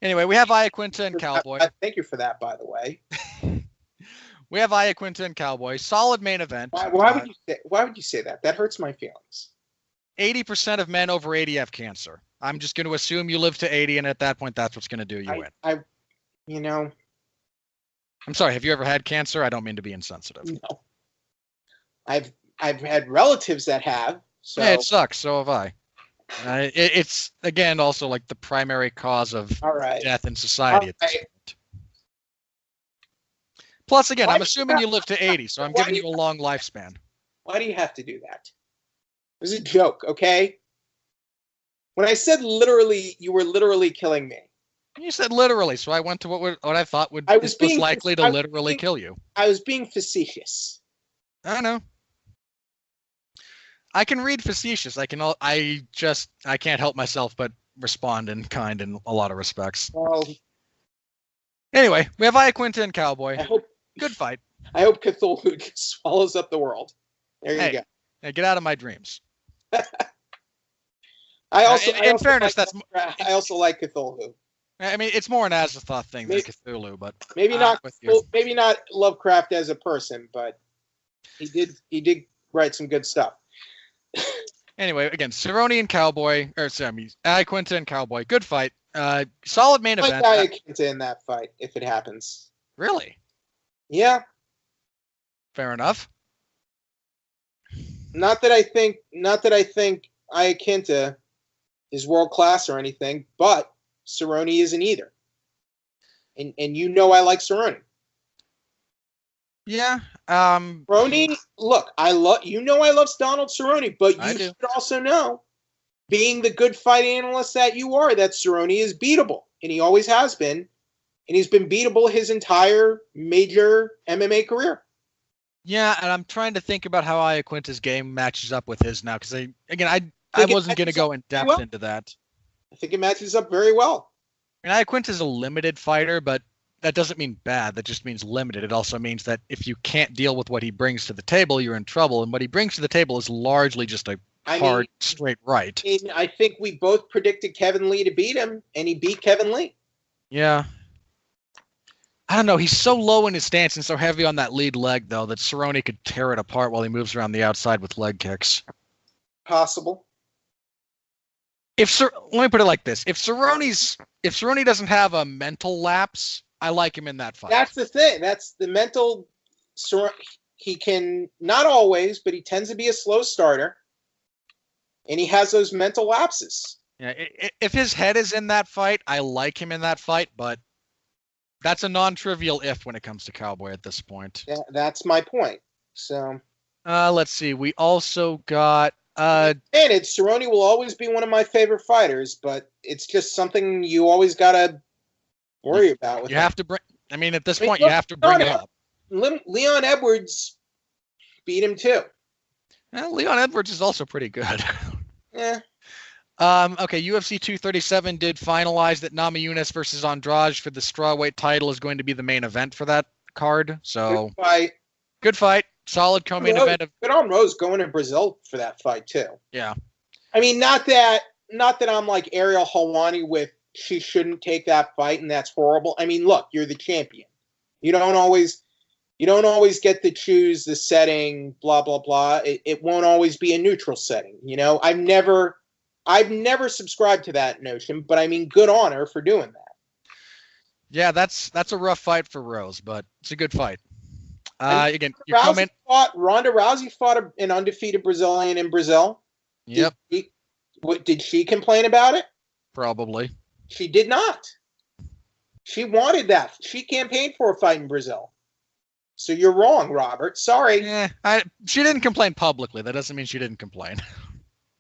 Anyway, we have Iaquinta and Cowboy. Thank you for that, by the way. We have Iaquinta and Cowboy. Solid main event. Why would you say that? That hurts my feelings. 80% of men over 80 have cancer. I'm just going to assume you live to 80, and at that point, that's what's going to do you in. I'm sorry. Have you ever had cancer? I don't mean to be insensitive. No. I've had relatives that have. So yeah, it sucks. So have I. It's again also like the primary cause of death in society. Plus, again, I'm assuming you live to 80, so I'm giving you a long lifespan. Why do you have to do that? It was a joke, okay? When I said literally, you were literally killing me. You said literally, so I went to what I thought is most likely to literally kill you. I was being facetious. I know. I can read facetious. I can't help myself but respond in kind in a lot of respects. Well, anyway, we have Iaquinta and Cowboy. Good fight. I hope Cthulhu swallows up the world. There you go. Hey, get out of my dreams. I also like Cthulhu. I mean, it's more an Azathoth thing than Cthulhu, but maybe not Lovecraft as a person, but he did write some good stuff. Anyway, again, Iaquinta and Cowboy, good fight. Solid main event. I like Iaquinta in that fight if it happens. Really? Yeah. Fair enough. Not that I think Iaquinta is world class or anything, but Cerrone isn't either. And I like Cerrone. Yeah. Cerrone, look, I love Donald Cerrone, but you should also know, being the good fight analyst that you are, that Cerrone is beatable, and he always has been, and he's been beatable his entire major MMA career. Yeah, and I'm trying to think about how Iaquinta's game matches up with his now, because I wasn't going to go in depth into that. I think it matches up very well. I mean, Iaquinta's a limited fighter, but that doesn't mean bad. That just means limited. It also means that if you can't deal with what he brings to the table, you're in trouble. And what he brings to the table is largely just a hard, straight right. I think we both predicted Kevin Lee to beat him, and he beat Kevin Lee. Yeah. I don't know. He's so low in his stance and so heavy on that lead leg, though, that Cerrone could tear it apart while he moves around the outside with leg kicks. Possible. Let me put it like this: if Cerrone doesn't have a mental lapse, I like him in that fight. That's the thing. That's the mental. He can not always, but he tends to be a slow starter, and he has those mental lapses. Yeah, if his head is in that fight, I like him in that fight, but that's a non-trivial if when it comes to Cowboy at this point. Yeah, that's my point. So, let's see. We also got. Granted, Cerrone will always be one of my favorite fighters, but it's just something you always gotta worry about. You have to bring. I mean, at this point, you have to bring it up. Leon Edwards beat him too. Leon Edwards is also pretty good. Yeah. Okay, UFC 237 did finalize that Namajunas versus Andrade for the strawweight title is going to be the main event for that card. So good fight. Solid co-main event. Good on Rose going to Brazil for that fight too. Yeah. I mean, not that I'm like Ariel Helwani with she shouldn't take that fight and that's horrible. I mean, look, you're the champion. You don't always get to choose the setting, blah blah blah. It won't always be a neutral setting. You know, I've never subscribed to that notion, but I mean, good on her for doing that. Yeah, that's a rough fight for Rose, but it's a good fight. Again, Ronda Rousey fought an undefeated Brazilian in Brazil. Yep. Did she complain about it? Probably. She did not. She wanted that. She campaigned for a fight in Brazil. So you're wrong, Robert. Sorry. She didn't complain publicly. That doesn't mean she didn't complain.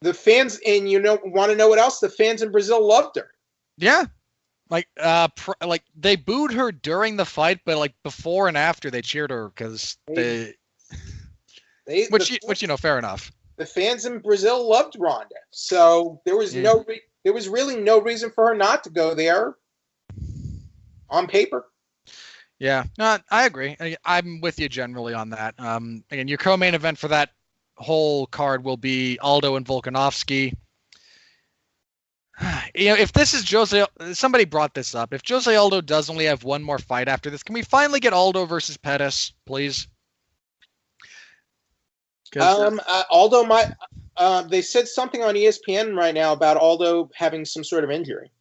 The fans, and want to know what else? The fans in Brazil loved her. Yeah. Like they booed her during the fight, but like before and after they cheered her because which fair enough. The fans in Brazil loved Ronda, so there was really no reason for her not to go there. On paper. Yeah, no, I agree. I'm with you generally on that. Again, your co-main event for that whole card will be Aldo and Volkanovski. If this is Jose, somebody brought this up. If Jose Aldo does only have one more fight after this, can we finally get Aldo versus Pettis, please? Aldo might. They said something on ESPN right now about Aldo having some sort of injury.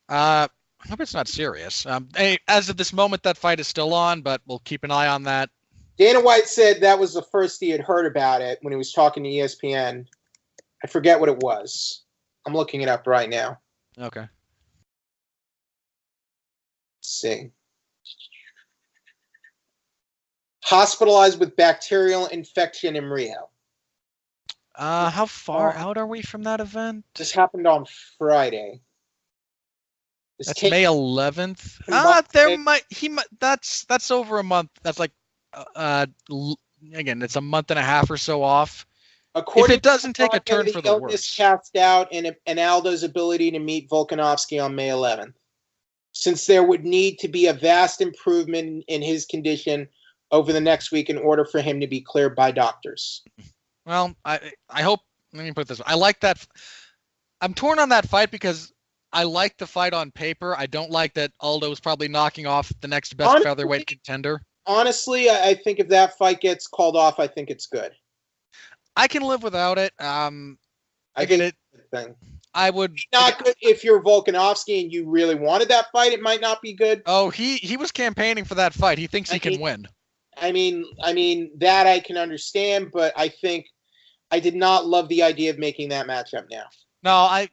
I hope it's not serious. As of this moment, that fight is still on, but we'll keep an eye on that. Dana White said that was the first he had heard about it when he was talking to ESPN. I forget what it was. I'm looking it up right now. Okay. Let's see. Hospitalized with bacterial infection in Rio. How far out are we from that event? This happened on Friday. That's May 11th. That's over a month. That's like, again, it's a month and a half or so off. If it doesn't take a turn for the worse. Cast out and Aldo's ability to meet Volkanovski on May 11th, since there would need to be a vast improvement in his condition over the next week in order for him to be cleared by doctors. Well, I hope. Let me put it this way. I like that. I'm torn on that fight because I like the fight on paper. I don't like that Aldo is probably knocking off the next best featherweight contender. Honestly, I think if that fight gets called off, I think it's good. I can live without it. I think I would not good if you're Volkanovski and you really wanted that fight. It might not be good. Oh, he was campaigning for that fight. He thinks he can win. I mean that I can understand, but I think I did not love the idea of making that matchup now. No, I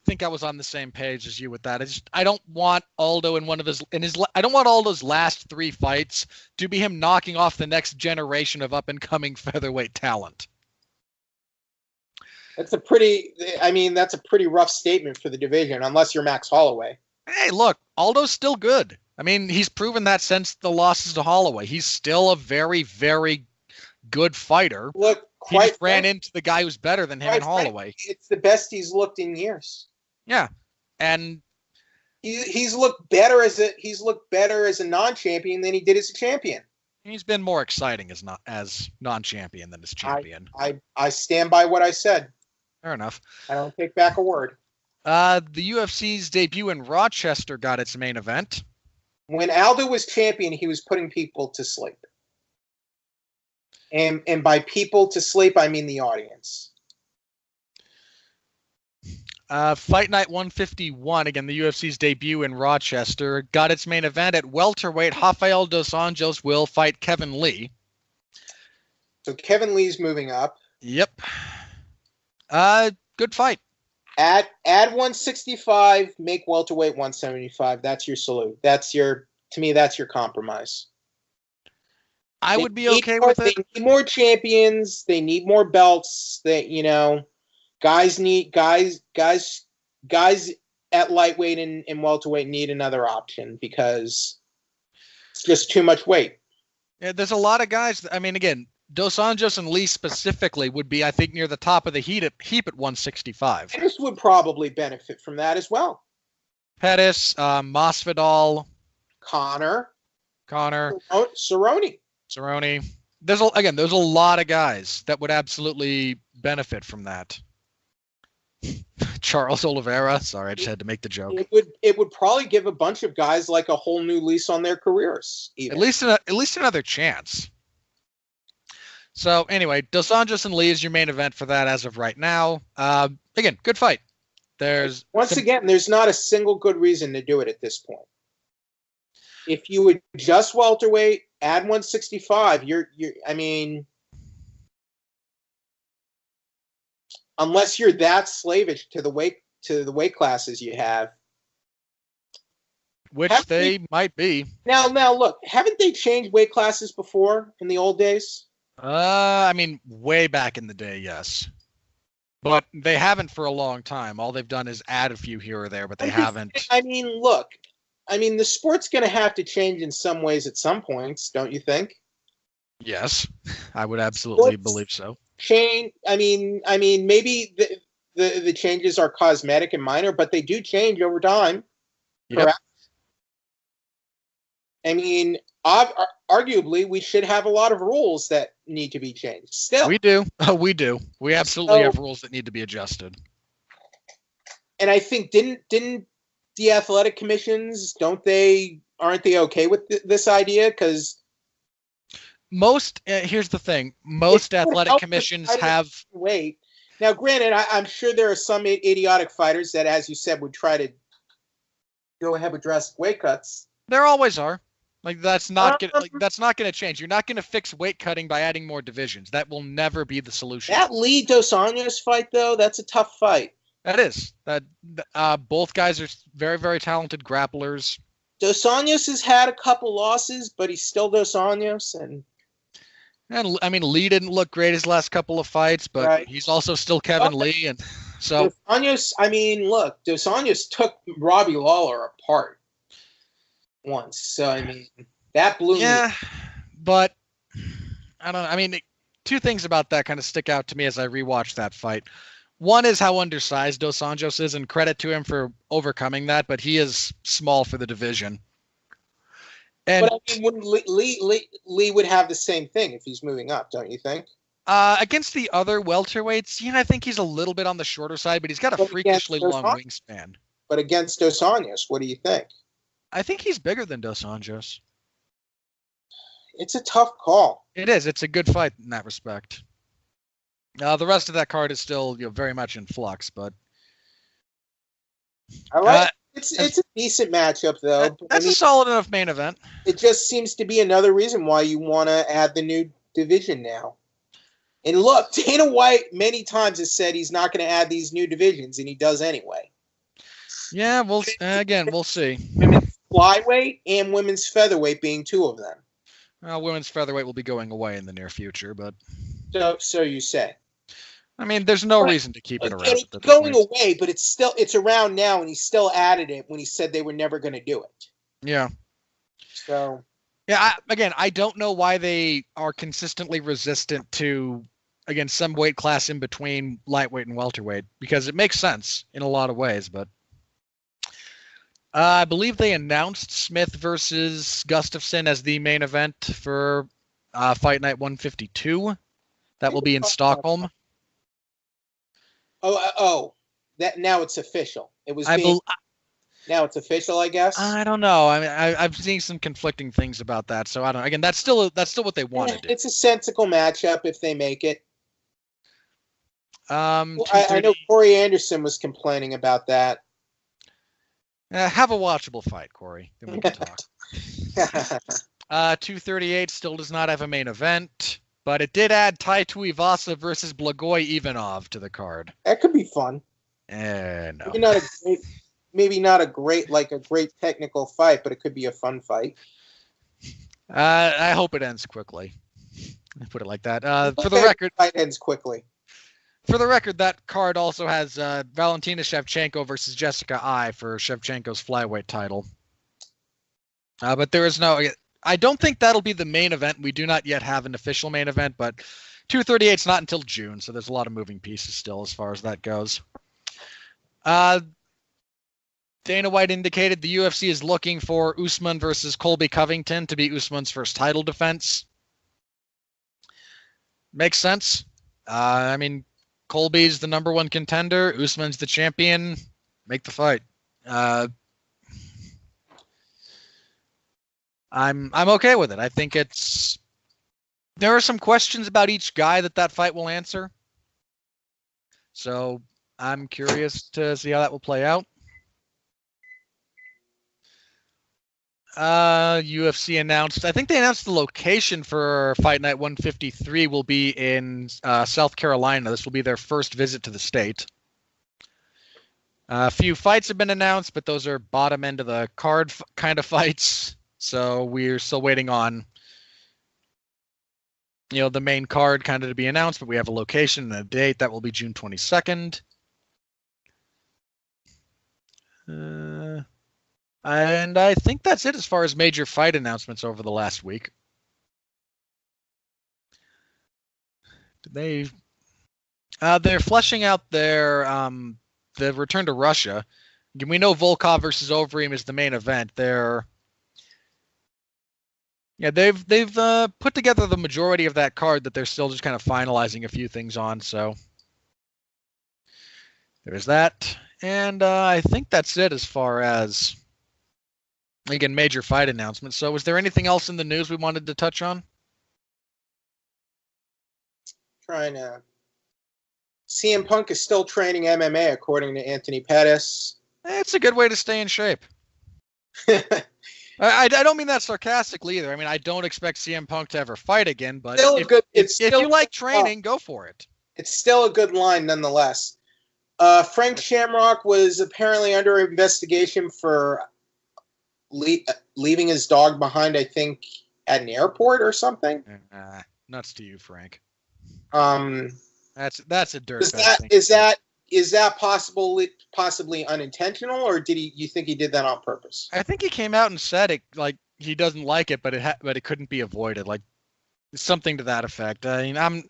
think I was on the same page as you with that. I don't want Aldo I don't want Aldo's last 3 fights to be him knocking off the next generation of up and coming featherweight talent. That's a pretty rough statement for the division, unless you're Max Holloway. Hey, look, Aldo's still good. I mean, he's proven that since the losses to Holloway. He's still a very, very good fighter. Look, he just ran into the guy who's better than him in Holloway. It's the best he's looked in years. Yeah, and he's looked better as a non-champion than he did as a champion. He's been more exciting as non-champion than as champion. I stand by what I said. Fair enough. I don't take back a word. The UFC's debut in Rochester got its main event. When Aldo was champion, he was putting people to sleep. And by people to sleep, I mean the audience. Fight Night 151, again, the UFC's debut in Rochester, got its main event at welterweight. Rafael dos Anjos will fight Kevin Lee. So Kevin Lee's moving up. Yep. Good fight. Add 165, make welterweight 175. That's your salute. To me, that's your compromise. I would be okay with it. They need more champions. They need more belts. Guys at lightweight and welterweight need another option because it's just too much weight. Yeah, there's a lot of guys. I mean, again, Dos Anjos and Lee specifically would be, I think, near the top of the heap at 165. Pettis would probably benefit from that as well. Pettis, Masvidal, Connor, Cerrone. There's a lot of guys that would absolutely benefit from that. Charles Oliveira. Sorry, I just had to make the joke. It would probably give a bunch of guys like a whole new lease on their careers. Even. At least another chance. So anyway, Dos Anjos and Lee is your main event for that as of right now. Again, good fight. There's not a single good reason to do it at this point. If you would just welterweight, add 165, unless you're that slavish to the weight classes you have. Which they might be. Now look, haven't they changed weight classes before in the old days? Way back in the day, yes. But they haven't for a long time. All they've done is add a few here or there, but they haven't. The sport's going to have to change in some ways at some points, don't you think? Yes, I would absolutely believe so. Maybe the changes are cosmetic and minor, but they do change over time. Yep. Correct? Arguably, we should have a lot of rules that need to be changed. Still, we do. We do. We absolutely have rules that need to be adjusted. And I think didn't the athletic commissions aren't they okay with this idea? Because here's the thing: most athletic commissions have weight. Now, granted, I'm sure there are some idiotic fighters that, as you said, would try to go ahead with drastic weight cuts. There always are. That's not going to change. You're not going to fix weight cutting by adding more divisions. That will never be the solution. That Lee Dos Anjos fight, though, that's a tough fight. That is. Both guys are very, very talented grapplers. Dos Anjos has had a couple losses, but he's still Dos Anjos, and Lee didn't look great his last couple of fights, but he's also still Kevin Lee, and so Dos Anjos. Dos Anjos took Robbie Lawler apart once, so that blew me. Yeah, but I don't know. Two things about that kind of stick out to me as I rewatch that fight. One is how undersized Dos Anjos is, and credit to him for overcoming that, but he is small for the division. But wouldn't Lee would have the same thing if he's moving up, don't you think? Against the other welterweights, I think he's a little bit on the shorter side, but he's got a freakishly long wingspan. But against Dos Anjos, what do you think? I think he's bigger than Dos Anjos. It's a tough call. It is. It's a good fight in that respect. The rest of that card is still very much in flux, but I like it's a decent matchup though. That's a solid enough main event. It just seems to be another reason why you want to add the new division now. And look, Dana White many times has said he's not going to add these new divisions, and he does anyway. Yeah, we'll see. Women's flyweight and women's featherweight being two of them. Women's featherweight will be going away in the near future, but so you say. There's no reason to keep it around. It's going away, but it's around now, and he still added it when he said they were never going to do it. Yeah. So. Yeah. I don't know why they are consistently resistant to, some weight class in between lightweight and welterweight, because it makes sense in a lot of ways, but. I believe they announced Smith versus Gustafsson as the main event for Fight Night 152. That will be in Stockholm. That now it's official. It was now it's official, I guess. I don't know. I've seen some conflicting things about that, so I don't. Again, that's still what they wanted. It's a sensible matchup if they make it. I know Corey Anderson was complaining about that. Have a watchable fight, Corey. Then we can talk. 238 still does not have a main event, but it did add Tai Tuivasa versus Blagoy Ivanov to the card. That could be fun. No. Maybe not a great technical fight, but it could be a fun fight. I hope it ends quickly. Put it like that. For the record, fight ends quickly. For the record, that card also has Valentina Shevchenko versus Jessica Ai for Shevchenko's flyweight title. But there is no I don't think that'll be the main event. We do not yet have an official main event, but 238's not until June, so there's a lot of moving pieces still as far as that goes. Dana White indicated the UFC is looking for Usman versus Colby Covington to be Usman's first title defense. Makes sense. I mean, Colby's the number one contender. Usman's the champion. Make the fight. I'm okay with it. I think there are some questions about each guy that fight will answer. So I'm curious to see how that will play out. UFC announced, I think they announced the location for Fight Night 153 will be in South Carolina. This will be their first visit to the state. A few fights have been announced, but those are bottom end of the card kind of fights. So we're still waiting on, the main card kind of to be announced, but we have a location and a date. That will be June 22nd. And I think that's it as far as major fight announcements over the last week. They're fleshing out their the return to Russia. We know Volkov versus Overeem is the main event. They've put together the majority of that card that they're still just kind of finalizing a few things on. So there's that, and I think that's it as far as, again, major fight announcements. So was there anything else in the news we wanted to touch on? CM Punk is still training MMA, according to Anthony Pettis. It's a good way to stay in shape. I don't mean that sarcastically either. I mean, I don't expect CM Punk to ever fight again, but if you like training, go for it. It's still a good line nonetheless. Frank Shamrock was apparently under investigation for leaving his dog behind, I think, at an airport or something. Nuts to you, Frank. That's a dirt. Is that possibly unintentional, or you think he did that on purpose? I think he came out and said it, like he doesn't like it, but it couldn't be avoided, like something to that effect. I mean,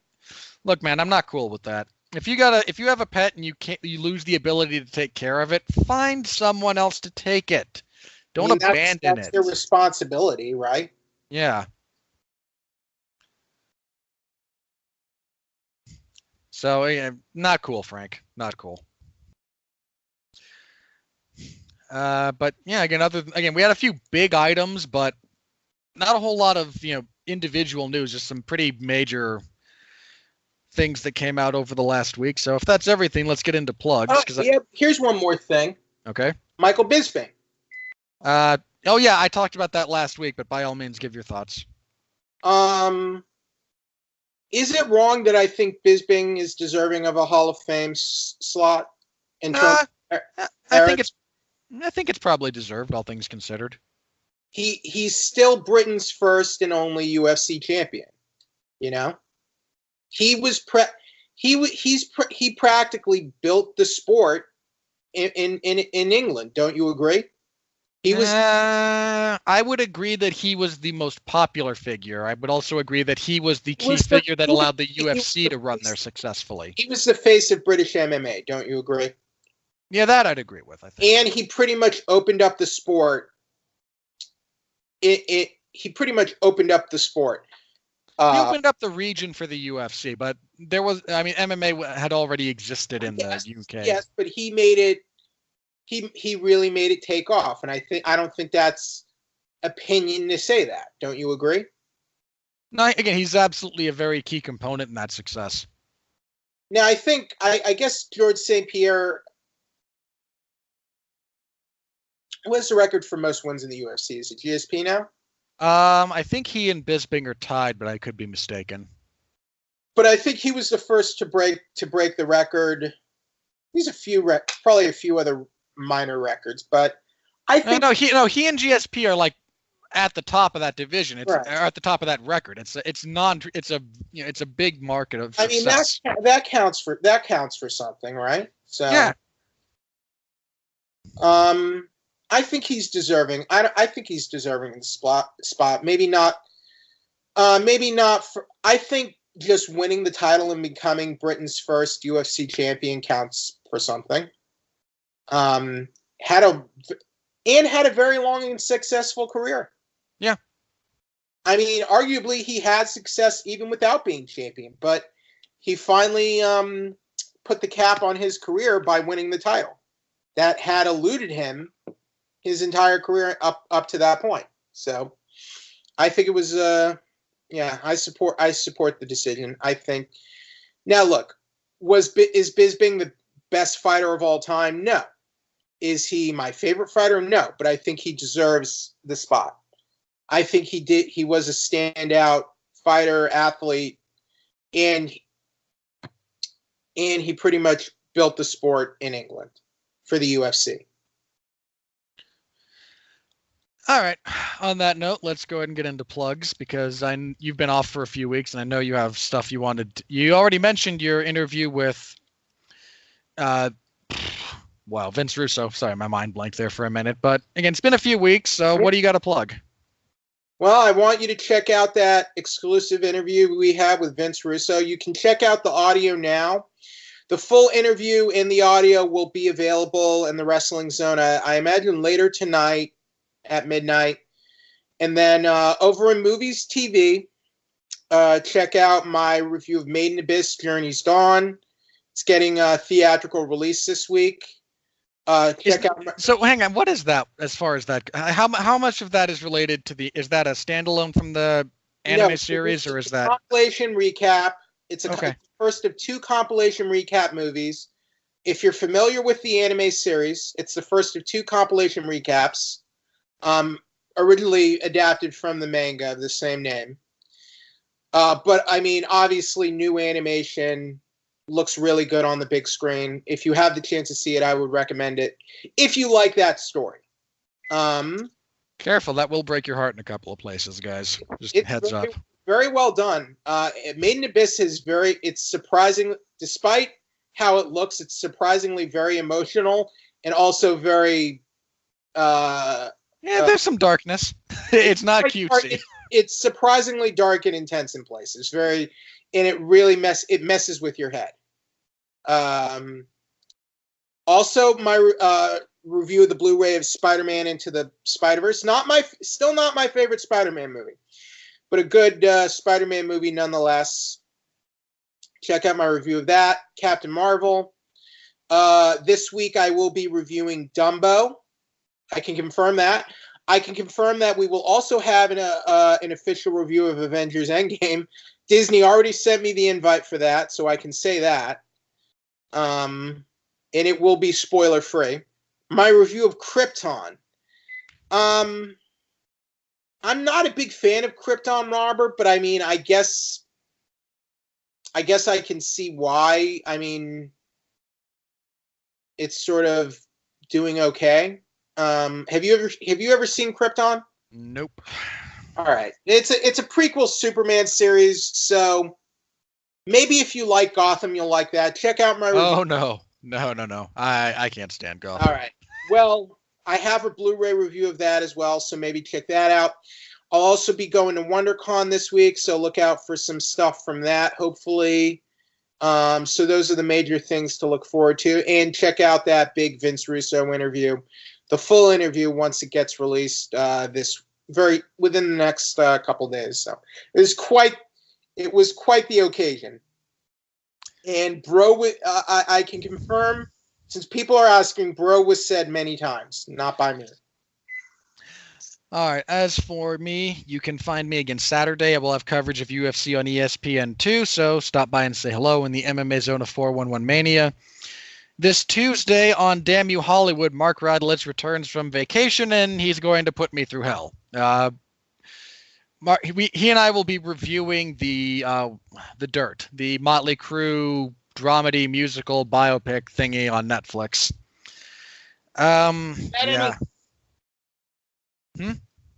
look, man, I'm not cool with that. If you have a pet and you lose the ability to take care of it, find someone else to take it. Don't abandon it. That's their responsibility, right? Yeah. So, yeah, not cool, Frank. Not cool. But yeah, again, we had a few big items, but not a whole lot of individual news. Just some pretty major things that came out over the last week. So if that's everything, let's get into plugs. Here's one more thing. Okay. Michael Bisping. Oh yeah, I talked about that last week, but by all means, give your thoughts. Is it wrong that I think Bisping is deserving of a Hall of Fame slot? I think it's probably deserved, all things considered. He's still Britain's first and only UFC champion. He practically built the sport in England. Don't you agree? I would agree that he was the most popular figure. I would also agree that he was the key figure that allowed the UFC to run there successfully. He was the face of British MMA. Don't you agree? Yeah, that I'd agree with, I think. And he pretty much opened up the sport. He pretty much opened up the sport. He opened up the region for the UFC, but MMA had already existed in the UK. Yes, but he made it. He really made it take off, and I don't think that's opinion to say that. Don't you agree? No, again, he's absolutely a very key component in that success. Now, I guess George St. Pierre. What's the record for most wins in the UFC? Is it GSP now? I think he and Bisping are tied, but I could be mistaken. But I think he was the first to break the record. He's probably a few other minor records, but I think he and GSP are like at the top of that division. It's right. At the top of that record. It's a big market of success. I mean that counts for something, right? So yeah. I think he's deserving. I think he's deserving in the spot. Maybe not. Maybe not. I think just winning the title and becoming Britain's first UFC champion counts for something. Had a very long and successful career. Yeah. I mean, arguably he had success even without being champion, but he finally put the cap on his career by winning the title. That had eluded him his entire career up to that point. So I think it was I support the decision. I think now look, is Bisping the best fighter of all time? No. Is he my favorite fighter? No, but I think he deserves the spot. I think he was a standout fighter, athlete, and he pretty much built the sport in England for the UFC. All right. On that note, let's go ahead and get into plugs because you've been off for a few weeks, and I know you have stuff you wanted. You already mentioned your interview with, Vince Russo. Sorry, my mind blanked there for a minute. But again, it's been a few weeks, so what do you got to plug? Well, I want you to check out that exclusive interview we have with Vince Russo. You can check out the audio now. The full interview and the audio will be available in the Wrestling Zone, I imagine, later tonight at midnight. And then over in Movies TV, check out my review of Made in Abyss, Journey's Dawn. It's getting a theatrical release this week. So hang on, what is that as far as that? How much of that is related to is that a standalone from the anime series, or is that compilation recap? It's the first of two compilation recap movies. If you're familiar with the anime series, it's the first of two compilation recaps, originally adapted from the manga of the same name. But I mean, obviously, new animation. Looks really good on the big screen. If you have the chance to see it, I would recommend it. If you like that story. Careful, that will break your heart in a couple of places, guys. Just heads up. Very well done. Made in Abyss it's surprising, despite how it looks, it's surprisingly very emotional and also very... there's some darkness. It's not cutesy. It's surprisingly dark and intense in places. And it really messes with your head. Also, my review of the Blu-ray of Spider-Man Into the Spider-Verse. Still not my favorite Spider-Man movie, but a good Spider-Man movie nonetheless. Check out my review of that. Captain Marvel. This week I will be reviewing Dumbo. I can confirm that. I can confirm that we will also have an official review of Avengers Endgame. Disney already sent me the invite for that, so I can say that. And it will be spoiler free. My review of Krypton. I'm not a big fan of Krypton, Robert, but I mean, I guess I can see why. I mean, it's sort of doing okay. Have you ever seen Krypton? Nope. All right. It's a prequel Superman series, so maybe if you like Gotham, you'll like that. Check out my review. Oh, no. I can't stand Gotham. All right. Well, I have a Blu-ray review of that as well, so maybe check that out. I'll also be going to WonderCon this week, so look out for some stuff from that, hopefully. So those are the major things to look forward to. And check out that big Vince Russo interview. The full interview, once it gets released within the next couple days. So it was quite the occasion. And bro, I can confirm, since people are asking, bro was said many times, not by me. All right. As for me, you can find me again Saturday. I will have coverage of UFC on ESPN2, so stop by and say hello in the MMA zone of 411 Mania. This Tuesday on Damn You Hollywood, Mark Radlitz returns from vacation, and he's going to put me through hell. He and I will be reviewing the Dirt, the Motley Crue dramedy musical biopic thingy on Netflix.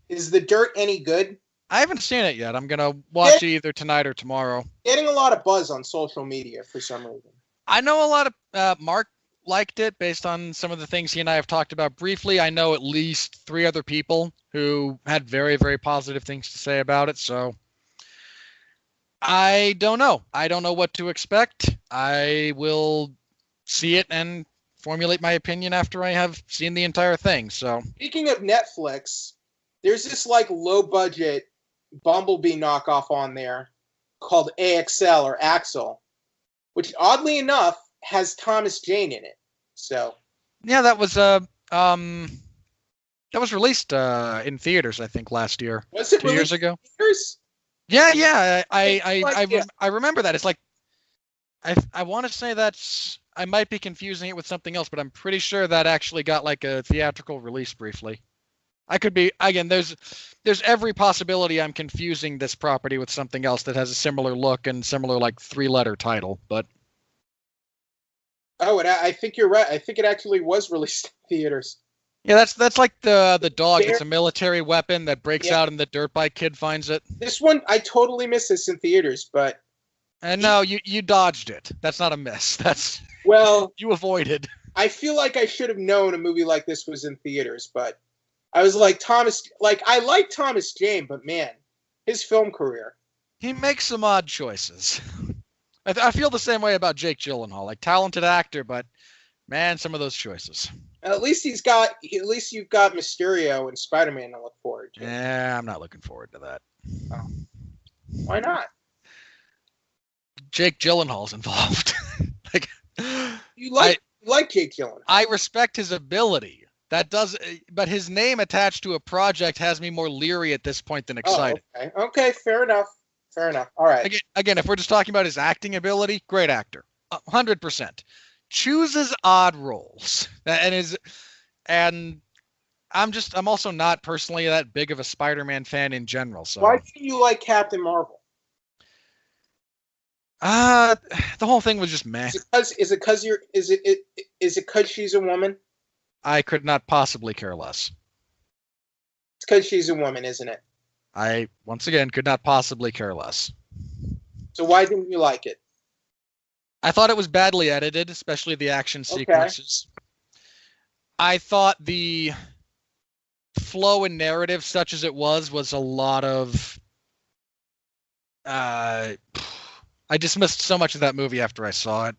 Is the Dirt any good? I haven't seen it yet. I'm gonna watch it either tonight or tomorrow. Getting a lot of buzz on social media for some reason. I know a lot of Mark liked it based on some of the things he and I have talked about briefly. I know at least 3 other people who had very, very positive things to say about it. So I don't know. I don't know what to expect. I will see it and formulate my opinion after I have seen the entire thing. So speaking of Netflix, there's this like low budget Bumblebee knockoff on there called AXL or Axel, which oddly enough has Thomas Jane in it. So yeah, that was released in theaters, I think, last year. was it 2 years ago? Theaters? Yeah. I remember that. It's like I want to say I might be confusing it with something else, but I'm pretty sure that actually got like a theatrical release briefly. I could be, again, there's every possibility I'm confusing this property with something else that has a similar look and similar like 3-letter title, but oh, and I think you're right. I think it actually was released in theaters. yeah, that's like the dog. It's a military weapon that breaks out and the dirt bike kid finds it. This one, I totally missed this in theaters, but and no, you dodged it. That's not a miss. That's well, you avoided. I feel like I should have known a movie like this was in theaters, but I was like I like Thomas Jane, but man, his film career. He makes some odd choices. I feel the same way about Jake Gyllenhaal, like talented actor, but man, some of those choices. At least you've got Mysterio and Spider-Man to look forward to. Yeah, I'm not looking forward to that. Oh. Why not? Jake Gyllenhaal's involved. You like Jake Gyllenhaal. I respect his ability. But his name attached to a project has me more leery at this point than excited. Oh, okay, fair enough. All right. Again, if we're just talking about his acting ability, great actor, 100%. Chooses odd roles, and I'm also not personally that big of a Spider-Man fan in general. So why do you like Captain Marvel? The whole thing was just meh. Is it because she's a woman? I could not possibly care less. It's because she's a woman, isn't it? I, once again, could not possibly care less. So why didn't you like it? I thought it was badly edited, especially the action sequences. I thought the flow and narrative, such as it was a lot of... I dismissed so much of that movie after I saw it.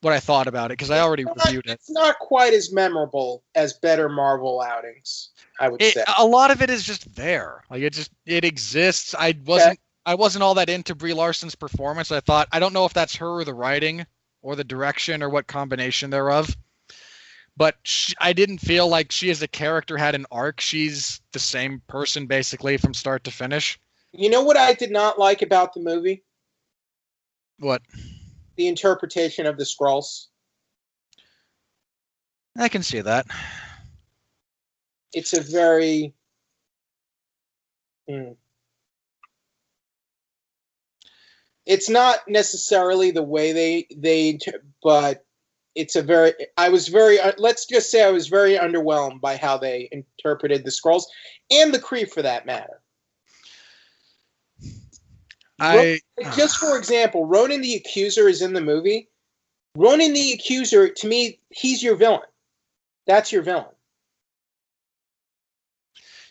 What I thought about it, because I already reviewed it. It's not quite as memorable as better Marvel outings, I would say. A lot of it is just there. Like it exists. I wasn't all that into Brie Larson's performance. I don't know if that's her or the writing or the direction or what combination thereof. But I didn't feel like she as a character had an arc. She's the same person basically from start to finish. You know what I did not like about the movie? What? The interpretation of the Skrulls. I can see that. It's a very... It's not necessarily the way but it's a very... let's just say I was very underwhelmed by how they interpreted the Skrulls, and the Kree for that matter. Just for example, Ronan the Accuser is in the movie. Ronan the Accuser, to me, he's your villain. That's your villain.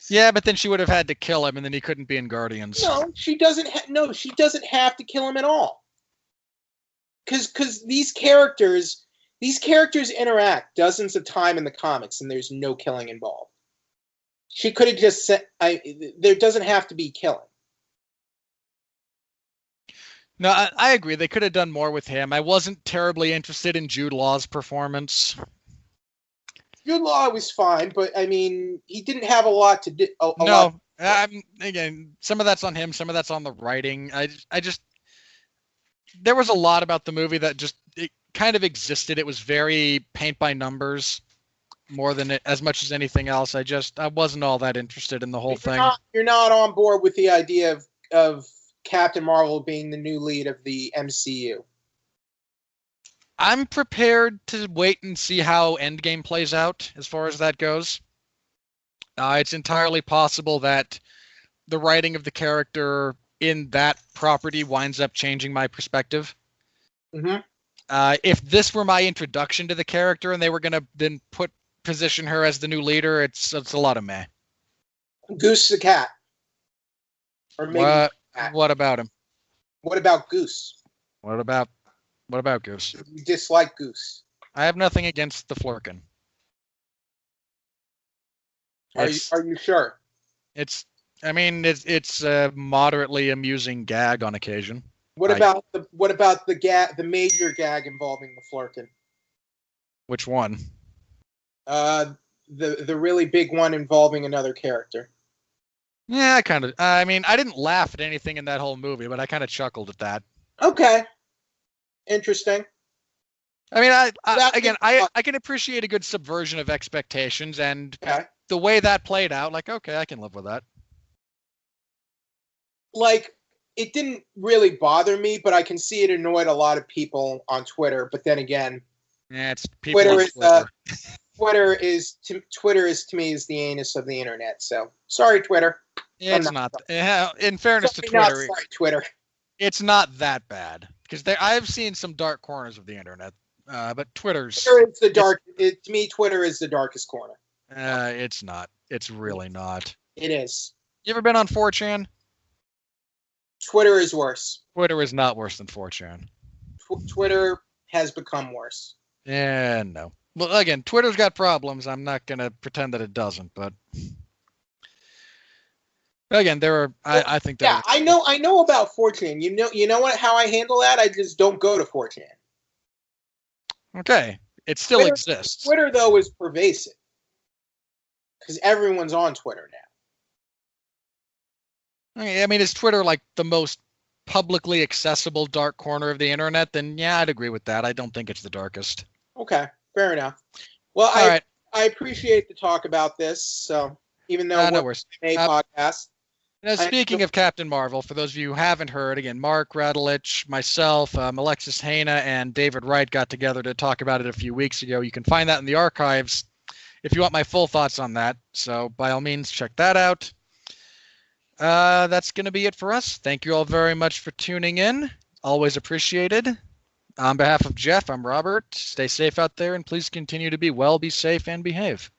Yeah, but then she would have had to kill him, and then he couldn't be in Guardians. No, she doesn't. She doesn't have to kill him at all. Because these characters interact dozens of times in the comics, and there's no killing involved. She could have just said, "There doesn't have to be killing." No, I agree. They could have done more with him. I wasn't terribly interested in Jude Law's performance. Jude Law was fine, but I mean, he didn't have a lot to do. Again, some of that's on him, some of that's on the writing. There was a lot about the movie that it kind of existed. It was very paint by numbers more than as much as anything else. I wasn't all that interested in the whole thing. You're not on board with the idea of Captain Marvel being the new lead of the MCU. I'm prepared to wait and see how Endgame plays out as far as that goes. It's entirely possible that the writing of the character in that property winds up changing my perspective. Mm-hmm. If this were my introduction to the character and they were gonna then position her as the new leader, it's a lot of meh. Goose the cat. Or maybe what about him? What about Goose? What about Goose? You dislike Goose. I have nothing against the Flurkin. Are you sure? It's a moderately amusing gag on occasion. What about the major gag involving the Flurkin? Which one? The really big one involving another character. Yeah, I didn't laugh at anything in that whole movie, but I kind of chuckled at that. Okay. Interesting. I mean, I can appreciate a good subversion of expectations, and the way that played out, like, okay, I can live with that. Like, it didn't really bother me, but I can see it annoyed a lot of people on Twitter. But then again, yeah, it's people Twitter is to me is the anus of the internet. So sorry, Twitter. Yeah, it's not. In fairness to Twitter, sorry, Twitter. It's not that bad because I've seen some dark corners of the internet, but Twitter is the dark. To me, Twitter is the darkest corner. It's not. It's really not. It is. You ever been on 4chan? Twitter is worse. Twitter is not worse than 4chan. Twitter has become worse. Yeah, no. Well, again, Twitter's got problems. I'm not gonna pretend that it doesn't, but again, there are. I think. Yeah, I know about 4chan. You know what? How I handle that? I just don't go to 4chan. Okay, it still exists. Twitter though is pervasive because everyone's on Twitter now. I mean, is Twitter like the most publicly accessible dark corner of the internet? Then yeah, I'd agree with that. I don't think it's the darkest. Okay, fair enough. Well, I appreciate the talk about this. So even though we're a podcast. Speaking of Captain Marvel, for those of you who haven't heard, again, Mark Radulich, myself, Alexis Haina, and David Wright got together to talk about it a few weeks ago. You can find that in the archives if you want my full thoughts on that. So by all means, check that out. That's going to be it for us. Thank you all very much for tuning in. Always appreciated. On behalf of Jeff, I'm Robert. Stay safe out there, and please continue to be well, be safe, and behave.